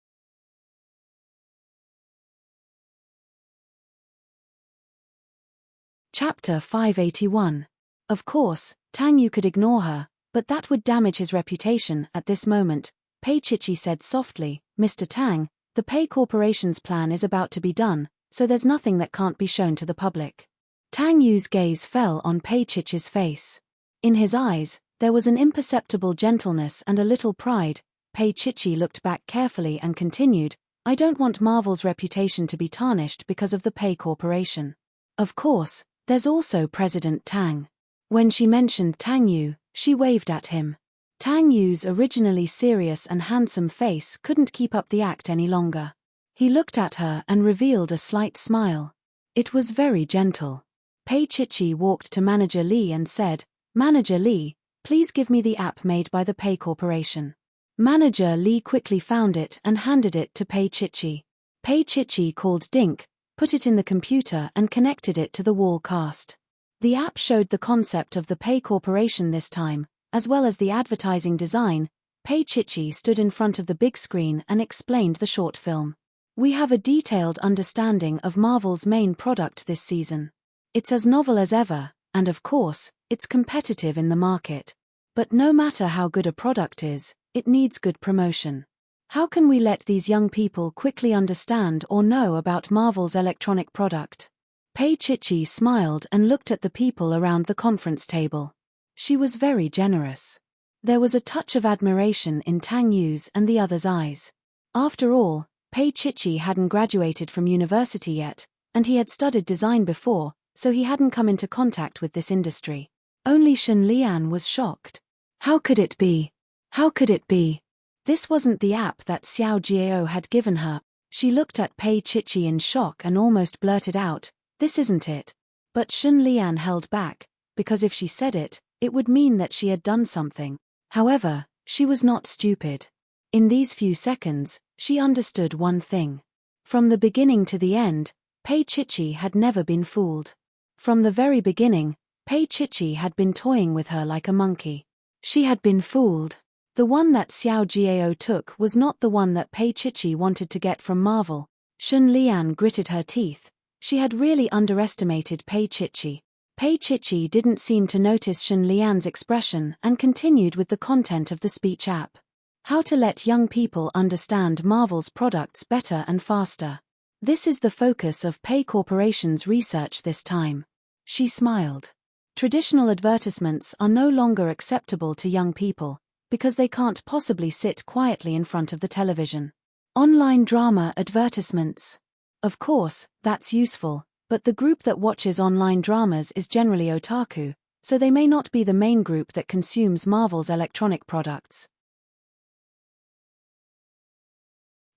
Chapter 581. Of course, Tang Yu could ignore her, but that would damage his reputation. At this moment, Pei Chichi said softly, Mr. Tang, the Pei Corporation's plan is about to be done, so there's nothing that can't be shown to the public. Tang Yu's gaze fell on Pei Chichi's face. In his eyes, there was an imperceptible gentleness and a little pride. Pei Chichi looked back carefully and continued, I don't want Marvel's reputation to be tarnished because of the Pei Corporation. Of course, there's also President Tang. When she mentioned Tang Yu, she waved at him. Tang Yu's originally serious and handsome face couldn't keep up the act any longer. He looked at her and revealed a slight smile. It was very gentle. Pei Chichi walked to Manager Li and said, Manager Li, please give me the app made by the Pei Corporation. Manager Li quickly found it and handed it to Pei Chichi. Pei Chichi called Dink, put it in the computer and connected it to the wall cast. The app showed the concept of the Pei Corporation this time, as well as the advertising design. Pei Chichi stood in front of the big screen and explained the short film. We have a detailed understanding of Marvel's main product this season. It's as novel as ever, and of course, it's competitive in the market. But no matter how good a product is, it needs good promotion. How can we let these young people quickly understand or know about Marvel's electronic product? Pei Chichi smiled and looked at the people around the conference table. She was very generous. There was a touch of admiration in Tang Yu's and the others' eyes. After all, Pei Chichi hadn't graduated from university yet, and he had studied design before, so he hadn't come into contact with this industry. Only Shen Lian was shocked. How could it be? How could it be? This wasn't the app that Xiao Jiao had given her. She looked at Pei Chichi in shock and almost blurted out, This isn't it. But Shen Lian held back, because if she said it, it would mean that she had done something. However, she was not stupid. In these few seconds, she understood one thing. From the beginning to the end, Pei Chichi had never been fooled. From the very beginning, Pei Chichi had been toying with her like a monkey. She had been fooled. The one that Xiao Jiao took was not the one that Pei Chichi wanted to get from Marvel. Shen Lian gritted her teeth. She had really underestimated Pei Chichi. Pei Chichi didn't seem to notice Shen Lian's expression and continued with the content of the speech app. How to let young people understand Marvel's products better and faster. This is the focus of Pay Corporation's research this time. She smiled. Traditional advertisements are no longer acceptable to young people, because they can't possibly sit quietly in front of the television. Online drama advertisements. Of course, that's useful, but the group that watches online dramas is generally otaku, so they may not be the main group that consumes Marvel's electronic products.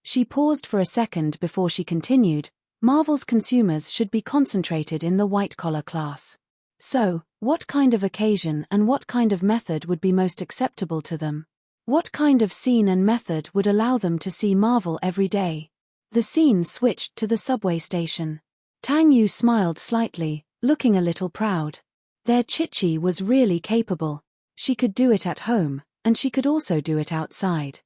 She paused for a second before she continued. Marvel's consumers should be concentrated in the white-collar class. So, what kind of occasion and what kind of method would be most acceptable to them? What kind of scene and method would allow them to see Marvel every day? The scene switched to the subway station. Tang Yu smiled slightly, looking a little proud. Their Chichi was really capable. She could do it at home, and she could also do it outside.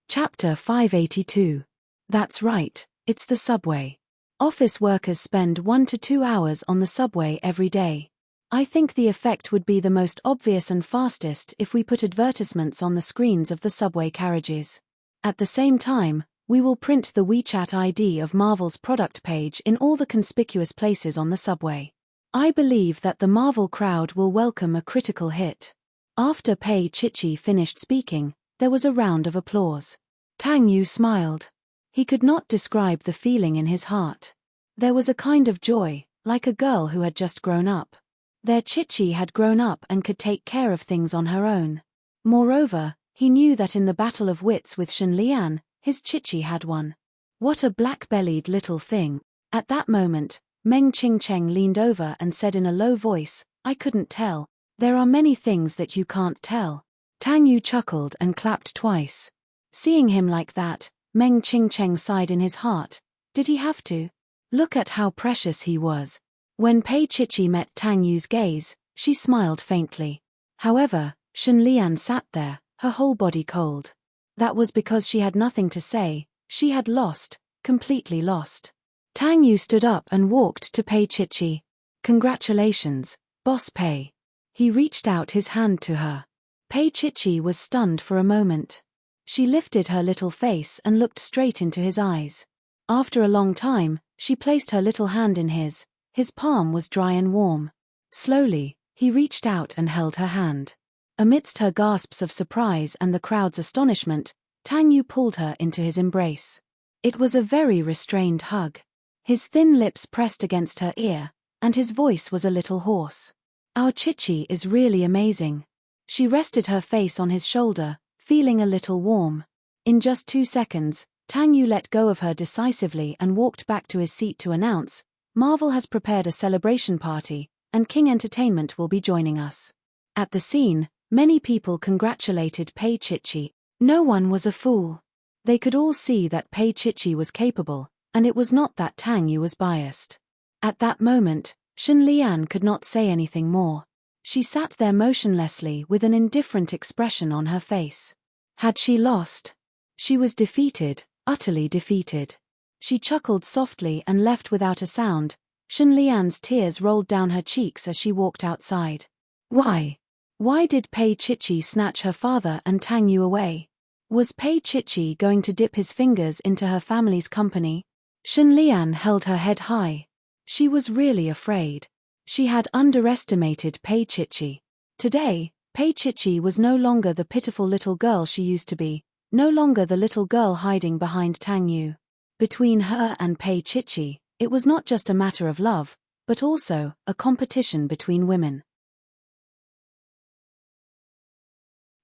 Chapter 582. That's right, it's the subway. Office workers spend 1 to 2 hours on the subway every day. I think the effect would be the most obvious and fastest if we put advertisements on the screens of the subway carriages. At the same time, we will print the WeChat ID of Marvel's product page in all the conspicuous places on the subway. I believe that the Marvel crowd will welcome a critical hit. After Pei Chichi finished speaking, there was a round of applause. Tang Yu smiled. He could not describe the feeling in his heart. There was a kind of joy, like a girl who had just grown up. Their Chichi had grown up and could take care of things on her own. Moreover, he knew that in the battle of wits with Shen Lian, his Chichi had won. What a black-bellied little thing. At that moment, Meng Qingcheng leaned over and said in a low voice, I couldn't tell. There are many things that you can't tell. Tang Yu chuckled and clapped twice. Seeing him like that, Meng Qingcheng sighed in his heart. Did he have to? Look at how precious he was. When Pei Chichi met Tang Yu's gaze, she smiled faintly. However, Shen Lian sat there, her whole body cold. That was because she had nothing to say. She had lost, completely lost. Tang Yu stood up and walked to Pei Chichi. Congratulations, Boss Pei. He reached out his hand to her. Pei Chichi was stunned for a moment. She lifted her little face and looked straight into his eyes. After a long time, she placed her little hand in his. His palm was dry and warm. Slowly, he reached out and held her hand. Amidst her gasps of surprise and the crowd's astonishment, Tang Yu pulled her into his embrace. It was a very restrained hug. His thin lips pressed against her ear, and his voice was a little hoarse. Our Chichi is really amazing. She rested her face on his shoulder, feeling a little warm. In just 2 seconds, Tang Yu let go of her decisively and walked back to his seat to announce, Marvel has prepared a celebration party, and King Entertainment will be joining us. At the scene, many people congratulated Pei Chichi. No one was a fool. They could all see that Pei Chichi was capable, and it was not that Tang Yu was biased. At that moment, Shen Lian could not say anything more. She sat there motionlessly with an indifferent expression on her face. Had she lost? She was defeated, utterly defeated. She chuckled softly and left without a sound. Shen Lian's tears rolled down her cheeks as she walked outside. Why? Why did Pei Chichi snatch her father and Tang Yu away? Was Pei Chichi going to dip his fingers into her family's company? Shen Lian held her head high. She was really afraid. She had underestimated Pei Chichi. Today, Pei Chichi was no longer the pitiful little girl she used to be, no longer the little girl hiding behind Tang Yu. Between her and Pei Chichi, it was not just a matter of love, but also a competition between women.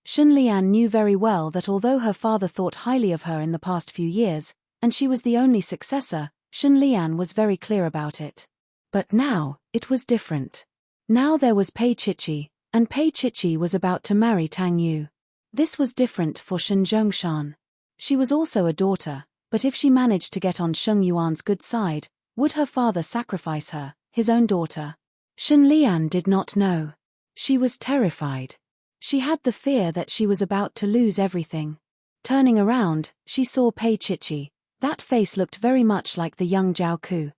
Shen Lian knew very well that although her father thought highly of her in the past few years, and she was the only successor, Shen Lian was very clear about it. But now, it was different. Now there was Pei Chichi, and Pei Chichi was about to marry Tang Yu. This was different for Shen Zhongshan. She was also a daughter, but if she managed to get on Sheng Yuan's good side, would her father sacrifice her, his own daughter? Shen Lian did not know. She was terrified. She had the fear that she was about to lose everything. Turning around, she saw Pei Chichi. That face looked very much like the young Zhao Ku.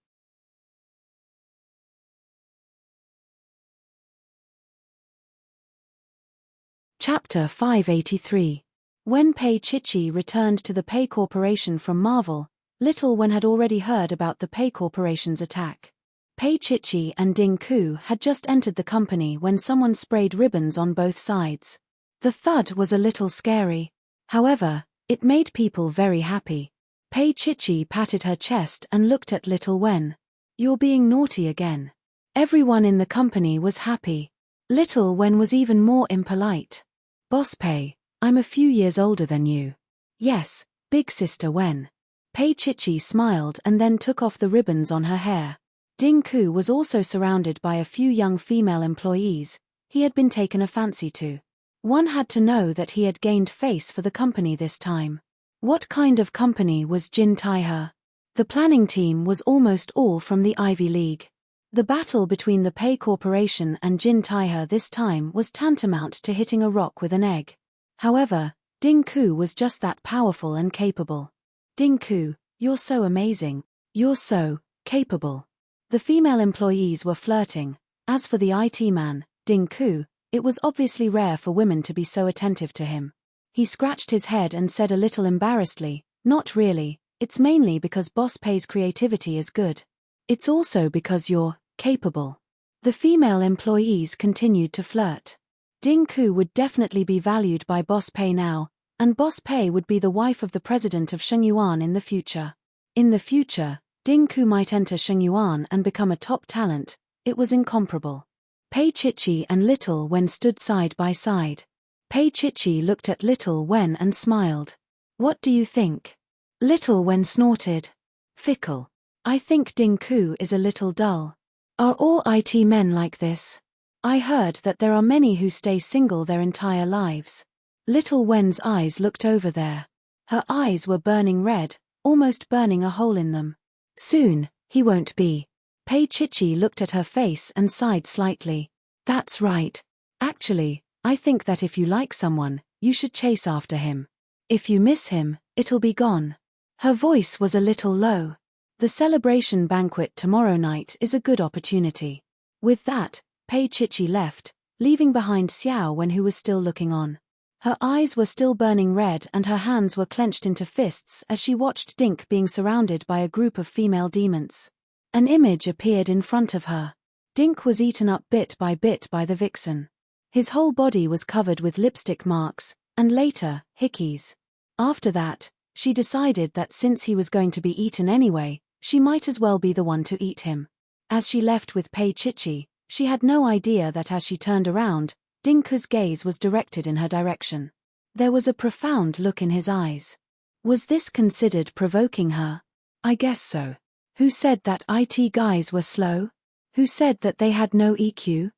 Chapter 583. When Pei Chichi returned to the Pei Corporation from Marvel, Little Wen had already heard about the Pei Corporation's attack. Pei Chichi and Ding Ku had just entered the company when someone sprayed ribbons on both sides. The thud was a little scary. However, it made people very happy. Pei Chichi patted her chest and looked at Little Wen. "You're being naughty again." Everyone in the company was happy. Little Wen was even more impolite. "Boss Pei, I'm a few years older than you." "Yes, big sister Wen." Pei Chichi smiled and then took off the ribbons on her hair. Ding Ku was also surrounded by a few young female employees he had been taken a fancy to. One had to know that he had gained face for the company this time. What kind of company was Jin Taihe? The planning team was almost all from the Ivy League. The battle between the Pei Corporation and Jin Taihe this time was tantamount to hitting a rock with an egg. However, Ding Ku was just that powerful and capable. "Ding Ku, you're so amazing. You're so capable." The female employees were flirting. As for the IT man, Ding Ku, it was obviously rare for women to be so attentive to him. He scratched his head and said a little embarrassedly, "Not really, it's mainly because Boss Pei's creativity is good. It's also because you're capable." The female employees continued to flirt. Ding Ku would definitely be valued by Boss Pei now, and Boss Pei would be the wife of the president of Shengyuan in the future. In the future, Ding Ku might enter Shengyuan and become a top talent. It was incomparable. Pei Chichi and Little Wen stood side by side. Pei Chichi looked at Little Wen and smiled. "What do you think?" Little Wen snorted. "Fickle. I think Ding Ku is a little dull." "Are all IT men like this? I heard that there are many who stay single their entire lives." Little Wen's eyes looked over there. Her eyes were burning red, almost burning a hole in them. "Soon, he won't be." Pei Chichi looked at her face and sighed slightly. "That's right. Actually, I think that if you like someone, you should chase after him. If you miss him, it'll be gone." Her voice was a little low. "The celebration banquet tomorrow night is a good opportunity." With that, Pei Chichi left, leaving behind Xiao Wen, who was still looking on. Her eyes were still burning red and her hands were clenched into fists as she watched Dink being surrounded by a group of female demons. An image appeared in front of her. Dink was eaten up bit by the vixen. His whole body was covered with lipstick marks, and later, hickeys. After that, she decided that since he was going to be eaten anyway, she might as well be the one to eat him. As she left with Pei Chichi, she had no idea that as she turned around, Dinku's gaze was directed in her direction. There was a profound look in his eyes. Was this considered provoking her? I guess so. Who said that IT guys were slow? Who said that they had no EQ?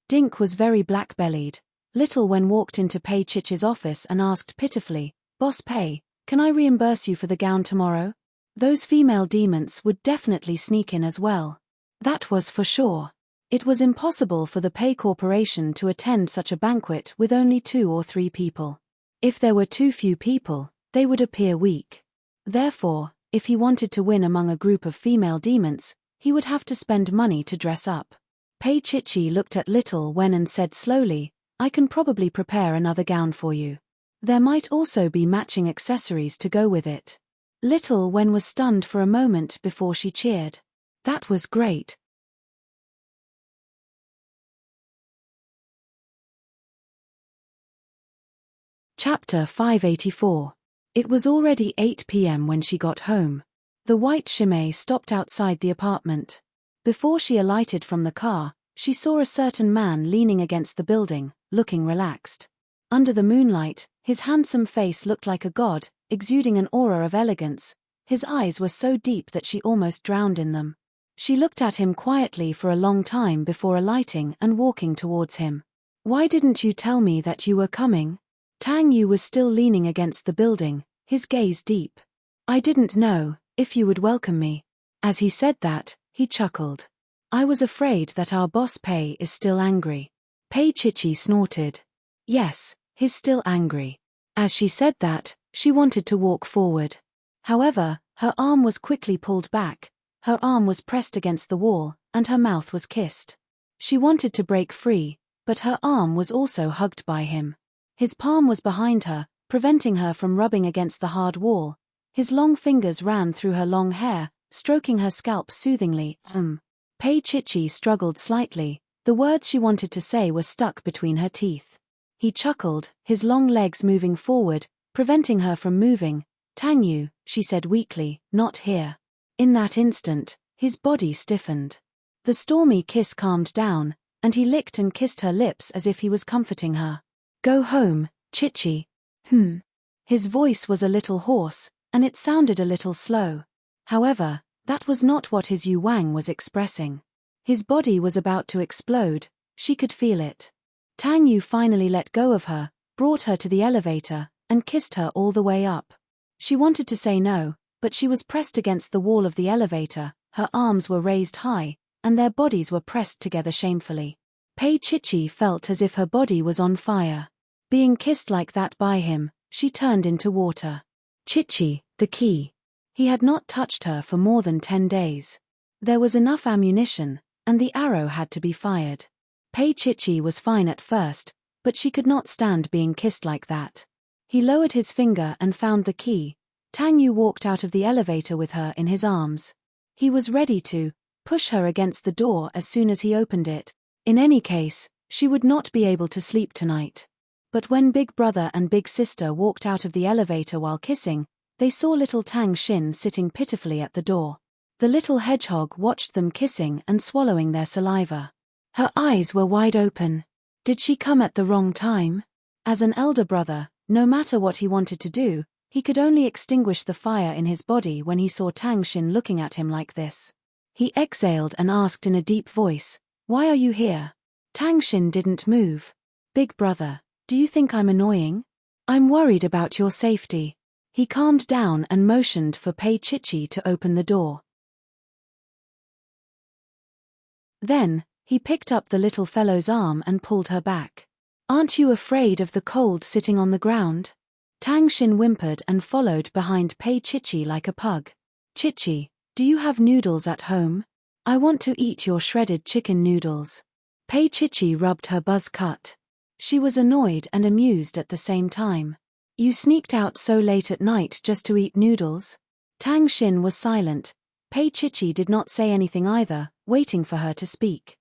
Dink was very black-bellied. Little Wen walked into Pei Chichi's office and asked pitifully, "Boss Pei, can I reimburse you for the gown tomorrow?" Those female demons would definitely sneak in as well. That was for sure. It was impossible for the Pei Corporation to attend such a banquet with only 2 or 3 people. If there were too few people, they would appear weak. Therefore, if he wanted to win among a group of female demons, he would have to spend money to dress up. Pei Chichi looked at Little Wen and said slowly, "I can probably prepare another gown for you. There might also be matching accessories to go with it." Little Wen was stunned for a moment before she cheered. "That was great." Chapter 584. It was already 8 p.m. when she got home. The white Shimei stopped outside the apartment. Before she alighted from the car, she saw a certain man leaning against the building, looking relaxed. Under the moonlight, his handsome face looked like a god, exuding an aura of elegance. His eyes were so deep that she almost drowned in them. She looked at him quietly for a long time before alighting and walking towards him. "Why didn't you tell me that you were coming?" Tang Yu was still leaning against the building, his gaze deep. "I didn't know if you would welcome me." As he said that, he chuckled. "I was afraid that our boss Pei is still angry." Pei Chichi snorted. Yes, he's still angry. As she said that, she wanted to walk forward. However, her arm was quickly pulled back, her arm was pressed against the wall, and her mouth was kissed. She wanted to break free, but her arm was also hugged by him. His palm was behind her, preventing her from rubbing against the hard wall. His long fingers ran through her long hair, stroking her scalp soothingly. Pei Chichi struggled slightly. The words she wanted to say were stuck between her teeth. He chuckled, his long legs moving forward, preventing her from moving. "Tang Yu," she said weakly, "not here." In that instant, his body stiffened. The stormy kiss calmed down, and he licked and kissed her lips as if he was comforting her. "Go home, Chichi." His voice was a little hoarse, and it sounded a little slow. However, that was not what his Yu Wang was expressing. His body was about to explode, she could feel it. Tang Yu finally let go of her, brought her to the elevator, and kissed her all the way up. She wanted to say no, but she was pressed against the wall of the elevator, her arms were raised high, and their bodies were pressed together shamefully. Pei Chichi felt as if her body was on fire. Being kissed like that by him, she turned into water. Chichi, the key. He had not touched her for more than 10 days. There was enough ammunition, and the arrow had to be fired. Pei Chichi was fine at first, but she could not stand being kissed like that. He lowered his finger and found the key. Tang Yu walked out of the elevator with her in his arms. He was ready to push her against the door as soon as he opened it. In any case, she would not be able to sleep tonight. But when Big Brother and Big Sister walked out of the elevator while kissing, they saw little Tang Xin sitting pitifully at the door. The little hedgehog watched them kissing and swallowing their saliva. Her eyes were wide open. Did she come at the wrong time? As an elder brother, no matter what he wanted to do, he could only extinguish the fire in his body when he saw Tang Xin looking at him like this. He exhaled and asked in a deep voice, "Why are you here?" Tang Xin didn't move. "Big Brother, do you think I'm annoying? I'm worried about your safety." He calmed down and motioned for Pei Chichi to open the door. Then, he picked up the little fellow's arm and pulled her back. "Aren't you afraid of the cold sitting on the ground?" Tang Xin whimpered and followed behind Pei Chichi like a pug. "Chichi, do you have noodles at home? I want to eat your shredded chicken noodles." Pei Chichi rubbed her buzz cut. She was annoyed and amused at the same time. "You sneaked out so late at night just to eat noodles?" Tang Xin was silent. Pei Chichi did not say anything either, waiting for her to speak.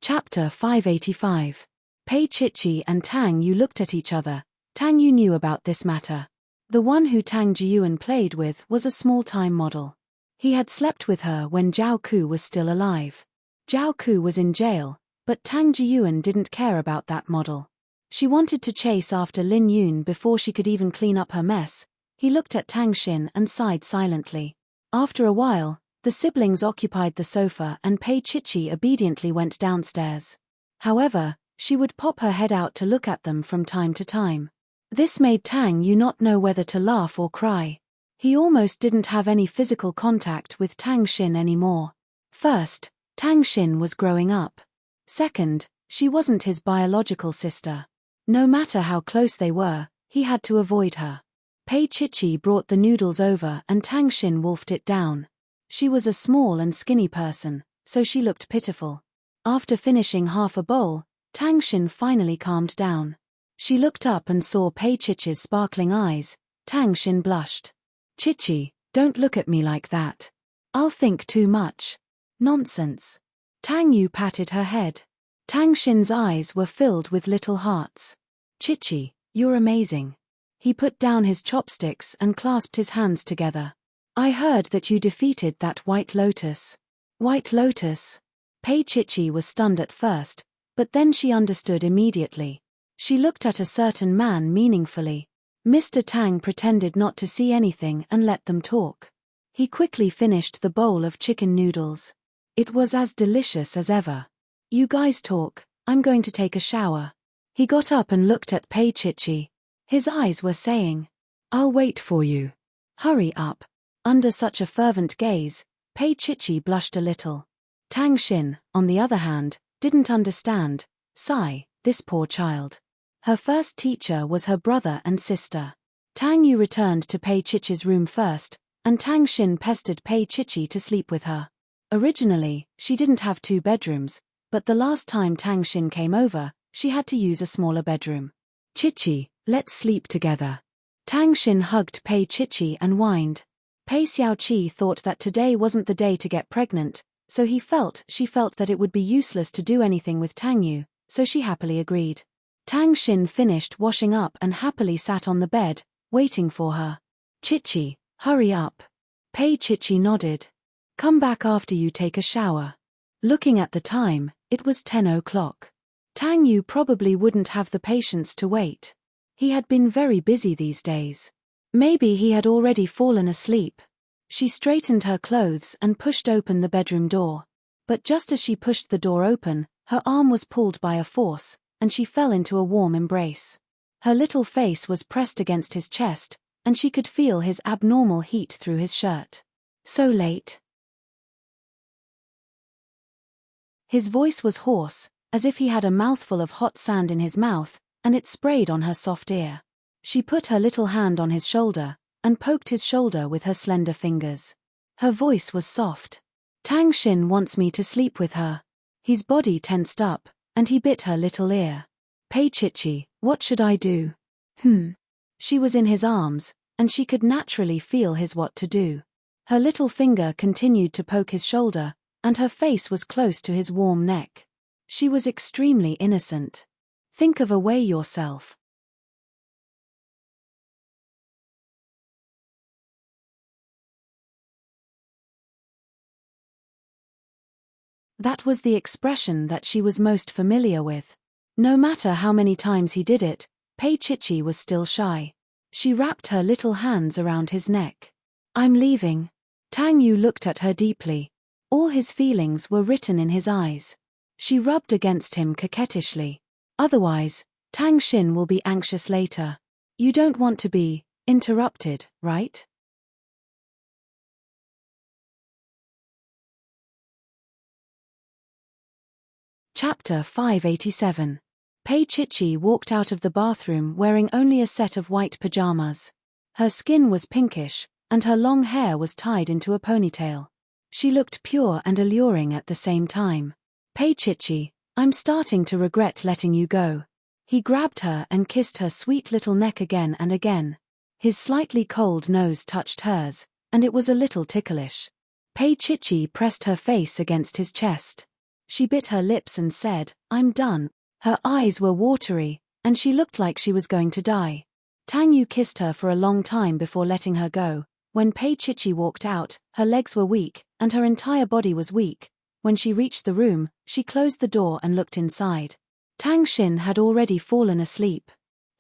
Chapter 585. Pei Chichi and Tang Yu looked at each other. Tang Yu knew about this matter. The one who Tang Jiyuan played with was a small-time model. He had slept with her when Zhao Ku was still alive. Zhao Ku was in jail, but Tang Jiyuan didn't care about that model. She wanted to chase after Lin Yun before she could even clean up her mess. He looked at Tang Xin and sighed silently. After a while, the siblings occupied the sofa and Pei Chichi obediently went downstairs. However, she would pop her head out to look at them from time to time. This made Tang Yu not know whether to laugh or cry. He almost didn't have any physical contact with Tang Xin anymore. First, Tang Xin was growing up. Second, she wasn't his biological sister. No matter how close they were, he had to avoid her. Pei Chichi brought the noodles over and Tang Xin wolfed it down. She was a small and skinny person, so she looked pitiful. After finishing half a bowl, Tang Xin finally calmed down. She looked up and saw Pei Chichi's sparkling eyes. Tang Xin blushed. "Chichi, don't look at me like that. I'll think too much." "Nonsense." Tang Yu patted her head. Tang Xin's eyes were filled with little hearts. "Chichi, you're amazing." He put down his chopsticks and clasped his hands together. "I heard that you defeated that White Lotus." "White Lotus?" Pei Chichi was stunned at first, but then she understood immediately. She looked at a certain man meaningfully. Mr. Tang pretended not to see anything and let them talk. He quickly finished the bowl of chicken noodles. It was as delicious as ever. "You guys talk, I'm going to take a shower." He got up and looked at Pei Chichi. His eyes were saying, "I'll wait for you. Hurry up." Under such a fervent gaze, Pei Chichi blushed a little. Tang Xin, on the other hand, didn't understand. Sigh, this poor child. Her first teacher was her brother and sister. Tang Yu returned to Pei Chichi's room first, and Tang Xin pestered Pei Chichi to sleep with her. Originally, she didn't have 2 bedrooms, but the last time Tang Xin came over, she had to use a smaller bedroom. Chichi, let's sleep together. Tang Xin hugged Pei Chichi and whined. Pei Xiaoqi thought that today wasn't the day to get pregnant, so she felt that it would be useless to do anything with Tang Yu, so she happily agreed. Tang Xin finished washing up and happily sat on the bed, waiting for her. Chichi, hurry up. Pei Chichi nodded. Come back after you take a shower. Looking at the time, it was 10 o'clock. Tang Yu probably wouldn't have the patience to wait. He had been very busy these days. Maybe he had already fallen asleep. She straightened her clothes and pushed open the bedroom door. But just as she pushed the door open, her arm was pulled by a force, and she fell into a warm embrace. Her little face was pressed against his chest, and she could feel his abnormal heat through his shirt. So late. His voice was hoarse, as if he had a mouthful of hot sand in his mouth, and it sprayed on her soft ear. She put her little hand on his shoulder, and poked his shoulder with her slender fingers. Her voice was soft. Tang Xin wants me to sleep with her. His body tensed up, and he bit her little ear. Pei Chichi, what should I do? She was in his arms, and she could naturally feel his what to do. Her little finger continued to poke his shoulder, and her face was close to his warm neck. She was extremely innocent. Think of a way yourself. That was the expression that she was most familiar with. No matter how many times he did it, Pei Chichi was still shy. She wrapped her little hands around his neck. I'm leaving. Tang Yu looked at her deeply. All his feelings were written in his eyes. She rubbed against him coquettishly. Otherwise, Tang Xin will be anxious later. You don't want to be interrupted, right? Chapter 587. Pei Chichi walked out of the bathroom wearing only a set of white pajamas. Her skin was pinkish, and her long hair was tied into a ponytail. She looked pure and alluring at the same time. Pei Chichi, I'm starting to regret letting you go. He grabbed her and kissed her sweet little neck again and again. His slightly cold nose touched hers, and it was a little ticklish. Pei Chichi pressed her face against his chest. She bit her lips and said, I'm done. Her eyes were watery, and she looked like she was going to die. Tang Yu kissed her for a long time before letting her go. When Pei Chichi walked out, her legs were weak, and her entire body was weak. When she reached the room, she closed the door and looked inside. Tang Xin had already fallen asleep.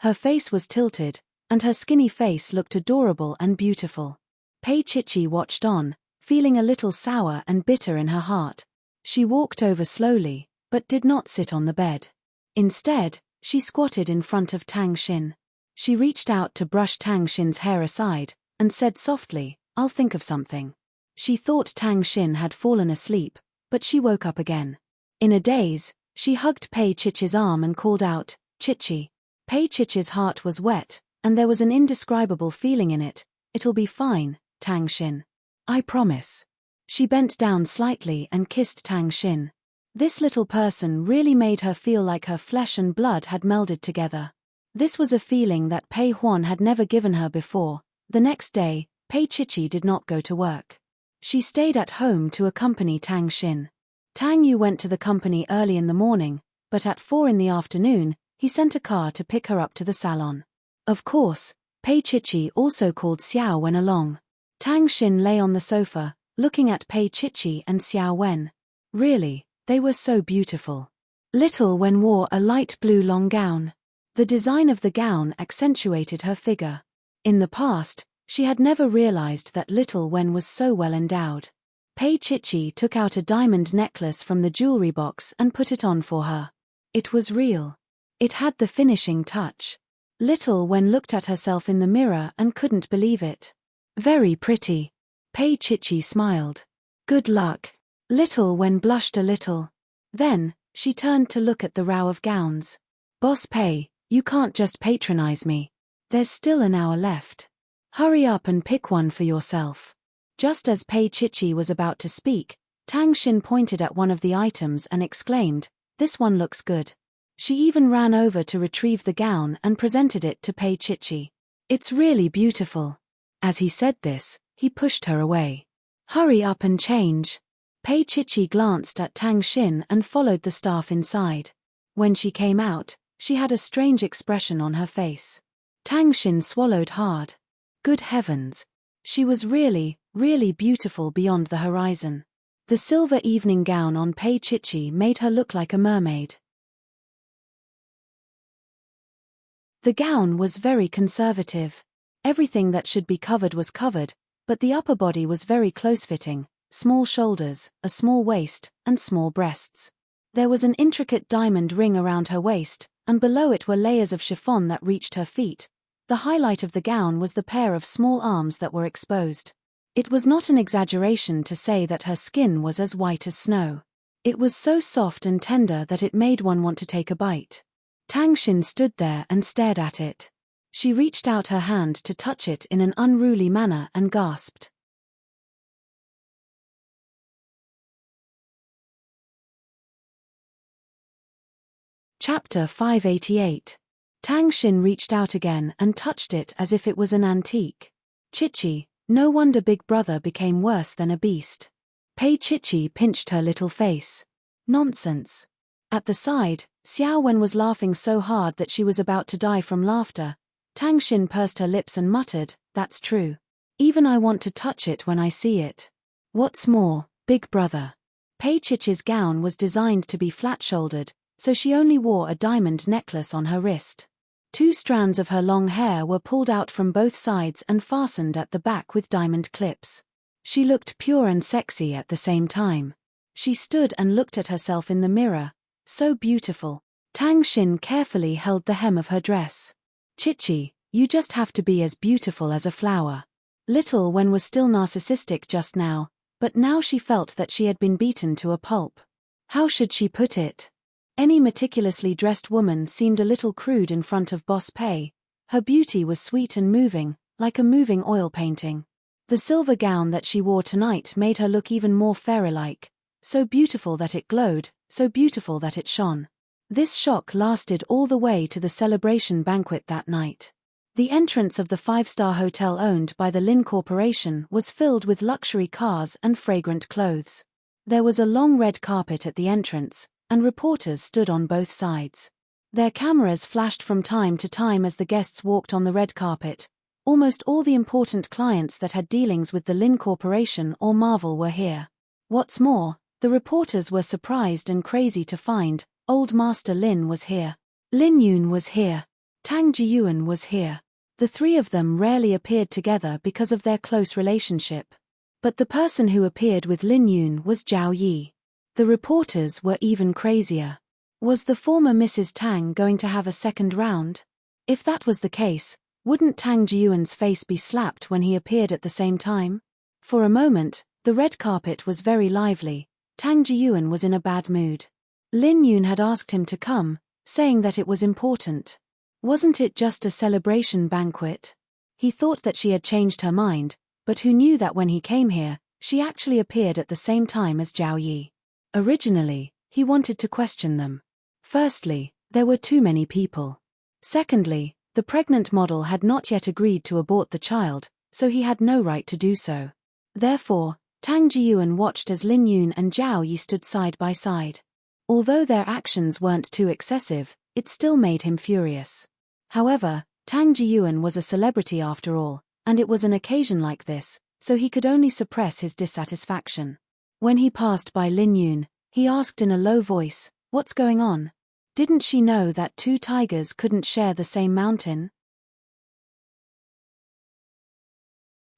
Her face was tilted, and her skinny face looked adorable and beautiful. Pei Chichi watched on, feeling a little sour and bitter in her heart. She walked over slowly, but did not sit on the bed. Instead, she squatted in front of Tang Xin. She reached out to brush Tang Xin's hair aside, and said softly, I'll think of something. She thought Tang Xin had fallen asleep, but she woke up again. In a daze, she hugged Pei Chichi's arm and called out, Chichi. Pei Chichi's heart was wet, and there was an indescribable feeling in it. It'll be fine, Tang Xin. I promise. She bent down slightly and kissed Tang Xin. This little person really made her feel like her flesh and blood had melded together. This was a feeling that Pei Huan had never given her before. The next day, Pei Chichi did not go to work. She stayed at home to accompany Tang Xin. Tang Yu went to the company early in the morning, but at 4 in the afternoon, he sent a car to pick her up to the salon. Of course, Pei Chichi also called Xiao Wen along. Tang Xin lay on the sofa, looking at Pei Chichi and Xiao Wen. Really, they were so beautiful. Little Wen wore a light blue long gown. The design of the gown accentuated her figure. In the past, she had never realized that little Wen was so well endowed. Pei Chichi took out a diamond necklace from the jewelry box and put it on for her. It was real. It had the finishing touch. Little Wen looked at herself in the mirror and couldn't believe it. Very pretty. Pei Chichi smiled. Good luck. Little Wen blushed a little. Then, she turned to look at the row of gowns. Boss Pei, you can't just patronize me. There's still an hour left. Hurry up and pick one for yourself. Just as Pei Chichi was about to speak, Tang Xin pointed at one of the items and exclaimed, "This one looks good." She even ran over to retrieve the gown and presented it to Pei Chichi. "It's really beautiful." As he said this, he pushed her away. "Hurry up and change." Pei Chichi glanced at Tang Xin and followed the staff inside. When she came out, she had a strange expression on her face. Tang Xin swallowed hard. Good heavens! She was really, really beautiful beyond the horizon. The silver evening gown on Pei Chichi made her look like a mermaid. The gown was very conservative. Everything that should be covered was covered, but the upper body was very close-fitting, small shoulders, a small waist, and small breasts. There was an intricate diamond ring around her waist, and below it were layers of chiffon that reached her feet. The highlight of the gown was the pair of small arms that were exposed. It was not an exaggeration to say that her skin was as white as snow. It was so soft and tender that it made one want to take a bite. Tang Xin stood there and stared at it. She reached out her hand to touch it in an unruly manner and gasped. Chapter 588. Tang Xin reached out again and touched it as if it was an antique. Chichi, no wonder Big Brother became worse than a beast. Pei Chichi pinched her little face. Nonsense. At the side, Xiao Wen was laughing so hard that she was about to die from laughter. Tang Xin pursed her lips and muttered, "That's true. Even I want to touch it when I see it. What's more, Big Brother." Pei Chichi's gown was designed to be flat-shouldered, so she only wore a diamond necklace on her wrist. 2 strands of her long hair were pulled out from both sides and fastened at the back with diamond clips. She looked pure and sexy at the same time. She stood and looked at herself in the mirror. So beautiful. Tang Xin carefully held the hem of her dress. "Chichi, you just have to be as beautiful as a flower." Little Wen was still narcissistic just now, but now she felt that she had been beaten to a pulp. How should she put it? Any meticulously dressed woman seemed a little crude in front of Boss Pei. Her beauty was sweet and moving, like a moving oil painting. The silver gown that she wore tonight made her look even more fairy-like. So beautiful that it glowed, so beautiful that it shone. This shock lasted all the way to the celebration banquet that night. The entrance of the 5-star hotel owned by the Lin Corporation was filled with luxury cars and fragrant clothes. There was a long red carpet at the entrance, and reporters stood on both sides. Their cameras flashed from time to time as the guests walked on the red carpet. Almost all the important clients that had dealings with the Lin Corporation or Marvel were here. What's more, the reporters were surprised and crazy to find Old Master Lin was here. Lin Yun was here. Tang Jiyuan was here. The 3 of them rarely appeared together because of their close relationship. But the person who appeared with Lin Yun was Zhao Yi. The reporters were even crazier. Was the former Mrs. Tang going to have a second round? If that was the case, wouldn't Tang Jiyuan's face be slapped when he appeared at the same time? For a moment, the red carpet was very lively. Tang Jiyuan was in a bad mood. Lin Yun had asked him to come, saying that it was important. Wasn't it just a celebration banquet? He thought that she had changed her mind, but who knew that when he came here, she actually appeared at the same time as Zhao Yi. Originally, he wanted to question them. Firstly, there were too many people. Secondly, the pregnant model had not yet agreed to abort the child, so he had no right to do so. Therefore, Tang Jiyuan watched as Lin Yun and Zhao Yi stood side by side. Although their actions weren't too excessive, it still made him furious. However, Tang Jiyuan was a celebrity after all, and it was an occasion like this, so he could only suppress his dissatisfaction. When he passed by Lin Yun, he asked in a low voice, "What's going on? Didn't she know that 2 tigers couldn't share the same mountain?"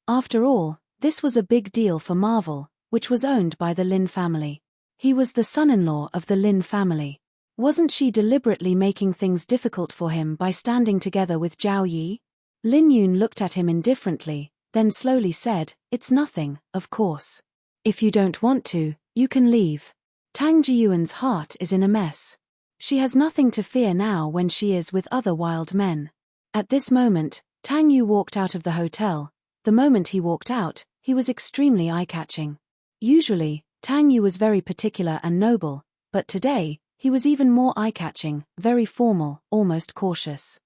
After all, this was a big deal for Marvel, which was owned by the Lin family. He was the son-in-law of the Lin family. Wasn't she deliberately making things difficult for him by standing together with Zhao Yi? Lin Yun looked at him indifferently, then slowly said, "It's nothing, of course. If you don't want to, you can leave." Tang Jiyuan's heart is in a mess. She has nothing to fear now when she is with other wild men. At this moment, Tang Yu walked out of the hotel. The moment he walked out, he was extremely eye-catching. Usually, Tang Yu was very particular and noble, but today, he was even more eye-catching, very formal, almost cautious.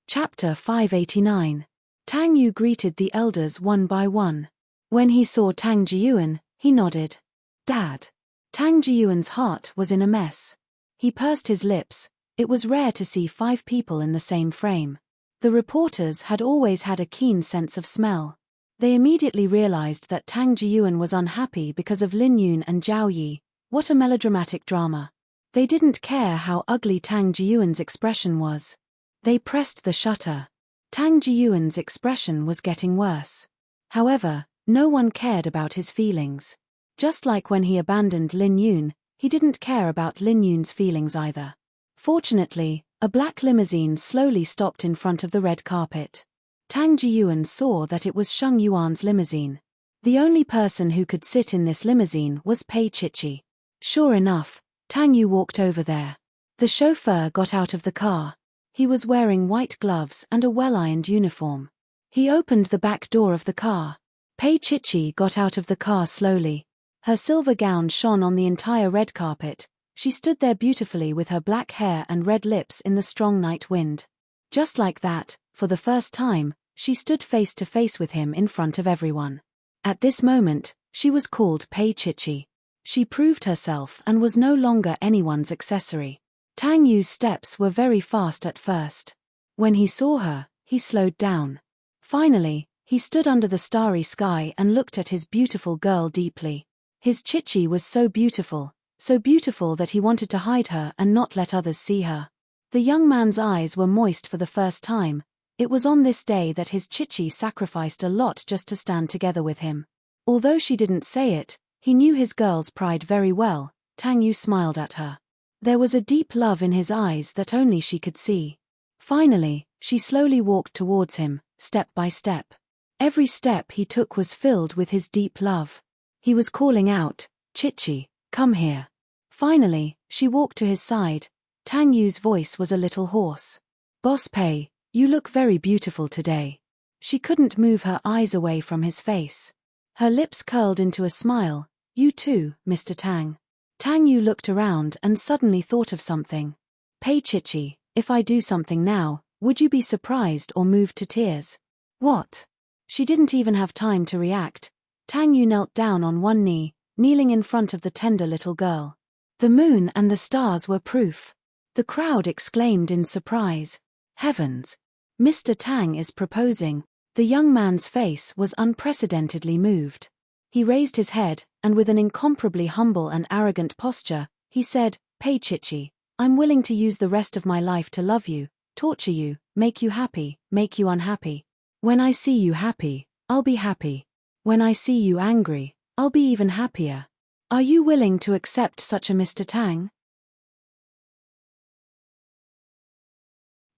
Chapter 589. Tang Yu greeted the elders one by one. When he saw Tang Jiyuan, he nodded. Dad. Tang Jiyuan's heart was in a mess. He pursed his lips. It was rare to see 5 people in the same frame. The reporters had always had a keen sense of smell. They immediately realized that Tang Jiyuan was unhappy because of Lin Yun and Zhao Yi. What a melodramatic drama. They didn't care how ugly Tang Jiyuan's expression was. They pressed the shutter. Tang Jiyuan's expression was getting worse. However, no one cared about his feelings. Just like when he abandoned Lin Yun, he didn't care about Lin Yun's feelings either. Fortunately, a black limousine slowly stopped in front of the red carpet. Tang Jiyuan saw that it was Sheng Yuan's limousine. The only person who could sit in this limousine was Pei Chichi. Sure enough, Tang Yu walked over there. The chauffeur got out of the car. He was wearing white gloves and a well-ironed uniform. He opened the back door of the car. Pei Chichi got out of the car slowly. Her silver gown shone on the entire red carpet. She stood there beautifully with her black hair and red lips in the strong night wind. Just like that, for the first time, she stood face to face with him in front of everyone. At this moment, she was called Pei Chichi. She proved herself and was no longer anyone's accessory. Tang Yu's steps were very fast at first. When he saw her, he slowed down. Finally, he stood under the starry sky and looked at his beautiful girl deeply. His Chichi was so beautiful that he wanted to hide her and not let others see her. The young man's eyes were moist for the first time. It was on this day that his Chichi sacrificed a lot just to stand together with him. Although she didn't say it, he knew his girl's pride very well. Tang Yu smiled at her. There was a deep love in his eyes that only she could see. Finally, she slowly walked towards him, step by step. Every step he took was filled with his deep love. He was calling out, "Chichi, come here." Finally, she walked to his side. Tang Yu's voice was a little hoarse. "Boss Pei, you look very beautiful today." She couldn't move her eyes away from his face. Her lips curled into a smile. "You too, Mr. Tang." Tang Yu looked around and suddenly thought of something. "Pei Chichi, if I do something now, would you be surprised or moved to tears?" "What?" She didn't even have time to react. Tang Yu knelt down on one knee, kneeling in front of the tender little girl. The moon and the stars were proof. The crowd exclaimed in surprise. Heavens! Mr. Tang is proposing. The young man's face was unprecedentedly moved. He raised his head, and with an incomparably humble and arrogant posture, he said, "Pei Chichi, I'm willing to use the rest of my life to love you, torture you, make you happy, make you unhappy. When I see you happy, I'll be happy. When I see you angry, I'll be even happier. Are you willing to accept such a Mr. Tang?"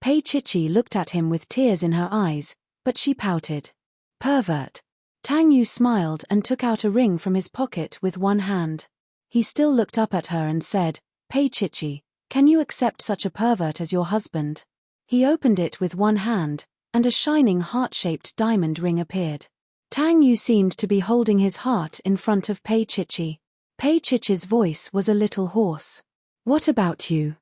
Pei Chichi looked at him with tears in her eyes, but she pouted. "Pervert." Tang Yu smiled and took out a ring from his pocket with one hand. He still looked up at her and said, "Pei Chichi, can you accept such a pervert as your husband?" He opened it with one hand, and a shining heart-shaped diamond ring appeared. Tang Yu seemed to be holding his heart in front of Pei Chichi. Pei Chichi's voice was a little hoarse. "What about you?"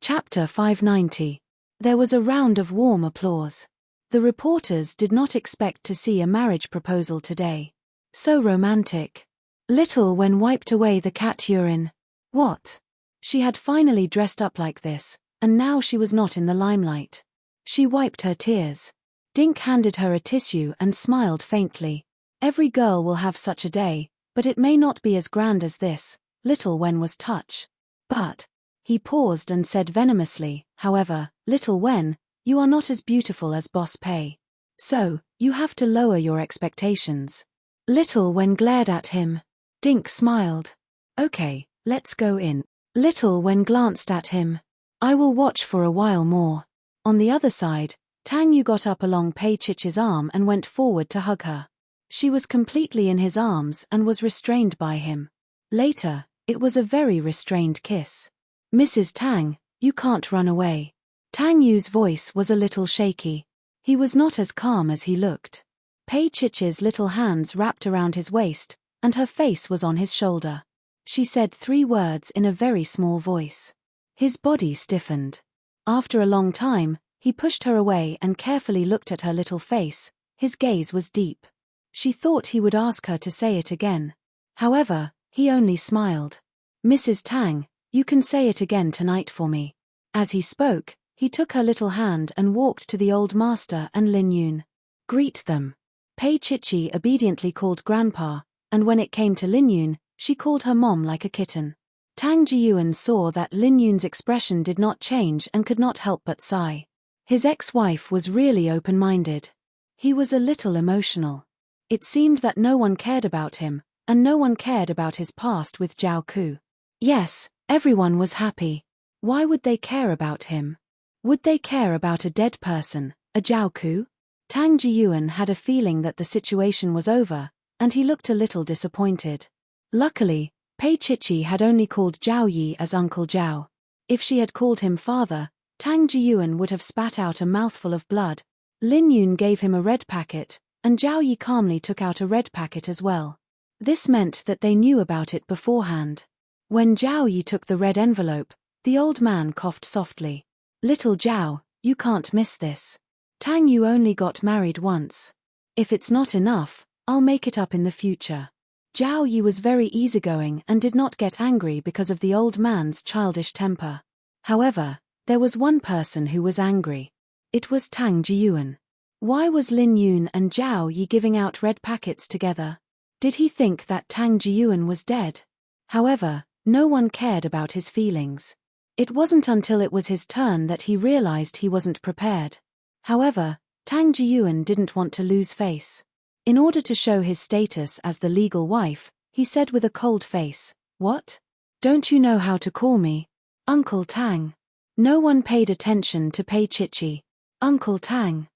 Chapter 590. There was a round of warm applause. The reporters did not expect to see a marriage proposal today. So romantic. Little Wen wiped away the cat urine. What? She had finally dressed up like this, and now she was not in the limelight. She wiped her tears. Dink handed her a tissue and smiled faintly. Every girl will have such a day, but it may not be as grand as this. Little Wen was touched. But, he paused and said venomously, however, "Little Wen, you are not as beautiful as Boss Pei. So, you have to lower your expectations." Little Wen glared at him. Dink smiled. "Okay, let's go in." Little Wen glanced at him. "I will watch for a while more." On the other side, Tang Yu got up along Pei Chichi's arm and went forward to hug her. She was completely in his arms and was restrained by him. Later, it was a very restrained kiss. Mrs. Tang, you can't run away. Tang Yu's voice was a little shaky. He was not as calm as he looked. Pei Chichi's little hands wrapped around his waist, and her face was on his shoulder. She said 3 words in a very small voice. His body stiffened. After a long time, he pushed her away and carefully looked at her little face. His gaze was deep. She thought he would ask her to say it again. However, he only smiled. Mrs. Tang, you can say it again tonight for me. As he spoke, he took her little hand and walked to the old master and Lin Yun. Greet them. Pei Chichi obediently called Grandpa, and when it came to Lin Yun, she called her mom like a kitten. Tang Jiyuan saw that Lin Yun's expression did not change and could not help but sigh. His ex-wife was really open-minded. He was a little emotional. It seemed that no one cared about him, and no one cared about his past with Zhao Ku. Yes, everyone was happy. Why would they care about him? Would they care about a dead person, a Zhao Ku? Tang Jiyuan had a feeling that the situation was over, and he looked a little disappointed. Luckily, Pei Chichi had only called Zhao Yi as Uncle Zhao. If she had called him father, Tang Jiyuan would have spat out a mouthful of blood. Lin Yun gave him a red packet, and Zhao Yi calmly took out a red packet as well. This meant that they knew about it beforehand. When Zhao Yi took the red envelope, the old man coughed softly. Little Zhao, you can't miss this. Tang Yu only got married once. If it's not enough, I'll make it up in the future. Zhao Yi was very easygoing and did not get angry because of the old man's childish temper. However, there was one person who was angry. It was Tang Jiyuan. Why was Lin Yun and Zhao Yi giving out red packets together? Did he think that Tang Jiyuan was dead? However, no one cared about his feelings. It wasn't until it was his turn that he realized he wasn't prepared. However, Tang Jiyuan didn't want to lose face. In order to show his status as the legal wife, he said with a cold face, "What? Don't you know how to call me? Uncle Tang." No one paid attention to Pei Chichi. Uncle Tang.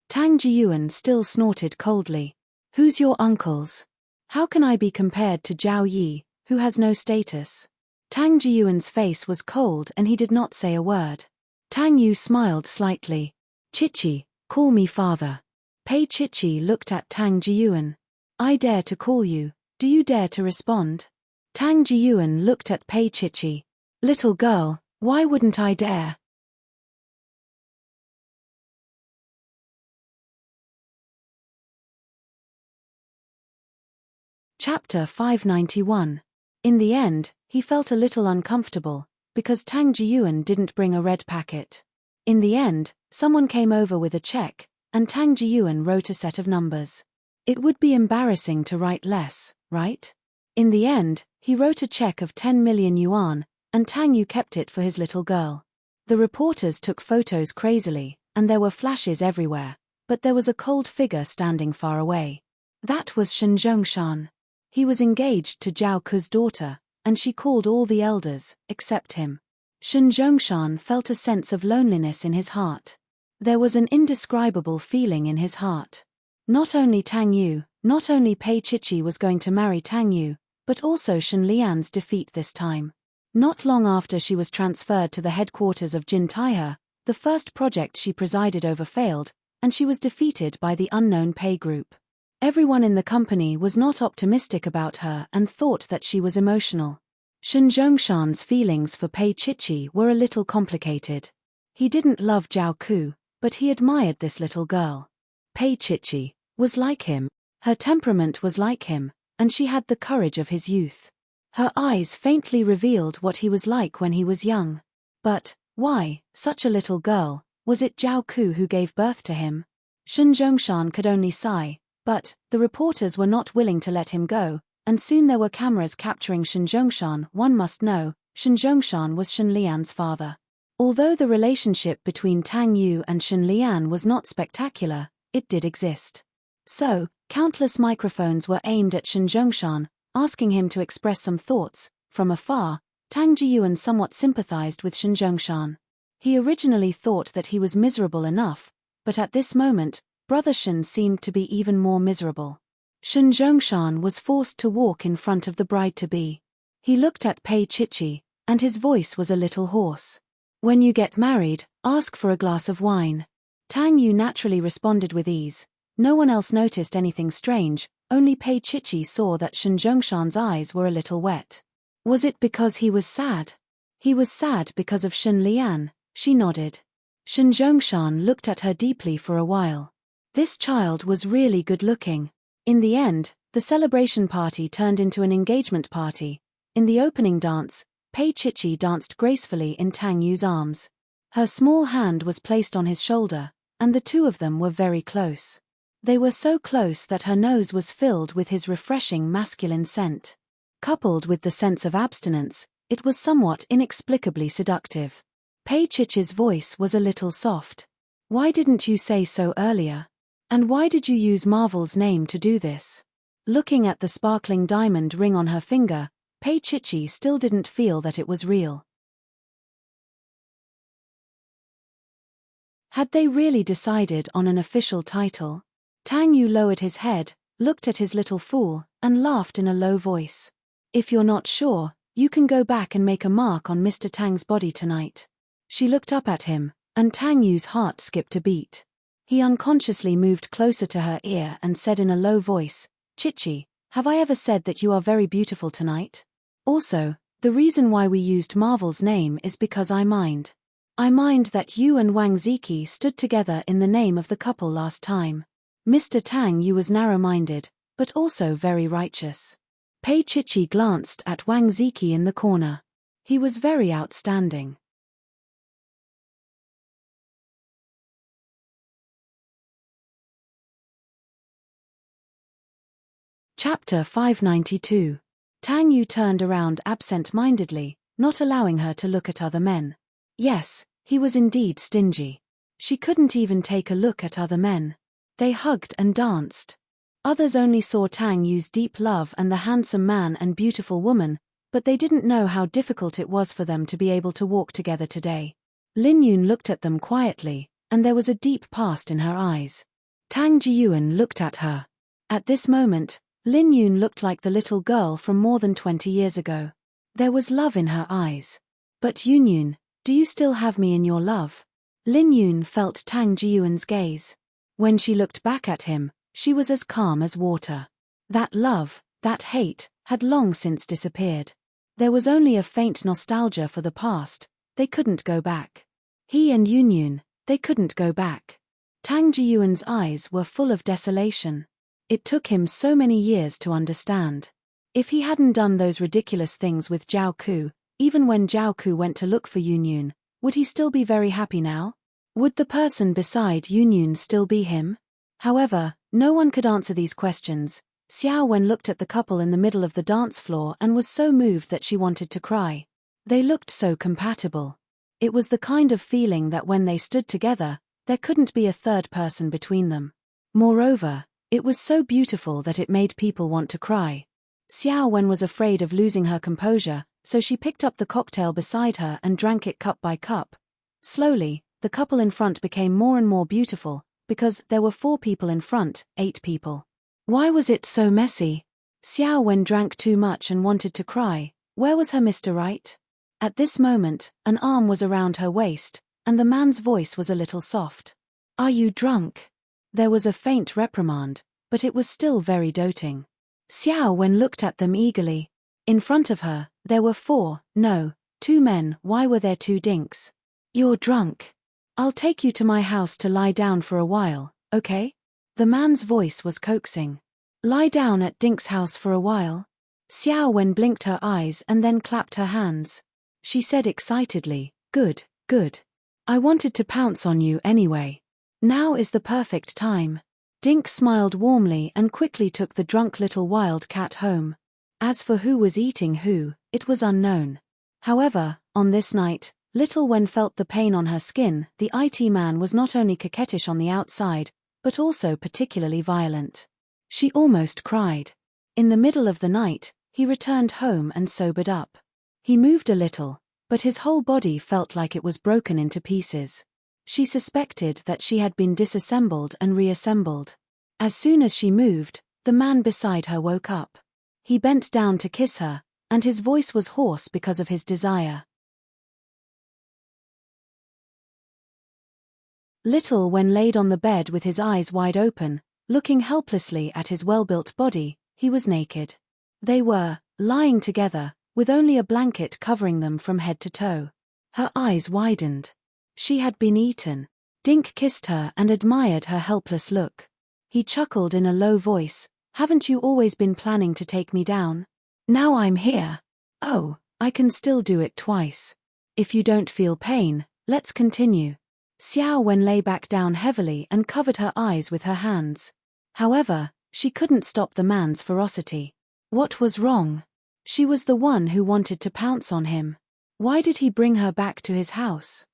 Tang Jiyuan still snorted coldly. Who's your uncles? How can I be compared to Zhao Yi, who has no status? Tang Jiyuan's face was cold and he did not say a word. Tang Yu smiled slightly. Chichi, call me father. Pei Chichi looked at Tang Jiyuan. I dare to call you, do you dare to respond? Tang Jiyuan looked at Pei Chichi. Little girl, why wouldn't I dare? Chapter 591. In the end, he felt a little uncomfortable, because Tang Jiyuan didn't bring a red packet. In the end, someone came over with a check, and Tang Jiyuan wrote a set of numbers. It would be embarrassing to write less, right? In the end, he wrote a check of 10 million yuan, and Tang Yu kept it for his little girl. The reporters took photos crazily, and there were flashes everywhere, but there was a cold figure standing far away. That was Shen Zhongshan. He was engaged to Zhao Ku's daughter, and she called all the elders, except him. Shen Zhongshan felt a sense of loneliness in his heart. There was an indescribable feeling in his heart. Not only Tang Yu, not only Pei Chichi was going to marry Tang Yu, but also Shen Lian's defeat this time. Not long after she was transferred to the headquarters of Jin Taihe, the first project she presided over failed, and she was defeated by the unknown Pei group. Everyone in the company was not optimistic about her and thought that she was emotional. Shen Zhongshan's feelings for Pei Chichi were a little complicated. He didn't love Zhao Ku, but he admired this little girl. Pei Chichi was like him. Her temperament was like him, and she had the courage of his youth. Her eyes faintly revealed what he was like when he was young. But, why, such a little girl, was it Zhao Ku who gave birth to him? Shen Zhongshan could only sigh, but, the reporters were not willing to let him go, and soon there were cameras capturing Shen Zhongshan. One must know, Shen Zhongshan was Shen Lian's father. Although the relationship between Tang Yu and Shen Lian was not spectacular, it did exist. So, countless microphones were aimed at Shen Zhongshan, asking him to express some thoughts. From afar, Tang Jiyuan somewhat sympathized with Shen Zhongshan. He originally thought that he was miserable enough, but at this moment, Brother Shen seemed to be even more miserable. Shen Zhongshan was forced to walk in front of the bride-to-be. He looked at Pei Chichi, and his voice was a little hoarse. "When you get married, ask for a glass of wine." Tang Yu naturally responded with ease. No one else noticed anything strange, only Pei Chichi saw that Shen Zhongshan's eyes were a little wet. Was it because he was sad? He was sad because of Shen Lian, she nodded. Shen Zhongshan looked at her deeply for a while. This child was really good-looking. In the end, the celebration party turned into an engagement party. In the opening dance, Pei Chichi danced gracefully in Tang Yu's arms. Her small hand was placed on his shoulder, and the two of them were very close. They were so close that her nose was filled with his refreshing masculine scent. Coupled with the sense of abstinence, it was somewhat inexplicably seductive. Pei Chichi's voice was a little soft. "Why didn't you say so earlier? And why did you use Marvel's name to do this?" Looking at the sparkling diamond ring on her finger, Pei Chichi still didn't feel that it was real. Had they really decided on an official title? Tang Yu lowered his head, looked at his little fool, and laughed in a low voice. "If you're not sure, you can go back and make a mark on Mr. Tang's body tonight." She looked up at him, and Tang Yu's heart skipped a beat. He unconsciously moved closer to her ear and said in a low voice, "Chichi, have I ever said that you are very beautiful tonight? Also, the reason why we used Marvel's name is because I mind that you and Wang Ziki stood together in the name of the couple last time. Mr. Tang Yu was narrow-minded, but also very righteous." Pei Chichi glanced at Wang Ziki in the corner. He was very outstanding. Chapter 592. Tang Yu turned around absent-mindedly, not allowing her to look at other men. Yes, he was indeed stingy. She couldn't even take a look at other men. They hugged and danced. Others only saw Tang Yu's deep love and the handsome man and beautiful woman, but they didn't know how difficult it was for them to be able to walk together today. Lin Yun looked at them quietly, and there was a deep past in her eyes. Tang Jiyuan looked at her. At this moment, Lin Yun looked like the little girl from more than 20 years ago. There was love in her eyes. "But Yun, do you still have me in your love?" Lin Yun felt Tang Jiyuan's gaze. When she looked back at him, she was as calm as water. That love, that hate, had long since disappeared. There was only a faint nostalgia for the past. They couldn't go back. He and Yun, they couldn't go back. Tang Jiyuan's eyes were full of desolation. It took him so many years to understand. If he hadn't done those ridiculous things with Zhao Ku, even when Zhao Ku went to look for Yun, would he still be very happy now? Would the person beside Yun still be him? However, no one could answer these questions. Xiao Wen looked at the couple in the middle of the dance floor and was so moved that she wanted to cry. They looked so compatible. It was the kind of feeling that when they stood together, there couldn't be a third person between them. Moreover, it was so beautiful that it made people want to cry. Xiao Wen was afraid of losing her composure, so she picked up the cocktail beside her and drank it cup by cup. Slowly, the couple in front became more and more beautiful, because there were 4 people in front, 8 people. Why was it so messy? Xiao Wen drank too much and wanted to cry. Where was her Mr. Right? At this moment, an arm was around her waist, and the man's voice was a little soft. "Are you drunk?" There was a faint reprimand, but it was still very doting. Xiao Wen looked at them eagerly. In front of her, there were 2 men. Why were there 2 dinks? "You're drunk. I'll take you to my house to lie down for a while, okay?" The man's voice was coaxing. "Lie down at Dink's house for a while?" Xiao Wen blinked her eyes and then clapped her hands. She said excitedly, "Good, good. I wanted to pounce on you anyway. Now is the perfect time." Dink smiled warmly and quickly took the drunk little wild cat home. As for who was eating who, it was unknown. However, on this night, Little Wen felt the pain on her skin. The IT man was not only coquettish on the outside, but also particularly violent. She almost cried. In the middle of the night, he returned home and sobered up. He moved a little, but his whole body felt like it was broken into pieces. She suspected that she had been disassembled and reassembled. As soon as she moved, the man beside her woke up. He bent down to kiss her, and his voice was hoarse because of his desire. Little Wen laid on the bed with his eyes wide open, looking helplessly at his well-built body. He was naked. They were lying together, with only a blanket covering them from head to toe. Her eyes widened. She had been eaten. Dink kissed her and admired her helpless look. He chuckled in a low voice, "Haven't you always been planning to take me down? Now I'm here. Oh, I can still do it twice. If you don't feel pain, let's continue." Xiao Wen lay back down heavily and covered her eyes with her hands. However, she couldn't stop the man's ferocity. What was wrong? She was the one who wanted to pounce on him. Why did he bring her back to his house?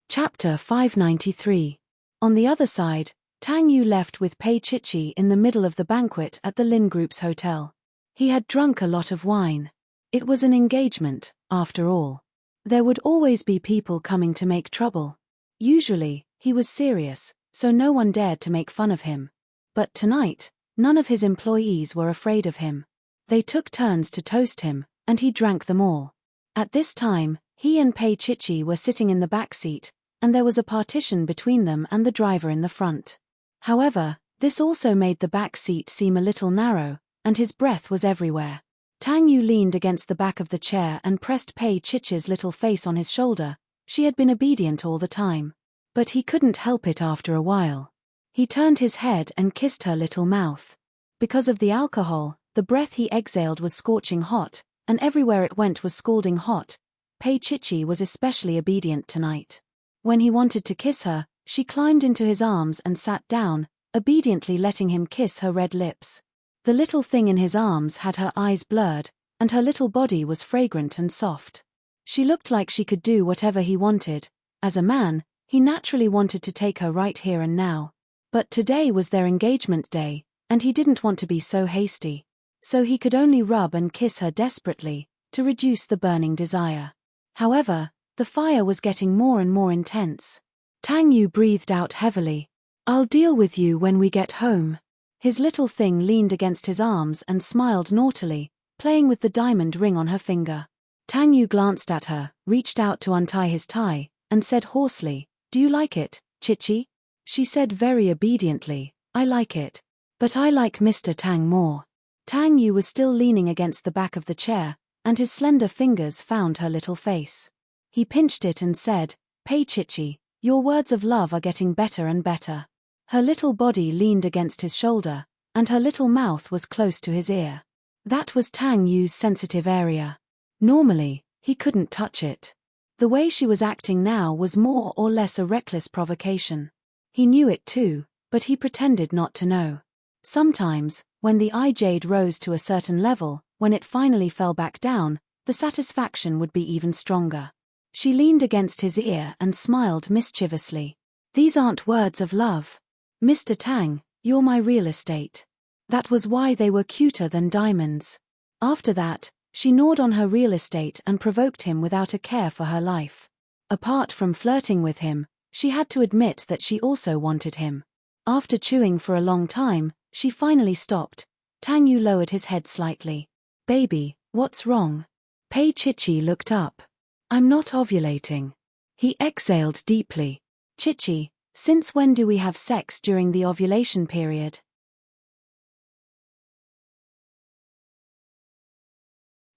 Chapter 593. On the other side, Tang Yu left with Pei Chichi in the middle of the banquet at the Lin Group's hotel. He had drunk a lot of wine. It was an engagement, after all. There would always be people coming to make trouble. Usually, he was serious, so no one dared to make fun of him. But tonight, none of his employees were afraid of him. They took turns to toast him, and he drank them all. At this time, he and Pei Chichi were sitting in the back seat, and there was a partition between them and the driver in the front. However, this also made the back seat seem a little narrow, and his breath was everywhere. Tang Yu leaned against the back of the chair and pressed Pei Chichi's little face on his shoulder. She had been obedient all the time. But he couldn't help it after a while. He turned his head and kissed her little mouth. Because of the alcohol, the breath he exhaled was scorching hot, and everywhere it went was scalding hot. Pei Chichi was especially obedient tonight. When he wanted to kiss her, she climbed into his arms and sat down, obediently letting him kiss her red lips. The little thing in his arms had her eyes blurred, and her little body was fragrant and soft. She looked like she could do whatever he wanted. As a man, he naturally wanted to take her right here and now. But today was their engagement day, and he didn't want to be so hasty. So he could only rub and kiss her desperately, to reduce the burning desire. However, the fire was getting more and more intense. Tang Yu breathed out heavily. "I'll deal with you when we get home." His little thing leaned against his arms and smiled naughtily, playing with the diamond ring on her finger. Tang Yu glanced at her, reached out to untie his tie, and said hoarsely, "Do you like it, Chichi?" She said very obediently, "I like it. But I like Mr. Tang more." Tang Yu was still leaning against the back of the chair, and his slender fingers found her little face. He pinched it and said, "Pei Chichi, your words of love are getting better and better." Her little body leaned against his shoulder, and her little mouth was close to his ear. That was Tang Yu's sensitive area. Normally, he couldn't touch it. The way she was acting now was more or less a reckless provocation. He knew it too, but he pretended not to know. Sometimes, when the eye jade rose to a certain level, when it finally fell back down, the satisfaction would be even stronger. She leaned against his ear and smiled mischievously. "These aren't words of love. Mr. Tang, you're my real estate." That was why they were cuter than diamonds. After that, she gnawed on her real estate and provoked him without a care for her life. Apart from flirting with him, she had to admit that she also wanted him. After chewing for a long time, she finally stopped. Tang Yu lowered his head slightly. "Baby, what's wrong?" Pei Chichi looked up. "I'm not ovulating." He exhaled deeply. "Chichi, since when do we have sex during the ovulation period?"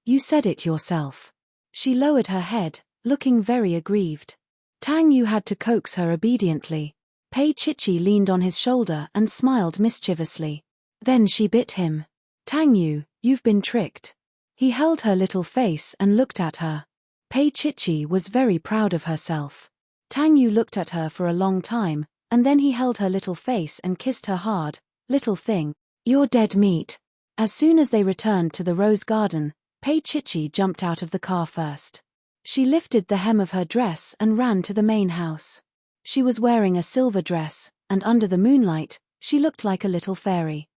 "You said it yourself." She lowered her head, looking very aggrieved. Tang Yu had to coax her obediently. Pei Chichi leaned on his shoulder and smiled mischievously. Then she bit him. "Tang Yu, you've been tricked." He held her little face and looked at her. Pei Chichi was very proud of herself. Tang Yu looked at her for a long time, and then he held her little face and kissed her hard. "Little thing, you're dead meat." As soon as they returned to the rose garden, Pei Chichi jumped out of the car first. She lifted the hem of her dress and ran to the main house. She was wearing a silver dress, and under the moonlight, she looked like a little fairy.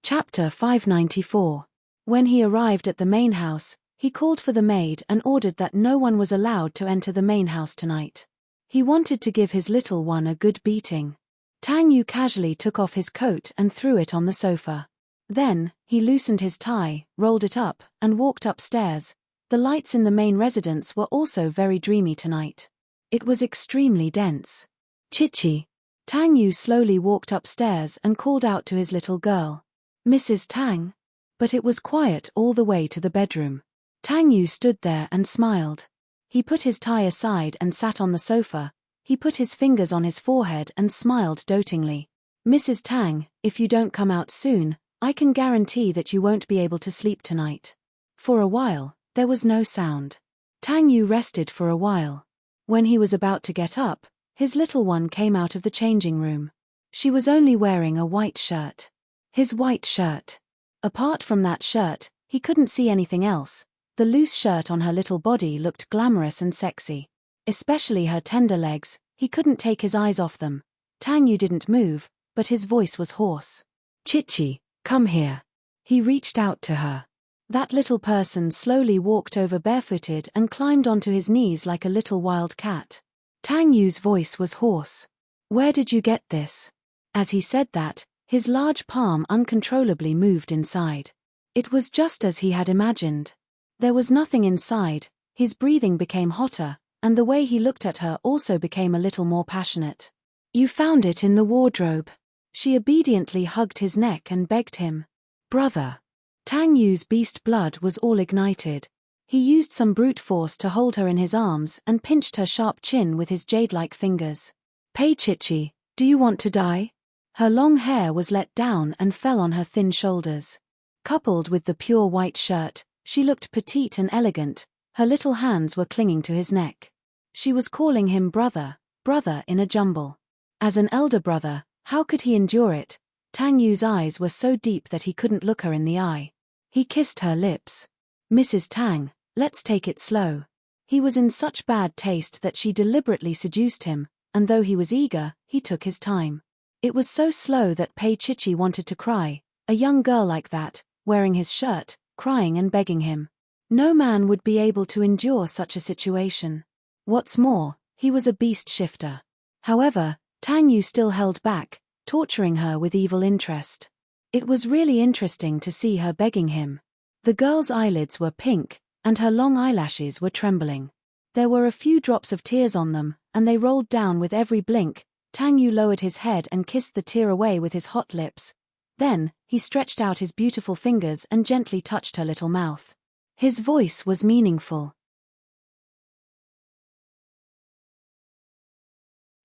Chapter 594. When he arrived at the main house, he called for the maid and ordered that no one was allowed to enter the main house tonight. He wanted to give his little one a good beating. Tang Yu casually took off his coat and threw it on the sofa. Then, he loosened his tie, rolled it up, and walked upstairs. The lights in the main residence were also very dreamy tonight. It was extremely dense. Chichi. Tang Yu slowly walked upstairs and called out to his little girl. Mrs. Tang. But it was quiet all the way to the bedroom. Tang Yu stood there and smiled. He put his tie aside and sat on the sofa. He put his fingers on his forehead and smiled dotingly. Mrs. Tang, if you don't come out soon, I can guarantee that you won't be able to sleep tonight. For a while, there was no sound. Tang Yu rested for a while. When he was about to get up, his little one came out of the changing room. She was only wearing a white shirt. His white shirt. Apart from that shirt, he couldn't see anything else. The loose shirt on her little body looked glamorous and sexy. Especially her tender legs, he couldn't take his eyes off them. Tang Yu didn't move, but his voice was hoarse. Chichi, come here. He reached out to her. That little person slowly walked over barefooted and climbed onto his knees like a little wild cat. Tang Yu's voice was hoarse. Where did you get this? As he said that, his large palm uncontrollably moved inside. It was just as he had imagined. There was nothing inside, his breathing became hotter, and the way he looked at her also became a little more passionate. You found it in the wardrobe. She obediently hugged his neck and begged him. Brother. Tang Yu's beast blood was all ignited. He used some brute force to hold her in his arms and pinched her sharp chin with his jade-like fingers. Pei Chichi, do you want to die? Her long hair was let down and fell on her thin shoulders. Coupled with the pure white shirt, she looked petite and elegant. Her little hands were clinging to his neck. She was calling him brother, brother in a jumble. As an elder brother, how could he endure it? Tang Yu's eyes were so deep that he couldn't look her in the eye. He kissed her lips. Mrs. Tang, let's take it slow. He was in such bad taste that she deliberately seduced him, and though he was eager, he took his time. It was so slow that Pei Chichi wanted to cry, a young girl like that, wearing his shirt, crying and begging him. No man would be able to endure such a situation. What's more, he was a beast shifter. However, Tang Yu still held back, torturing her with evil interest. It was really interesting to see her begging him. The girl's eyelids were pink, and her long eyelashes were trembling. There were a few drops of tears on them, and they rolled down with every blink. Tang Yu lowered his head and kissed the tear away with his hot lips. Then, he stretched out his beautiful fingers and gently touched her little mouth. His voice was meaningful.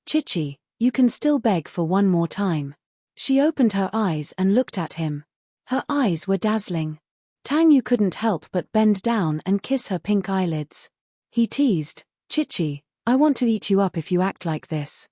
Chichi, you can still beg for one more time. She opened her eyes and looked at him. Her eyes were dazzling. Tang Yu couldn't help but bend down and kiss her pink eyelids. He teased, Chichi, I want to eat you up if you act like this.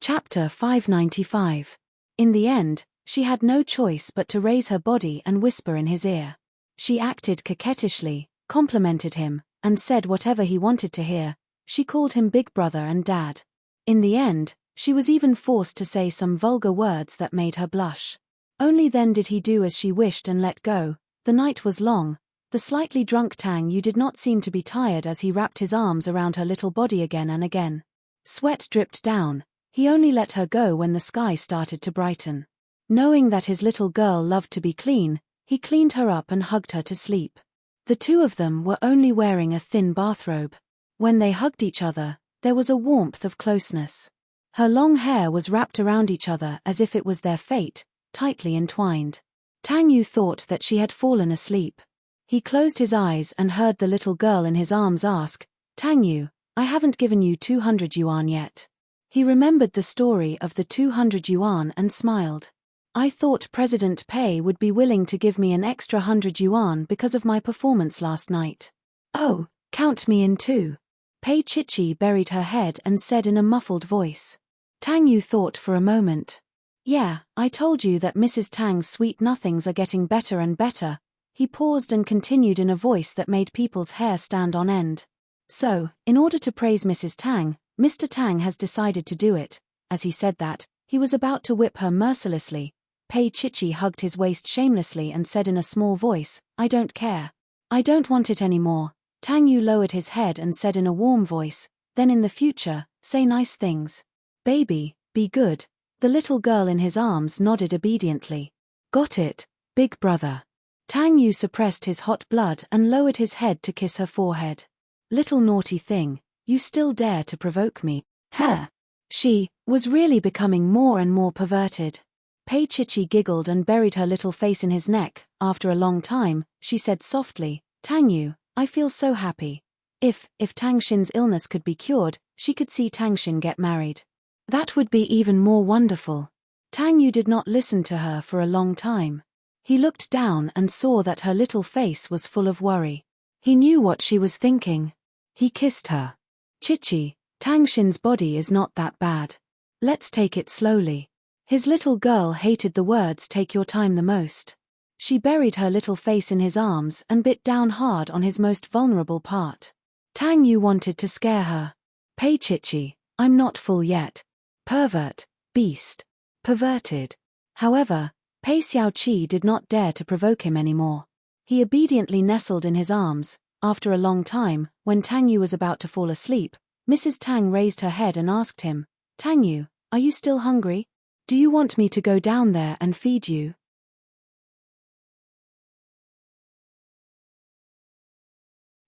Chapter 595. In the end, she had no choice but to raise her body and whisper in his ear. She acted coquettishly, complimented him, and said whatever he wanted to hear. She called him big brother and dad. In the end, she was even forced to say some vulgar words that made her blush. Only then did he do as she wished and let go. The night was long. The slightly drunk Tang Yu did not seem to be tired as he wrapped his arms around her little body again and again. Sweat dripped down. He only let her go when the sky started to brighten. Knowing that his little girl loved to be clean, he cleaned her up and hugged her to sleep. The two of them were only wearing a thin bathrobe. When they hugged each other, there was a warmth of closeness. Her long hair was wrapped around each other as if it was their fate, tightly entwined. Tang Yu thought that she had fallen asleep. He closed his eyes and heard the little girl in his arms ask, Tang Yu, I haven't given you 200 yuan yet. He remembered the story of the 200 yuan and smiled. I thought President Pei would be willing to give me an extra 100 yuan because of my performance last night. Oh, count me in too. Pei Chichi buried her head and said in a muffled voice. Tang Yu thought for a moment. Yeah, I told you that Mrs. Tang's sweet nothings are getting better and better. He paused and continued in a voice that made people's hair stand on end. So, in order to praise Mrs. Tang, Mr. Tang has decided to do it. As he said that, he was about to whip her mercilessly. Pei Chichi hugged his waist shamelessly and said in a small voice, I don't care. I don't want it anymore. Tang Yu lowered his head and said in a warm voice, then in the future, say nice things. Baby, be good. The little girl in his arms nodded obediently. Got it, big brother. Tang Yu suppressed his hot blood and lowered his head to kiss her forehead. Little naughty thing, you still dare to provoke me. Huh. She was really becoming more and more perverted. Pei Chichi giggled and buried her little face in his neck. After a long time, she said softly, Tang Yu, I feel so happy. If Tang Xin's illness could be cured, she could see Tang Xin get married. That would be even more wonderful. Tang Yu did not listen to her for a long time. He looked down and saw that her little face was full of worry. He knew what she was thinking. He kissed her. Chichi, Tang Xin's body is not that bad. Let's take it slowly. His little girl hated the words take your time the most. She buried her little face in his arms and bit down hard on his most vulnerable part. Tang Yu wanted to scare her. Pei Chichi, I'm not full yet. Pervert, beast, perverted. However, Pei Xiaoqi did not dare to provoke him anymore. He obediently nestled in his arms. After a long time, when Tang Yu was about to fall asleep, Mrs. Tang raised her head and asked him, Tang Yu, are you still hungry? Do you want me to go down there and feed you?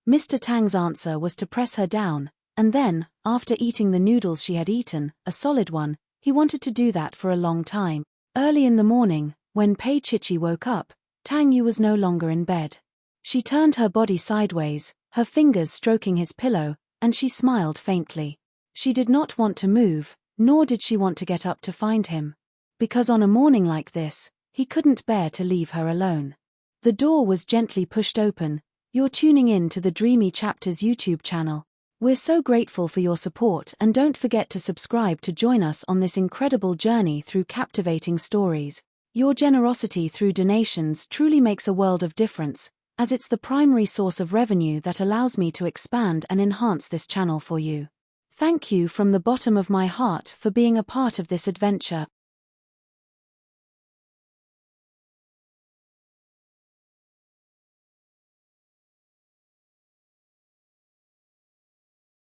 Mr. Tang's answer was to press her down, and then, after eating the noodles she had eaten, a solid one, he wanted to do that for a long time. Early in the morning, when Pei Chichi woke up, Tang Yu was no longer in bed. She turned her body sideways, her fingers stroking his pillow, and she smiled faintly. She did not want to move, nor did she want to get up to find him. Because on a morning like this, he couldn't bear to leave her alone. The door was gently pushed open. You're tuning in to the Dreamy Chapters YouTube channel. We're so grateful for your support and don't forget to subscribe to join us on this incredible journey through captivating stories. Your generosity through donations truly makes a world of difference, as it's the primary source of revenue that allows me to expand and enhance this channel for you. Thank you from the bottom of my heart for being a part of this adventure.